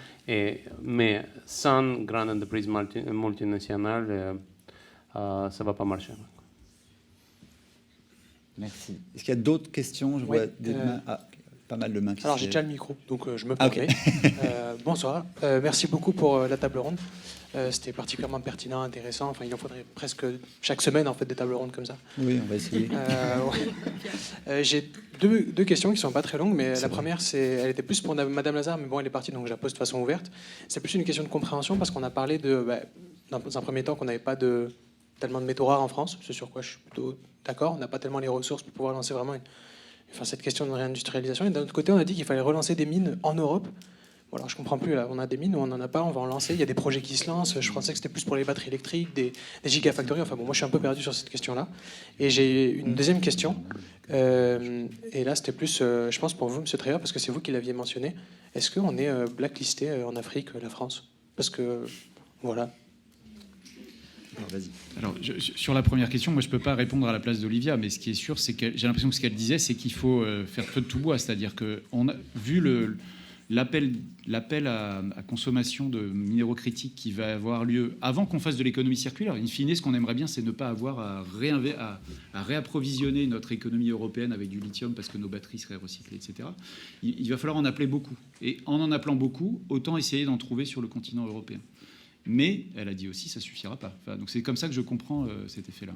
S3: Mais sans grande entreprise multinationale, ça ne va pas marcher.
S1: Merci. Est-ce qu'il y a d'autres questions? Je vois des mains. Pas mal de mains.
S9: Alors j'ai déjà le micro, donc je me permets. Bonsoir. Merci beaucoup pour la table ronde. C'était particulièrement pertinent, intéressant. Enfin, il en faudrait presque chaque semaine en fait des tables rondes comme ça.
S1: Oui, on va essayer.
S9: J'ai deux questions qui sont pas très longues, mais la première, elle était plus pour Madame Lazare, mais bon, elle est partie, donc je la pose de façon ouverte. C'est plus une question de compréhension parce qu'on a parlé de dans un premier temps qu'on n'avait pas tellement de métaux rares en France, ce sur quoi je suis plutôt d'accord. On n'a pas tellement les ressources pour pouvoir lancer vraiment cette question de réindustrialisation. Et d'un autre côté, on a dit qu'il fallait relancer des mines en Europe. Bon, alors je comprends plus, là, on a des mines où on n'en a pas, on va en lancer. Il y a des projets qui se lancent. Je pensais que c'était plus pour les batteries électriques, des gigafactories. Enfin bon, moi je suis un peu perdu sur cette question-là. Et j'ai une deuxième question. Et là, c'était plus, je pense, pour vous, M. Treyer, parce que c'est vous qui l'aviez mentionné. Est-ce qu'on est blacklisté en Afrique, la France? Parce que, voilà.
S1: Alors, vas-y.
S5: Alors, sur la première question, moi, je ne peux pas répondre à la place d'Olivia, mais ce qui est sûr, c'est que j'ai l'impression que ce qu'elle disait, c'est qu'il faut faire feu de tout bois. C'est-à-dire qu'on a vu l'appel à consommation de minéraux critiques qui va avoir lieu avant qu'on fasse de l'économie circulaire. In fine, ce qu'on aimerait bien, c'est ne pas avoir à réapprovisionner notre économie européenne avec du lithium parce que nos batteries seraient recyclées, etc. Il va falloir en appeler beaucoup. Et en appelant beaucoup, autant essayer d'en trouver sur le continent européen. Mais elle a dit aussi ça suffira pas. Enfin, donc c'est comme ça que je comprends cet effet-là.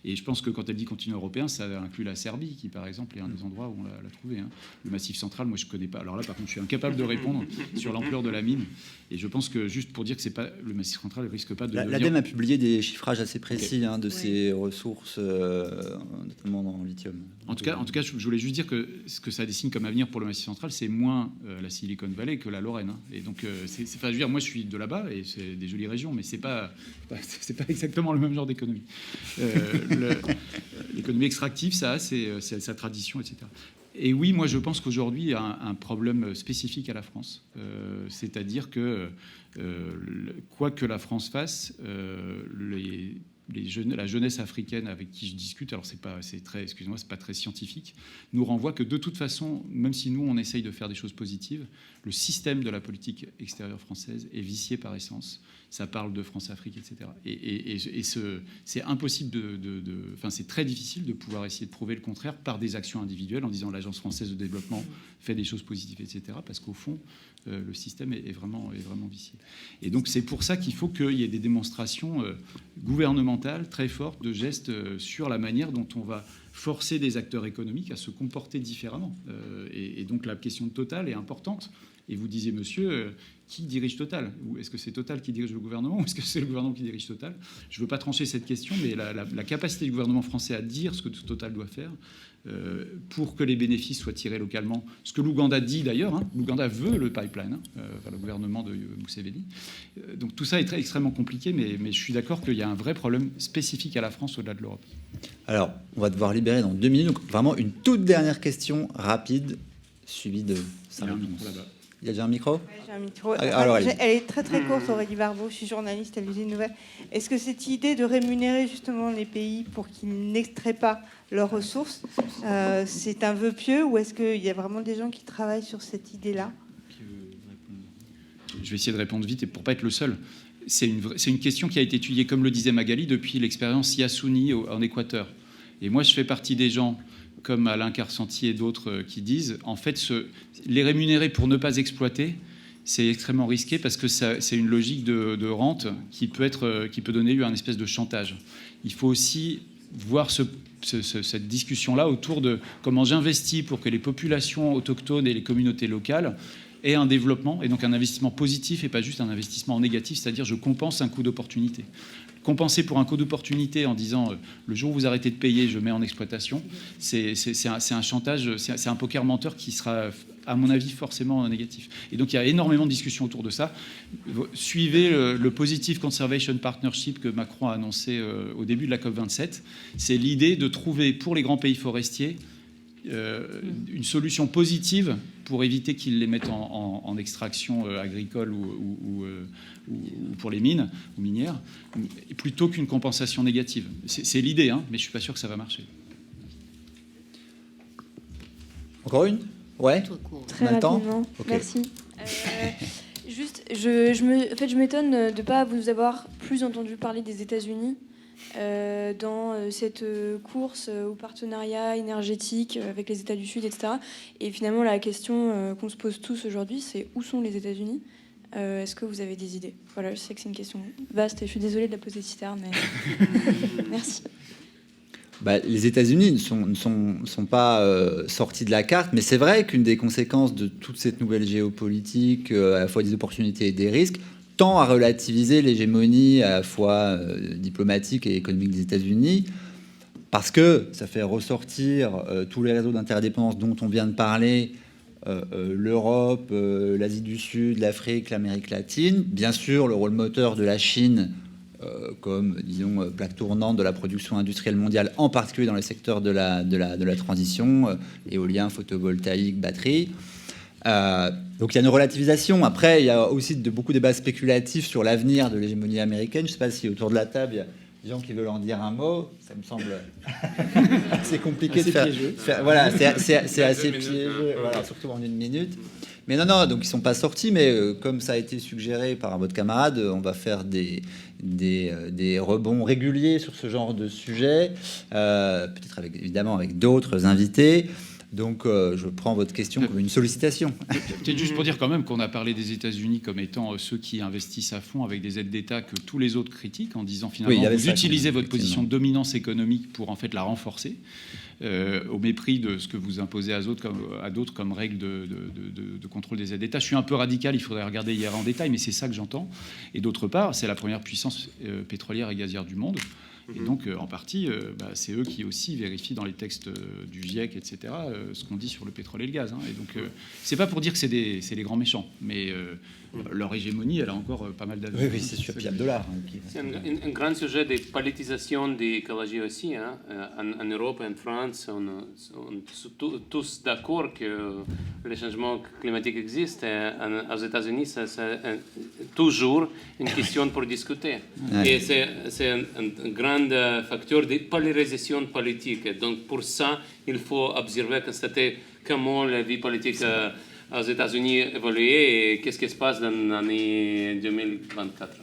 S5: Et je pense que quand elle dit continent européen, ça inclut la Serbie, qui par exemple est un des endroits où on l'a trouvé. Le Massif central, moi je connais pas. Alors là, par contre, je suis incapable de répondre sur l'ampleur de la mine. Et je pense que juste pour dire que c'est pas le Massif central, ne risque pas de.
S1: L'ADEME a publié des chiffrages assez précis de ces ressources, notamment en lithium.
S5: En tout cas, je voulais juste dire que ce que ça dessine comme avenir pour le Massif central, c'est moins la Silicon Valley que la Lorraine. Et donc, je veux dire, moi je suis de là-bas et c'est des jolies régions, mais c'est pas exactement le même genre d'économie. L'économie extractive, ça, c'est sa tradition, etc. Et oui, moi je pense qu'aujourd'hui, il y a un problème spécifique à la France. C'est-à-dire que, quoi que la France fasse, la jeunesse africaine avec qui je discute, alors c'est pas très scientifique, nous renvoie que de toute façon, même si nous on essaye de faire des choses positives, le système de la politique extérieure française est vicié par essence. Ça parle de France-Afrique, etc. Et c'est impossible c'est très difficile de pouvoir essayer de prouver le contraire par des actions individuelles en disant l'Agence française de développement fait des choses positives, etc. Parce qu'au fond, le système est vraiment vicié. Et donc c'est pour ça qu'il faut qu'il y ait des démonstrations gouvernementales très fortes de gestes sur la manière dont on va forcer des acteurs économiques à se comporter différemment. Et donc la question de Total est importante. Et vous disiez, monsieur, qui dirige Total? Ou est-ce que c'est Total qui dirige le gouvernement ou est-ce que c'est le gouvernement qui dirige Total? Je ne veux pas trancher cette question, mais la capacité du gouvernement français à dire ce que Total doit faire pour que les bénéfices soient tirés localement, ce que l'Ouganda dit d'ailleurs, l'Ouganda veut le pipeline, le gouvernement de Museveni. Donc tout ça est extrêmement compliqué, mais je suis d'accord qu'il y a un vrai problème spécifique à la France au-delà de l'Europe.
S1: Alors, on va devoir libérer dans 2 minutes, donc vraiment une toute dernière question rapide, suivie de 5 minutes. Il y a déjà un micro?
S10: J'ai un micro.
S1: Alors,
S10: elle est très très courte, Aurélie Barbeau, je suis journaliste à l'Usine Nouvelle. Est-ce que cette idée de rémunérer justement les pays pour qu'ils n'extraient pas leurs ressources, c'est un vœu pieux ou est-ce qu'il y a vraiment des gens qui travaillent sur cette idée-là?
S5: Je vais essayer de répondre vite et pour pas être le seul. C'est une question qui a été étudiée, comme le disait Magali, depuis l'expérience Yasuni en Équateur. Et moi, je fais partie des gens comme Alain Carcentier et d'autres qui disent, en fait, les rémunérer pour ne pas exploiter, c'est extrêmement risqué parce que c'est une logique de rente qui peut donner lieu à une espèce de chantage. Il faut aussi voir cette discussion-là autour de comment j'investis pour que les populations autochtones et les communautés locales aient un développement, et donc un investissement positif et pas juste un investissement négatif, c'est-à-dire je compense un coût d'opportunité. Compenser pour un coût d'opportunité en disant le jour où vous arrêtez de payer, je mets en exploitation, c'est un chantage, c'est un poker menteur qui sera, à mon avis, forcément négatif. Et donc il y a énormément de discussions autour de ça. Suivez le Positive Conservation Partnership que Macron a annoncé au début de la COP27. C'est l'idée de trouver pour les grands pays forestiers une solution positive pour éviter qu'ils les mettent en extraction agricole ou pour les mines ou minières, plutôt qu'une compensation négative. C'est l'idée, mais je ne suis pas sûr que ça va marcher.
S1: Encore une? Ouais.
S2: Très rapidement. Okay. Merci. Juste, je m'étonne de ne pas vous avoir plus entendu parler des États-Unis dans cette course au partenariat énergétique avec les États du Sud, etc. Et finalement, la question qu'on se pose tous aujourd'hui, c'est où sont les États-Unis? Est-ce que vous avez des idées? Voilà, je sais que c'est une question vaste et je suis désolée de la poser si tard, mais merci.
S1: Les États-Unis ne sont pas sortis de la carte, mais c'est vrai qu'une des conséquences de toute cette nouvelle géopolitique, à la fois des opportunités et des risques, tend à relativiser l'hégémonie à la fois diplomatique et économique des États-Unis, parce que ça fait ressortir tous les réseaux d'interdépendance dont on vient de parler, l'Europe, l'Asie du Sud, l'Afrique, l'Amérique latine, bien sûr le rôle moteur de la Chine comme, disons, plaque tournante de la production industrielle mondiale, en particulier dans le secteur de la transition, éolien, photovoltaïque, batterie. Donc il y a une relativisation. Après, il y a aussi beaucoup de débats spéculatifs sur l'avenir de l'hégémonie américaine. Je ne sais pas si autour de la table, il y a des gens qui veulent en dire un mot. Ça me semble assez compliqué
S5: assez
S1: de faire. Voilà, c'est assez piégé, voilà, surtout en 1 minute. Mais non, donc ils ne sont pas sortis, mais comme ça a été suggéré par votre camarade, on va faire des rebonds réguliers sur ce genre de sujet, peut-être évidemment avec d'autres invités. Donc, je prends votre question comme une sollicitation.
S5: Peut-être juste pour dire quand même qu'on a parlé des États-Unis comme étant ceux qui investissent à fond avec des aides d'État que tous les autres critiquent, en disant finalement vous utilisez votre position de dominance économique pour en fait la renforcer, au mépris de ce que vous imposez à d'autres comme règle de contrôle des aides d'État. Je suis un peu radical, il faudrait regarder hier en détail, mais c'est ça que j'entends. Et d'autre part, c'est la première puissance pétrolière et gazière du monde. Et donc, en partie, c'est eux qui aussi vérifient dans les textes du GIEC, etc., ce qu'on dit sur le pétrole et le gaz. Hein. Et donc, c'est pas pour dire que c'est les grands méchants, mais leur hégémonie, elle a encore pas mal d'années.
S1: Oui, c'est sûr. Puis il y a le dollar.
S3: C'est un grand sujet de politisation de l'écologie aussi. Hein. En Europe et en France, on est tous d'accord que le changement climatique existe. Aux États-Unis, c'est toujours une question pour discuter. Ouais. Et c'est un grand facteur de polarisation politique. Donc pour ça, il faut observer, constater comment la vie politique aux États-Unis évolue et qu'est-ce qui se passe dans l'année 2024.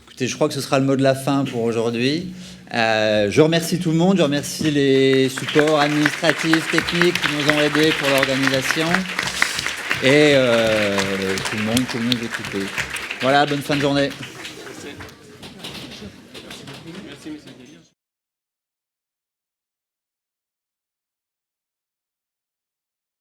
S1: Écoutez, je crois que ce sera le mot de la fin pour aujourd'hui. Je remercie tout le monde, je remercie les supports administratifs, techniques qui nous ont aidés pour l'organisation et tout le monde pour nous écouter. Voilà, bonne fin de journée.